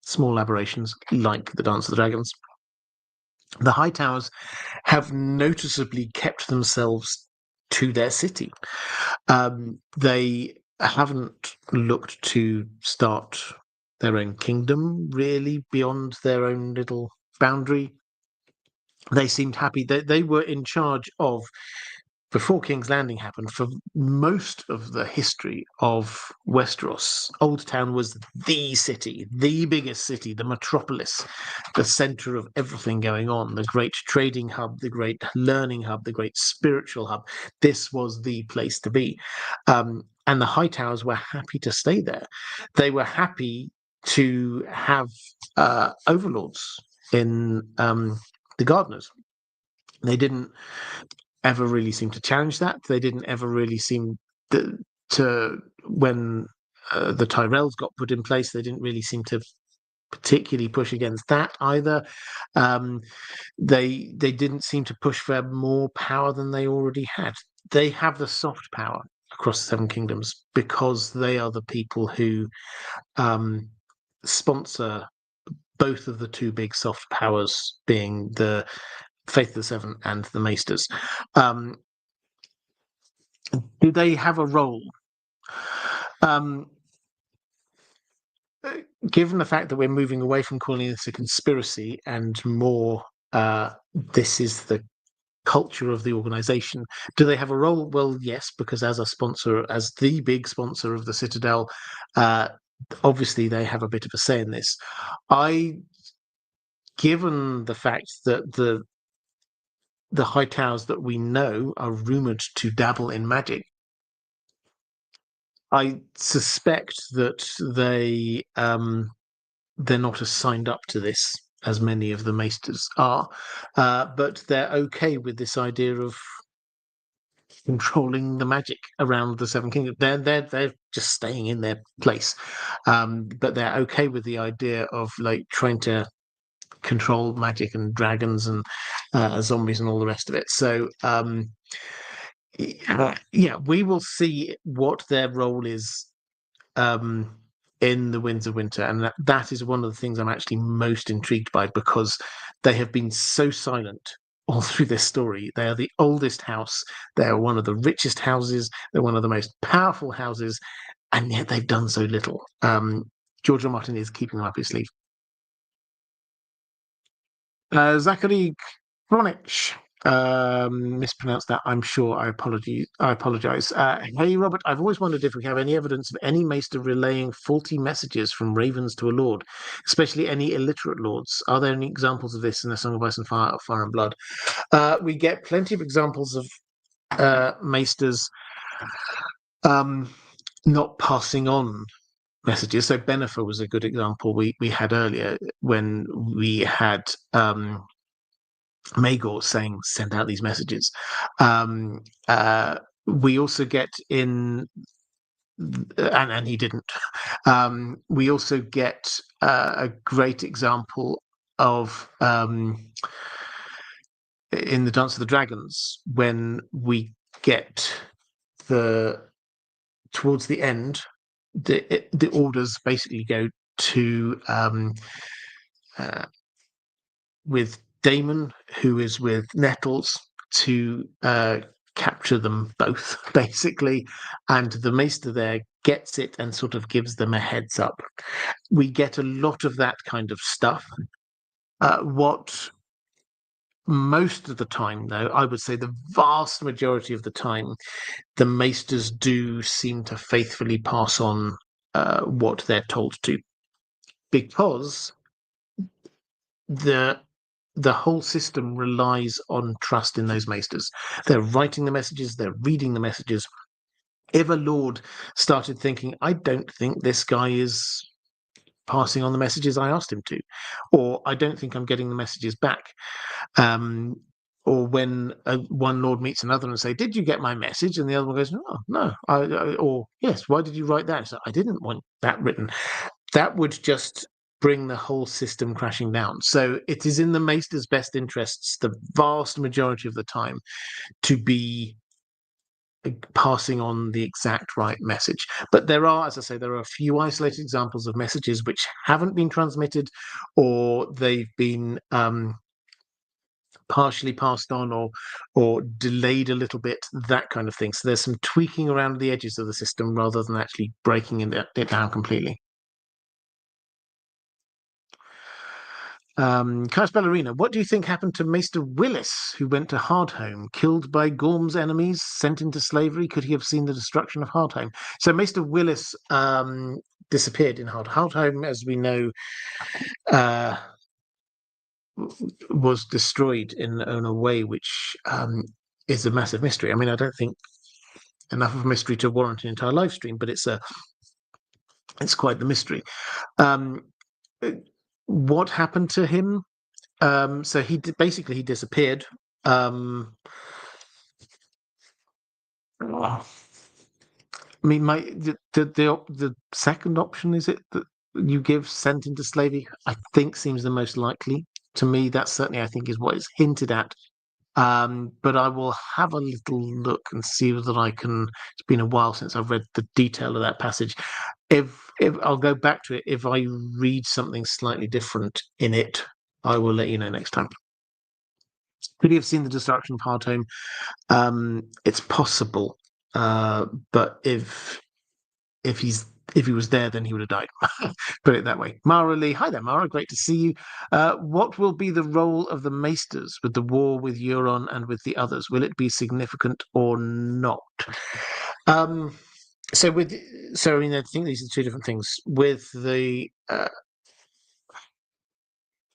small aberrations like the Dance of the Dragons, the High Towers have noticeably kept themselves to their city. They haven't looked to start their own kingdom, really, beyond their own little boundary. They seemed happy. They were in charge of, before King's Landing happened, for most of the history of Westeros, Old Town was the city, the biggest city, the metropolis, the center of everything going on, the great trading hub, the great learning hub, the great spiritual hub. This was the place to be. And the High Towers were happy to stay there. They were happy to have overlords in the Gardeners. They didn't ever really seem to challenge that. They didn't ever really seem to when the Tyrells got put in place, they didn't really seem to particularly push against that either. They didn't seem to push for more power than they already had. They have the soft power across the Seven Kingdoms because they are the people who sponsor both of the two big soft powers, being the Faith of the Seven and the Maesters. Do they have a role? Given the fact that we're moving away from calling this a conspiracy and more, this is the culture of the organization, do they have a role? Well, yes, because as a sponsor, as the big sponsor of the Citadel, obviously they have a bit of a say in this. Given the fact that the High Towers that we know are rumored to dabble in magic, I suspect that they're not as signed up to this as many of the Maesters are, but they're okay with this idea of controlling the magic around the Seven Kingdoms. They're just staying in their place, but they're okay with the idea of like trying to control magic and dragons and zombies and all the rest of it. So yeah, we will see what their role is in the Winds of Winter, and that is one of the things I'm actually most intrigued by, because they have been so silent all through this story. They are the oldest house, they are one of the richest houses, they're one of the most powerful houses, and yet they've done so little. George R. Martin is keeping them up his sleeve. Zachary Kronich mispronounced that, I'm sure. I apologize. Hey, Robert, I've always wondered if we have any evidence of any maester relaying faulty messages from ravens to a lord, especially any illiterate lords. Are there any examples of this in the Song of Ice and Fire, Fire and Blood? We get plenty of examples of maesters not passing on messages. So Benifer was a good example we had earlier when we had Magor saying, send out these messages. We also get in and he didn't. We also get a great example of in the Dance of the Dragons when we get the towards the end, the orders basically go to with Damon, who is with Nettles, to capture them both, basically. And the Maester there gets it and sort of gives them a heads up. We get a lot of that kind of stuff. What most of the time, though, I would say the vast majority of the time, the Maesters do seem to faithfully pass on what they're told to, because the whole system relies on trust in those Maesters. They're writing the messages, they're reading the messages. If a Lord started thinking, I don't think this guy is passing on the messages I asked him to, or I don't think I'm getting the messages back, or when one Lord meets another and say, did you get my message? And the other one goes, oh, no. Or, yes, why did you write that? So I didn't want that written. That would just bring the whole system crashing down. So it is in the Maester's best interests, the vast majority of the time, to be passing on the exact right message. But there are, as I say, there are a few isolated examples of messages which haven't been transmitted, or they've been partially passed on, or delayed a little bit, that kind of thing. So there's some tweaking around the edges of the system rather than actually breaking it down completely. Caius Ballerina, what do you think happened to Maester Willis, who went to Hardhome, killed by Gorm's enemies, sent into slavery? Could he have seen the destruction of Hardhome? So Maester Willis disappeared in Hardhome, as we know, was destroyed in a way which is a massive mystery. I mean, I don't think enough of a mystery to warrant an entire live stream, but it's quite the mystery. What happened to him? So basically he disappeared. I mean, the second option, is it that you give sent into slavery? I think seems the most likely to me. That certainly I think is what is hinted at. But I will have a little look and see whether I can. It's been a while since I've read the detail of that passage. If I'll go back to it, if I read something slightly different in it, I will let you know next time. Could he have seen the destruction of Hardhome? It's possible, but if he was there, then he would have died. Put it that way. Mara Lee, hi there, Mara. Great to see you. What will be the role of the Maesters with the war with Euron and with the others? Will it be significant or not? So I mean, I think these are two different things. With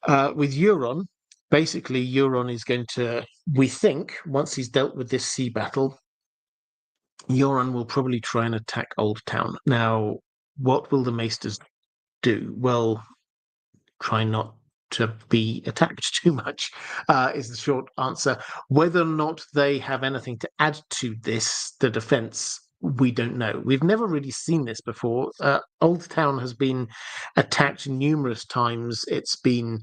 Euron, basically, Euron is going to, we think, once he's dealt with this sea battle, Euron will probably try and attack Old Town. Now, what will the Maesters do? Well, try not to be attacked too much, is the short answer. Whether or not they have anything to add to this, the defense, we don't know. We've never really seen this before. Old Town has been attacked numerous times. It's been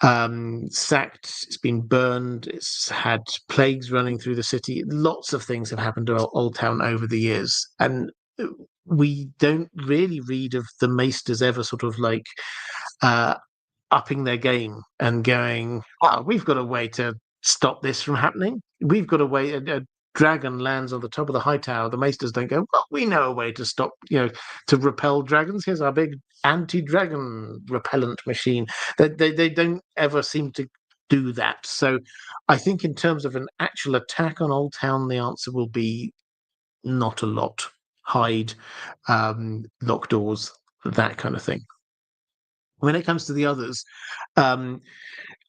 sacked, it's been burned, it's had plagues running through the city. Lots of things have happened to Old Town over the years. And we don't really read of the Maesters ever sort of like upping their game and going, oh, we've got a way to stop this from happening. We've got a way. A dragon lands on the top of the high tower. The Maesters don't go, well, we know a way to stop, to repel dragons. Here's our big anti-dragon repellent machine. They don't ever seem to do that. So I think in terms of an actual attack on Old Town, the answer will be not a lot. Hide, lock doors, that kind of thing. When it comes to the others, but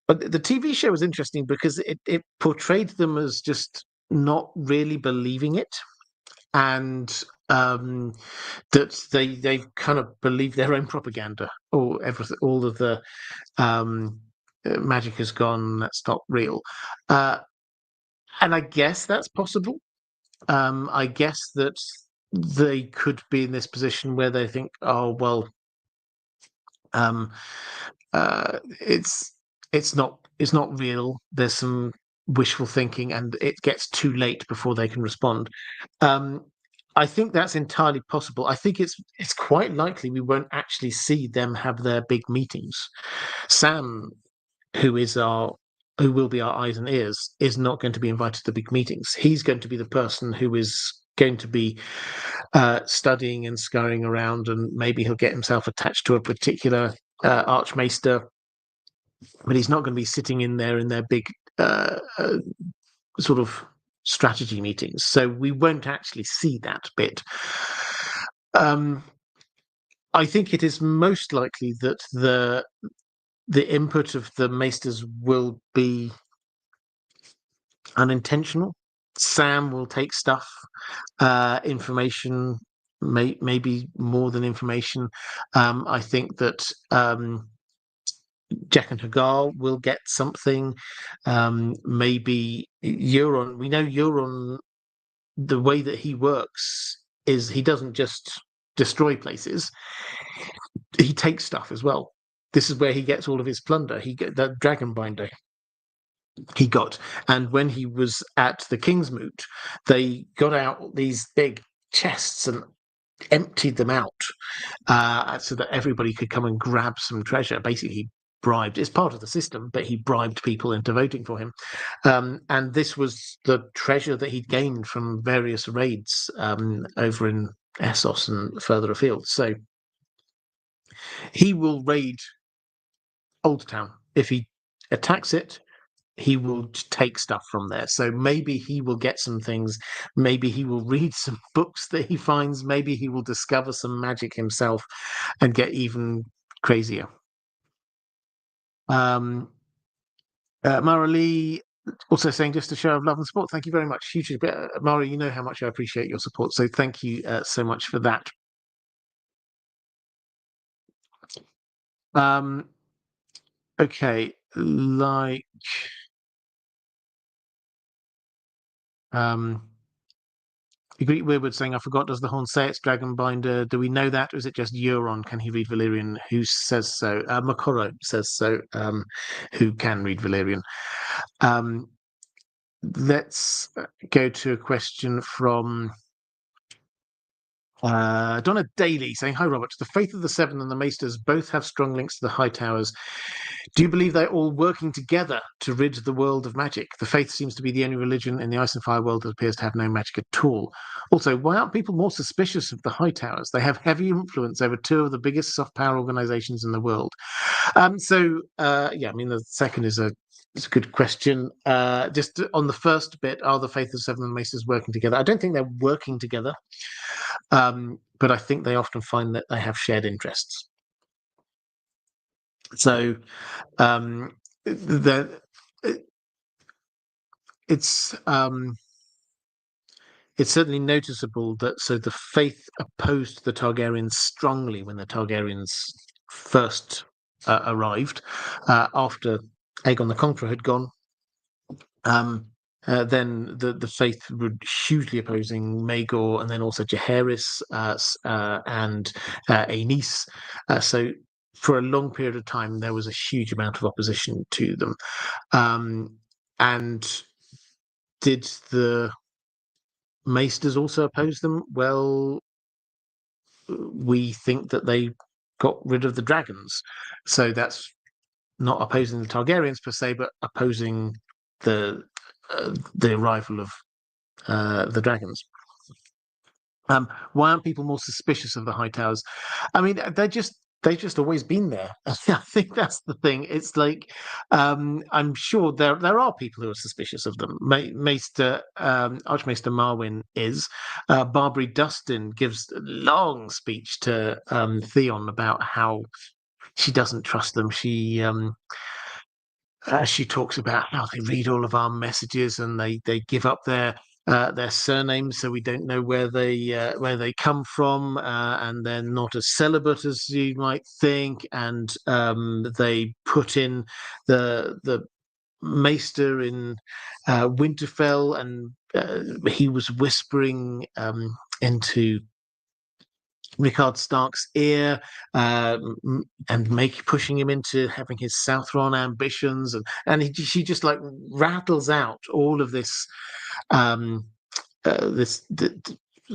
the TV show was interesting because it portrayed them as just not really believing it, and that they kind of believe their own propaganda, or everything, all of the magic has gone, that's not real, and I guess that's possible. I guess that they could be in this position where they think, oh well, um, it's not real. There's some wishful thinking, and it gets too late before they can respond. Um, I think that's entirely possible. I think it's quite likely we won't actually see them have their big meetings. Sam, who is our who will be our eyes and ears, is not going to be invited to the big meetings. He's going to be the person who is going to be studying and scurrying around, and maybe he'll get himself attached to a particular archmaester, but he's not going to be sitting in there in their big sort of strategy meetings. So we won't actually see that bit. Um, I think it is most likely that the input of the maesters will be unintentional. Sam will take stuff, information, maybe more than information. I think that Jack and Hagar will get something. Maybe Euron. We know Euron. The way that he works is he doesn't just destroy places; he takes stuff as well. This is where he gets all of his plunder. He get that dragon binder he got, and when he was at the Kingsmoot, they got out these big chests and emptied them out so that everybody could come and grab some treasure. Basically, he bribed. It's part of the system, but he bribed people into voting for him. And this was the treasure that he'd gained from various raids over in Essos and further afield. So he will raid Old Town. If he attacks it, he will take stuff from there. So maybe he will get some things. Maybe he will read some books that he finds. Maybe he will discover some magic himself and get even crazier. Mara Lee also saying, just a show of love and support. Thank you very much. Hugely, Mara, you know how much I appreciate your support. So thank you so much for that. Okay, like Greek Weirwood saying, I forgot, does the horn say it's Dragonbinder? Do we know that? Or is it just Euron? Can he read Valyrian? Who says so? Makoro says so, who can read Valyrian. Let's go to a question from Donna Daly saying, hi, Robert. The Faith of the Seven and the Maesters both have strong links to the High Towers. Do you believe they're all working together to rid the world of magic? The Faith seems to be the only religion in the Ice and Fire world that appears to have no magic at all. Also, why aren't people more suspicious of the High Towers? They have heavy influence over two of the biggest soft power organizations in the world. Yeah, I mean, the second is it's a good question. Just on the first bit, are the Faith of the Seven and the Maesters working together? I don't think they're working together. But I think they often find that they have shared interests. So it's certainly noticeable that the Faith opposed the Targaryens strongly when the Targaryens first arrived after Aegon the Conqueror had gone. Then the Faith were hugely opposing Maegor, and then also Jaehaerys and Aenys. So for a long period of time, there was a huge amount of opposition to them. And did the Maesters also oppose them? Well, we think that they got rid of the dragons. So that's not opposing the Targaryens per se, but opposing the arrival of the dragons. Why aren't people more suspicious of the High Towers? I mean, they've just always been there. I think that's the thing. It's like I'm sure there are people who are suspicious of them. Archmaester Marwyn is. Barbary Dustin gives a long speech to Theon about how she doesn't trust them. She talks about how they read all of our messages and they give up their surnames, so we don't know where they come from, and they're not as celibate as you might think. And they put in the Maester in Winterfell, and he was whispering into Rickard Stark's ear, and pushing him into having his Southron ambitions, she just like rattles out all of this, um,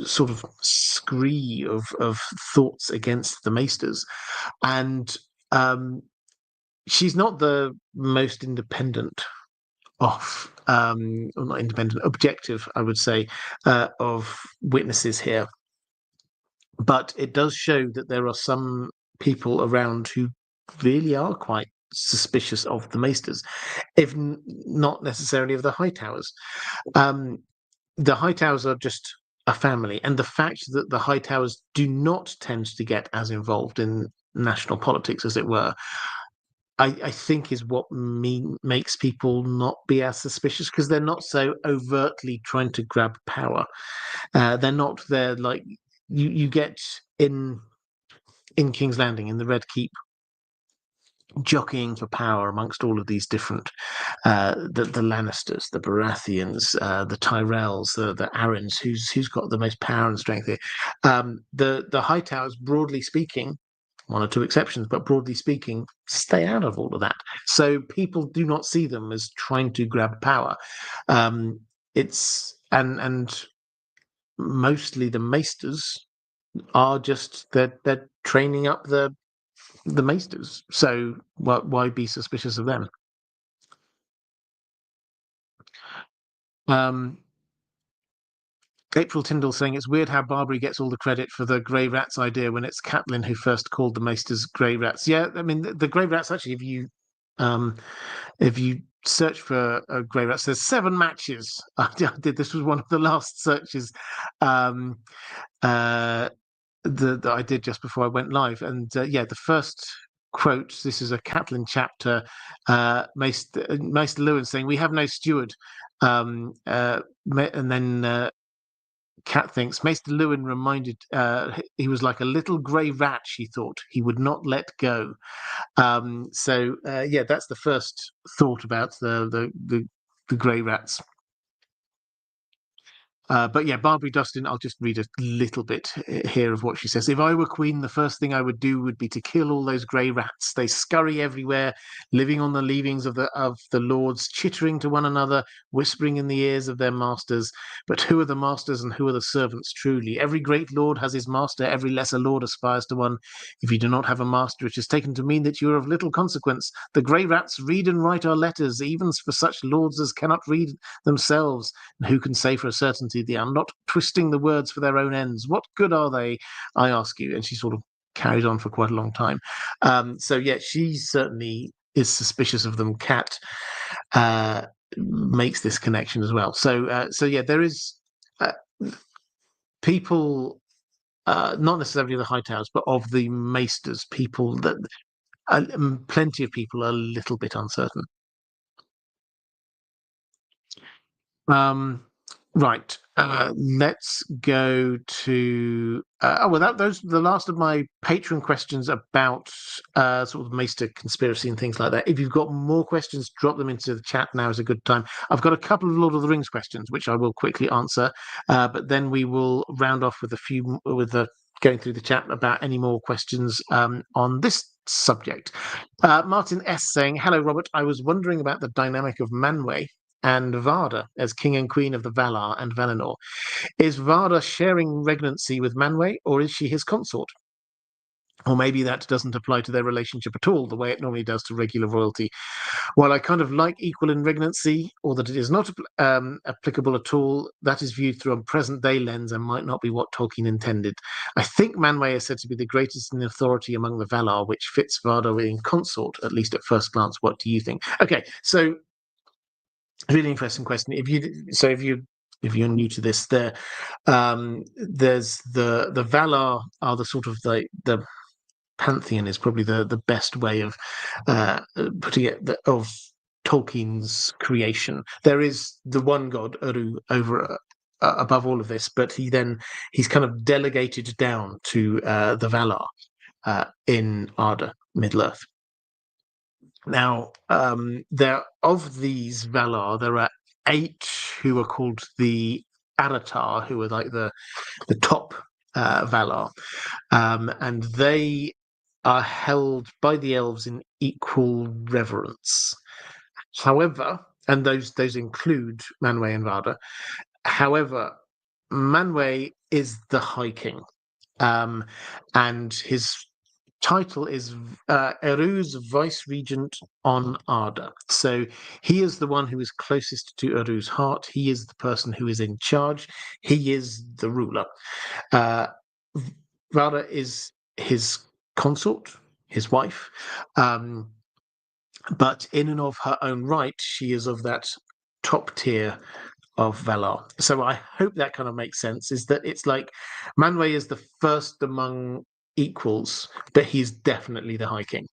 sort of scree of thoughts against the Maesters, and she's not the most independent or not independent, objective, I would say, of witnesses here. But it does show that there are some people around who really are quite suspicious of the Maesters, if not necessarily of the Hightowers. Um, the Hightowers are just a family, and the fact that the Hightowers do not tend to get as involved in national politics, as it were, I think is what makes people not be as suspicious, because they're not so overtly trying to grab power. They're not there like you get in King's Landing, in the Red Keep, jockeying for power amongst all of these different the Lannisters, the Baratheons, the Tyrells, the Arryns, who's got the most power and strength here. The Hightowers, broadly speaking, one or two exceptions, but broadly speaking, stay out of all of that. So people do not see them as trying to grab power. It's and mostly the Maesters are just they're training up the Maesters. So why be suspicious of them? Um, April Tyndall saying it's weird how Barbary gets all the credit for the grey rats idea when it's Catelyn who first called the Maesters grey rats. Yeah, I mean the grey rats, actually, if you search for grey rats, there's 7 matches. I did. This was one of the last searches um, uh, that I did just before I went live, and yeah, the first quote. This is a Catelyn chapter. Maester Lewin saying, "We have no steward," and then Cat thinks Maester Lewin reminded he was like a little grey rat. She thought he would not let go. Yeah, that's the first thought about the grey rats. But yeah, Barbary Dustin, I'll just read a little bit here of what she says. If I were queen, the first thing I would do would be to kill all those grey rats. They scurry everywhere, living on the leavings of the lords, chittering to one another, whispering in the ears of their masters. But who are the masters and who are the servants truly? Every great lord has his master, every lesser lord aspires to one. If you do not have a master, it is taken to mean that you are of little consequence. The grey rats read and write our letters, even for such lords as cannot read themselves. And who can say for a certainty they are not twisting the words for their own ends? What good are they, I ask you? And she sort of carried on for quite a long time. So yeah, she certainly is suspicious of them. Cat makes this connection as well. So yeah, there is people, not necessarily the Hightowers, but of the Maesters, people that plenty of people are a little bit uncertain. Right. Let's go to. Those are the last of my patron questions about sort of Maester conspiracy and things like that. If you've got more questions, drop them into the chat. Now is a good time. I've got a couple of Lord of the Rings questions, which I will quickly answer, but then we will round off with a few going through the chat about any more questions on this subject. Martin S saying, "Hello, Robert. I was wondering about the dynamic of Manwë and Varda as king and queen of the Valar and Valinor. Is Varda sharing regnancy with Manwë, or is she his consort? Or maybe that doesn't apply to their relationship at all, the way it normally does to regular royalty. While I kind of like equal in regnancy, or that it is not applicable at all, that is viewed through a present-day lens and might not be what Tolkien intended. I think Manwë is said to be the greatest in authority among the Valar, which fits Varda in consort, at least at first glance. What do you think?" Okay, so really interesting question. If you're new to this, there's the Valar are the sort of the pantheon is probably the best way of putting it, of Tolkien's creation. There is the one god Uru over above all of this, but he's kind of delegated down to the Valar in Arda, Middle Earth. Now, there of these Valar, there are 8 who are called the Aratar, who are like the top Valar, and they are held by the elves in equal reverence. However, and those include Manwë and Vardar. However, Manwë is the High King, and his title is Eru's Vice Regent on Arda. So he is the one who is closest to Eru's heart. He is the person who is in charge. He is the ruler. Uh, Vardar is his consort, his wife. But in and of her own right, she is of that top tier of Valar. So I hope that kind of makes sense. Is that it's like Manwë is the first among equals, but he's definitely the High King.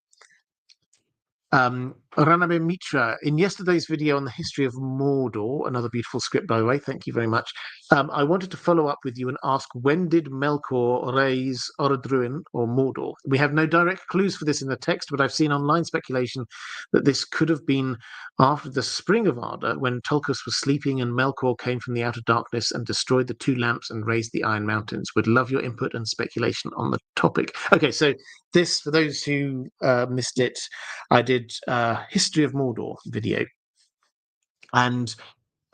Ranabe Mitra, in yesterday's video on the history of Mordor, another beautiful script, by the way, thank you very much. I wanted to follow up with you and ask, when did Melkor raise Orodruin or Mordor? We have no direct clues for this in the text, but I've seen online speculation that this could have been after the Spring of Arda, when Tulkas was sleeping and Melkor came from the outer darkness and destroyed the two lamps and raised the Iron Mountains. Would love your input and speculation on the topic. Okay, so this, for those who missed it, I did a History of Mordor video, and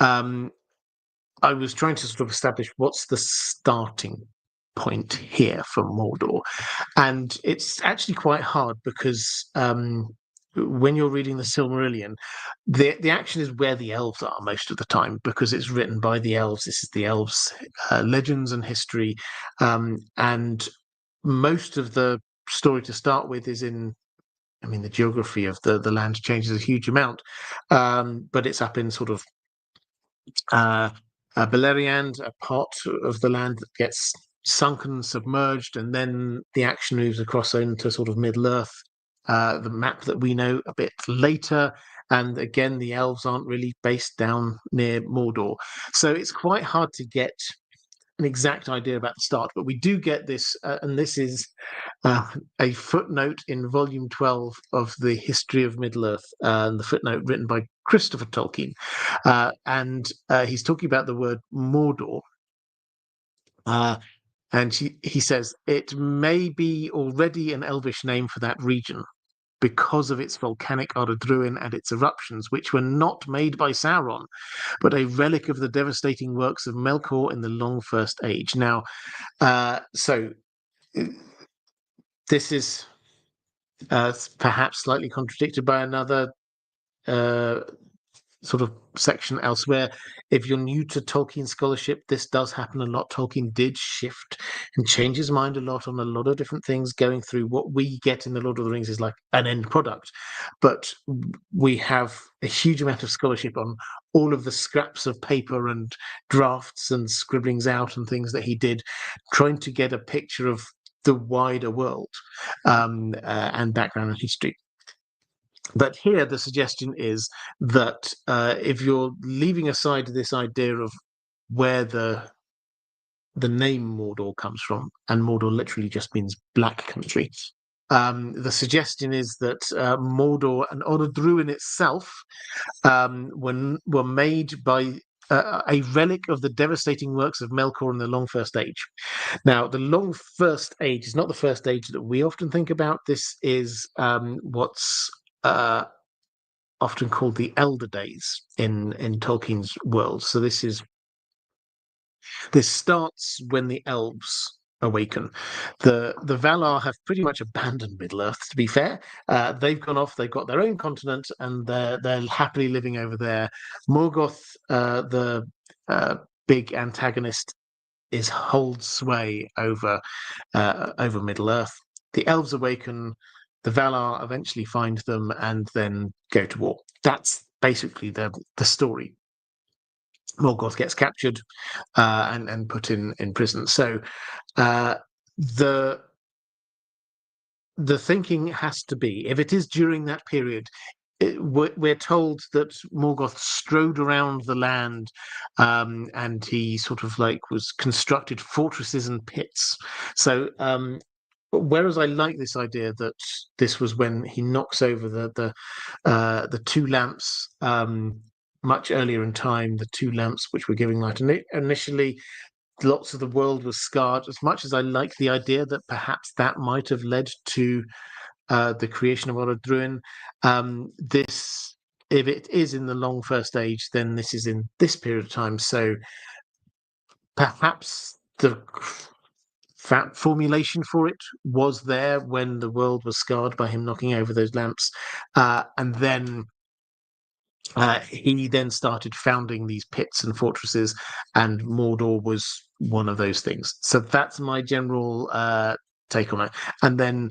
I was trying to sort of establish what's the starting point here for Mordor, and it's actually quite hard because when you're reading the Silmarillion, the action is where the elves are most of the time because it's written by the elves. This is the elves' legends and history, and most of the story to start with is in, I mean, the geography of the land changes a huge amount, but it's up in sort of Beleriand, a part of the land that gets sunken, submerged, and then the action moves across into sort of Middle-earth, the map that we know a bit later. And again, the elves aren't really based down near Mordor. So it's quite hard to get an exact idea about the start, but we do get this, and this is a footnote in volume 12 of the History of Middle-earth, the footnote written by Christopher Tolkien, and he's talking about the word Mordor, and he says it may be already an elvish name for that region because of its volcanic Orodruin and its eruptions, which were not made by Sauron, but a relic of the devastating works of Melkor in the Long First Age. Now, so this is perhaps slightly contradicted by another sort of section elsewhere. If you're new to Tolkien scholarship, this does happen a lot. Tolkien did shift and change his mind a lot on a lot of different things. Going through what we get in the Lord of the Rings is like an end product, but we have a huge amount of scholarship on all of the scraps of paper and drafts and scribblings out and things that he did, trying to get a picture of the wider world and background and history. But here the suggestion is that if you're leaving aside this idea of where the name Mordor comes from, and Mordor literally just means black country, the suggestion is that Mordor and Orodruin itself were made by a relic of the devastating works of Melkor in the Long First Age. Now, the Long First Age is not the first age that we often think about. This is what's often called the Elder Days in Tolkien's world. So this starts when the elves awaken. The Valar have pretty much abandoned Middle Earth, to be fair. They've gone off, they've got their own continent, and they're happily living over there. Morgoth, the big antagonist, holds sway over Middle Earth. The elves awaken, the Valar eventually find them and then go to war. That's basically the story. Morgoth gets captured and put in prison. So the thinking has to be, if it is during that period, we're told that Morgoth strode around the land and he sort of like was constructed fortresses and pits. So whereas I like this idea that this was when he knocks over the two lamps much earlier in time, the two lamps which were giving light initially, lots of the world was scarred. As much as I like the idea that perhaps that might have led to the creation of Orodruin, this, if it is in the long first age, then this is in this period of time. So perhaps the formulation for it was there when the world was scarred by him knocking over those lamps, and then he then started founding these pits and fortresses, and Mordor was one of those things. So that's my general take on it. And then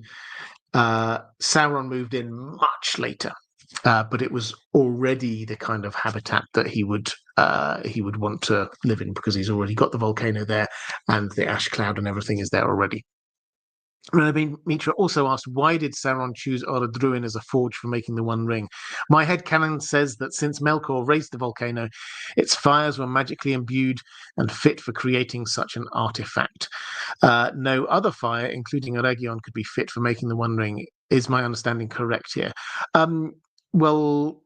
Sauron moved in much later, but it was already the kind of habitat that he would want to live in, because he's already got the volcano there, and the ash cloud and everything is there already. Mitra also asked, why did Sauron choose Orodruin as a forge for making the One Ring? My headcanon says that since Melkor raised the volcano, its fires were magically imbued and fit for creating such an artifact. No other fire, including Eregion, could be fit for making the One Ring. Is my understanding correct here? Well,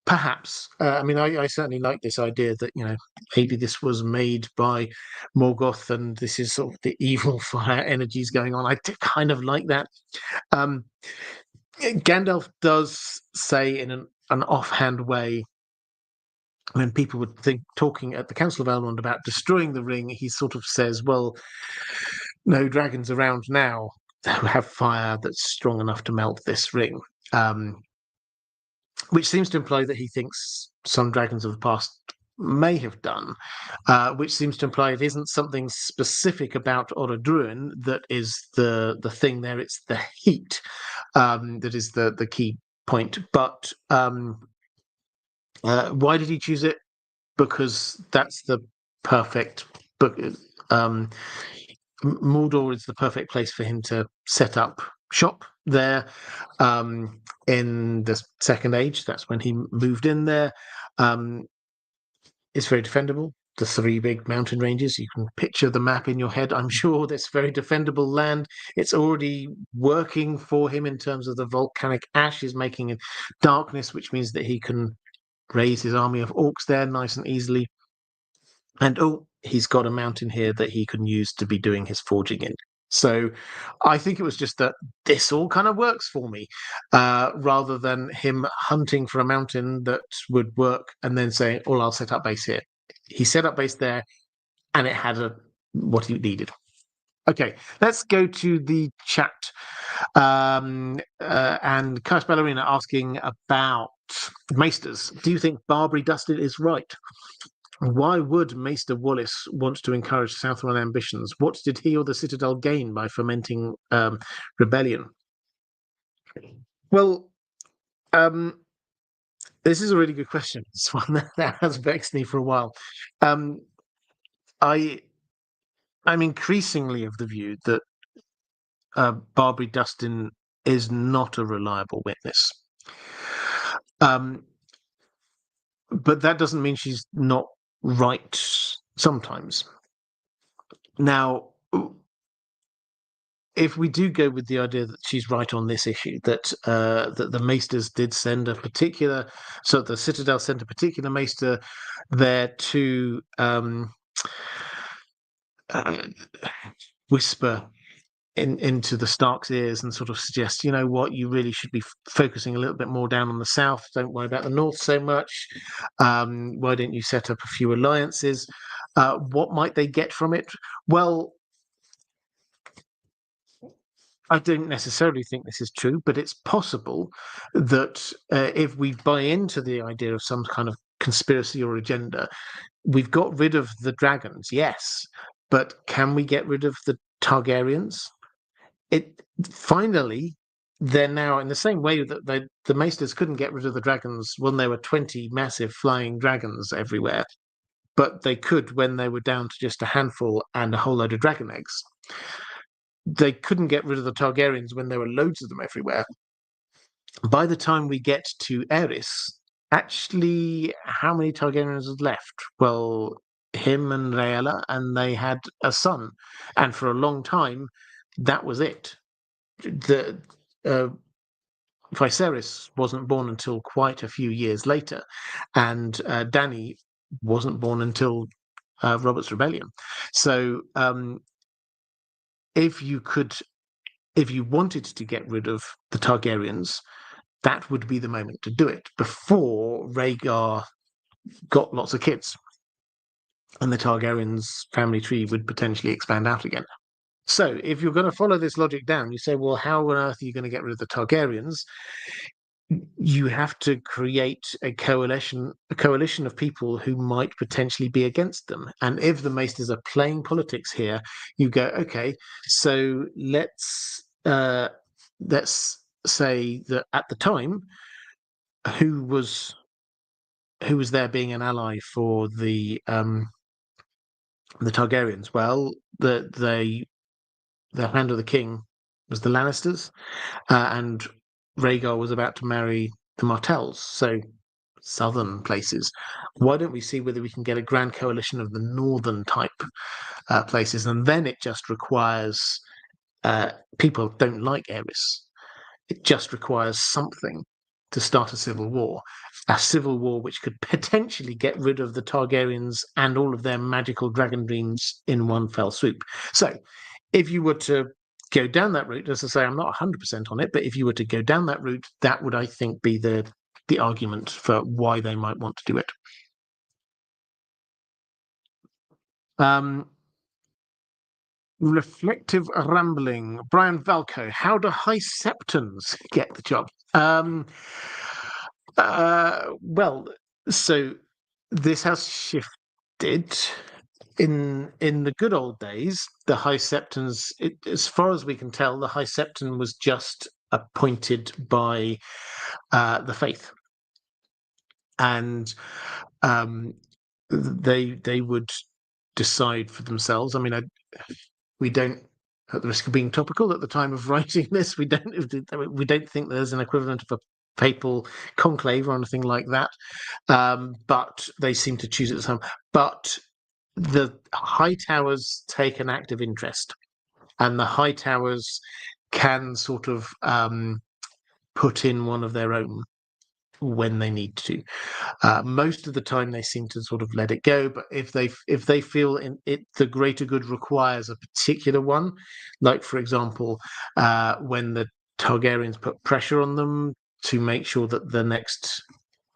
perhaps. I mean, I certainly like this idea that, maybe this was made by Morgoth, and this is sort of the evil fire energies going on. I do kind of like that. Gandalf does say in an offhand way, when people would think, talking at the Council of Elrond about destroying the ring, he sort of says, well, no dragons around now who have fire that's strong enough to melt this ring. Which seems to imply that he thinks some dragons of the past may have done, which seems to imply it isn't something specific about Orodruin that is the thing there. It's the heat that is the key point. But why did he choose it? Because that's the perfect book. Mordor is the perfect place for him to set up shop there. In the Second Age, that's when he moved in there. It's very defendable. The three big mountain ranges, you can picture the map in your head. I'm sure this very defendable land. It's already working for him in terms of the volcanic ash is making darkness, which means that he can raise his army of orcs there nice and easily. And he's got a mountain here that he can use to be doing his forging in. So I think it was just that this all kind of works for me, rather than him hunting for a mountain that would work and then saying, "Oh, I'll set up base here." He set up base there, and it had what he needed. Okay, let's go to the chat. And Kais Ballerina asking about Maesters. Do you think Barbary Dustin is right? Why would Maester Wallace want to encourage Southron ambitions? What did he or the Citadel gain by fomenting rebellion? Well, this is a really good question. It's one that has vexed me for a while. I'm increasingly of the view that Barbary Dustin is not a reliable witness. But that doesn't mean she's not right sometimes. Now, if we do go with the idea that she's right on this issue, that that the Maesters did send a particular, so the Citadel sent a particular Maester there to whisper into the Stark's ears and sort of suggest, you know what, you really should be focusing a little bit more down on the south. Don't worry about the north so much. Why don't you set up a few alliances? What might they get from it? Well, I don't necessarily think this is true, but it's possible that if we buy into the idea of some kind of conspiracy or agenda, we've got rid of the dragons, yes, but can we get rid of the Targaryens? It finally, they're now in the same way that the Maesters couldn't get rid of the dragons when there were 20 massive flying dragons everywhere, but they could when they were down to just a handful and a whole load of dragon eggs. They couldn't get rid of the Targaryens when there were loads of them everywhere. By the time we get to Aerys, actually, how many Targaryens are left? Well, him and Rhaella, and they had a son, and for a long time, that was it. The Viserys wasn't born until quite a few years later, and Dany wasn't born until Robert's Rebellion. So if you wanted to get rid of the Targaryens, that would be the moment to do it before Rhaegar got lots of kids, and the Targaryens' family tree would potentially expand out again. So, if you're going to follow this logic down, you say, well, how on earth are you going to get rid of the Targaryens? You have to create a coalition of people who might potentially be against them. And if the Maesters are playing politics here, you go, okay, so let's say that at the time, who was there being an ally for the Targaryens? Well, the Hand of the King was the Lannisters, and Rhaegar was about to marry the Martells, so southern places. Why don't we see whether we can get a grand coalition of the northern type places? And then it just requires people don't like Aerys. It just requires something to start a civil war which could potentially get rid of the Targaryens and all of their magical dragon dreams in one fell swoop. So if you were to go down that route, as I say, I'm not 100% on it, but if you were to go down that route, that would, I think, be the argument for why they might want to do it. Reflective rambling. Brian Valco, how do High Septons get the job? Well, so this has shifted. In the good old days, the High Septons, as far as we can tell, the High Septon was just appointed by the faith, and they would decide for themselves. I mean, we don't, at the risk of being topical, at the time of writing this, we don't think there's an equivalent of a papal conclave or anything like that. But they seem to choose it at the time. But the High Towers take an active interest, and the High Towers can sort of put in one of their own when they need to. Most of the time, they seem to sort of let it go. But if they feel the greater good requires a particular one, like for example, when the Targaryens put pressure on them to make sure that the next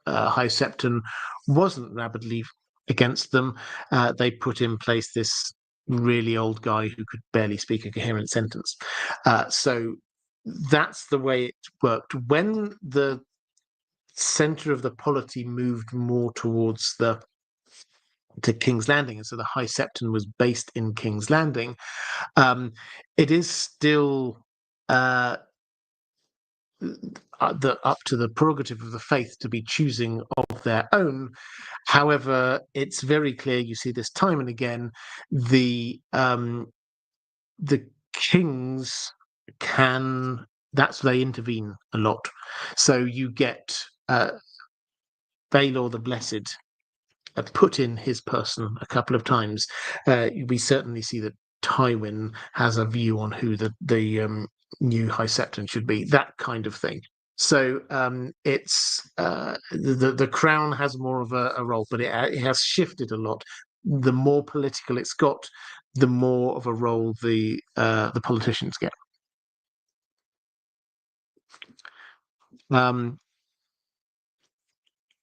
High Septon wasn't rabidly against them, they put in place this really old guy who could barely speak a coherent sentence. So that's the way it worked. When the center of the polity moved more towards to King's Landing, and so the High Septon was based in King's Landing, it is still up to the prerogative of the faith to be choosing of their own. However, it's very clear, you see this time and again, the kings they intervene a lot. So you get Baelor the Blessed put in his person a couple of times. We certainly see that Tywin has a view on who the new High Septon should be, that kind of thing. So it's the crown has more of a role, but it has shifted a lot. The more political it's got, the more of a role the politicians get.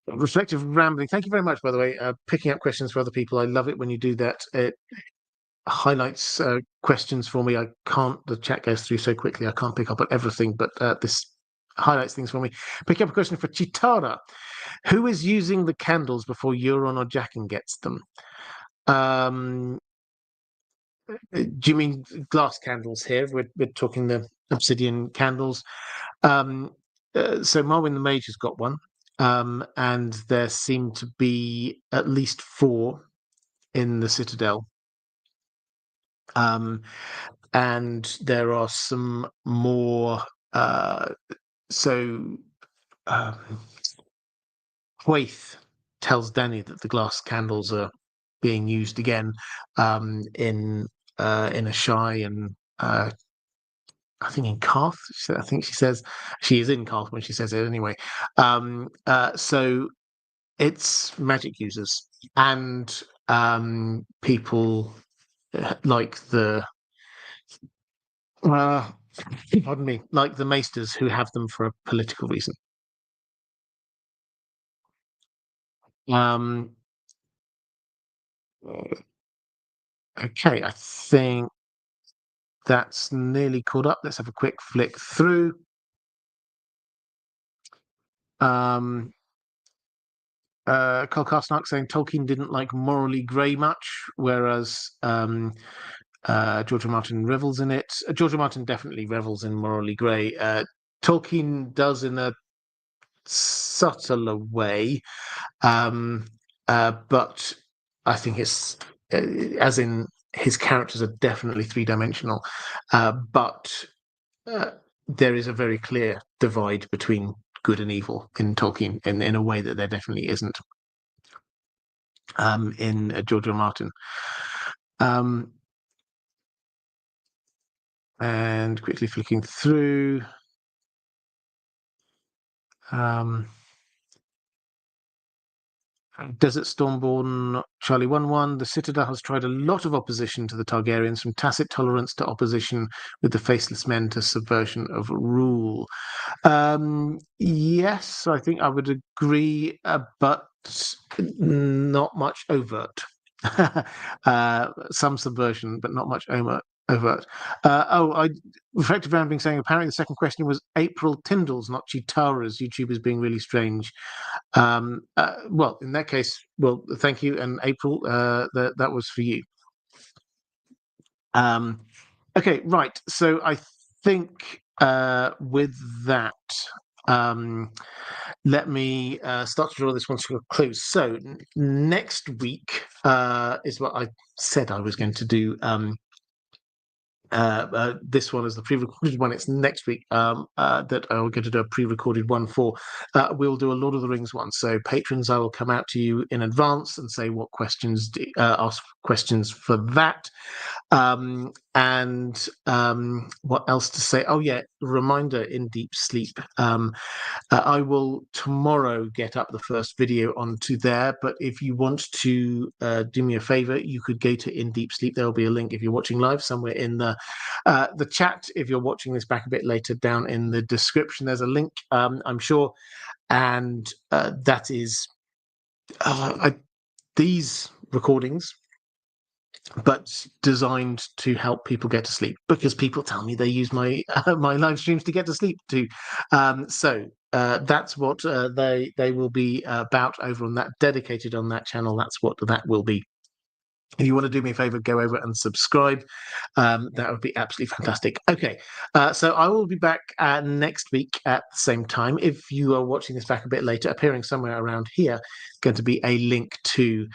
Reflective rambling. Thank you very much, by the way. Picking up questions for other people. I love it when you do that. It highlights questions for me. The chat goes through so quickly, I can't pick up on everything, but this highlights things for me. Pick up a question for Chitara. Who is using the candles before Euron or Jaqen gets them? Do you mean glass candles here? We're talking the obsidian candles. So Marwyn the Mage has got one. And there seem to be at least 4 in the Citadel. And there are some more. Hwaith tells Dany that the glass candles are being used again in a shy and I think in Karth. I think she says she is in Karth when she says it anyway. So it's magic users, and people like the pardon me, like the Maesters who have them for a political reason. Um, okay, I think that's nearly caught up. Let's have a quick flick through. Cole Carstnark saying Tolkien didn't like morally grey much, whereas George R. Martin revels in it. George R. Martin definitely revels in morally grey. Tolkien does in a subtler way, but I think it's as in his characters are definitely three-dimensional, but there is a very clear divide between good and evil in Tolkien in a way that there definitely isn't in George R. Martin. And quickly flicking through. Desert Stormborn, Charlie 1-1. The Citadel has tried a lot of opposition to the Targaryens, from tacit tolerance to opposition with the Faceless Men to subversion of rule. Yes, I think I would agree, but not much overt. Some subversion, but not much overt. Reflective Round being saying apparently the second question was April Tyndall's, not Chitara's. YouTube is being really strange. Well, in that case, well, thank you, and April, that was for you. Okay, right. So I think with that, let me start to draw this one to a close. So next week is what I said I was going to do. This one is the pre-recorded one. It's next week that I'm going to do a pre-recorded one for. We'll do a Lord of the Rings one. So patrons, I will come out to you in advance and say what questions, ask questions for that. And what else to say? Oh yeah, reminder in Deep Sleep. I will tomorrow get up the first video onto there, but if you want to do me a favor, you could go to In Deep Sleep. There will be a link if you're watching live somewhere in the chat. If you're watching this back a bit later, down in the description, there's a link, I'm sure, and that is these recordings, but designed to help people get to sleep, because people tell me they use my my live streams to get to sleep too. So that's what they will be about over on that, dedicated on that channel. That's what that will be. If you want to do me a favor, go over and subscribe. That would be absolutely fantastic. Okay, so I will be back next week at the same time. If you are watching this back a bit later, appearing somewhere around here, going to be a link to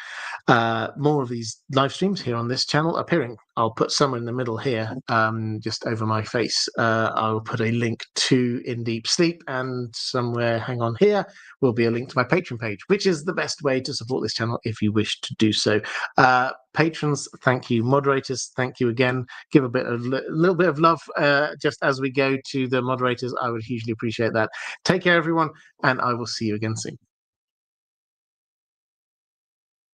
more of these live streams here on this channel appearing. I'll put somewhere in the middle here, just over my face. I'll put a link to In Deep Sleep, and somewhere, hang on, here will be a link to my Patreon page, which is the best way to support this channel if you wish to do so. Patrons, thank you. Moderators, thank you again. Give a little bit of love just as we go to the moderators. I would hugely appreciate that. Take care, everyone, and I will see you again soon.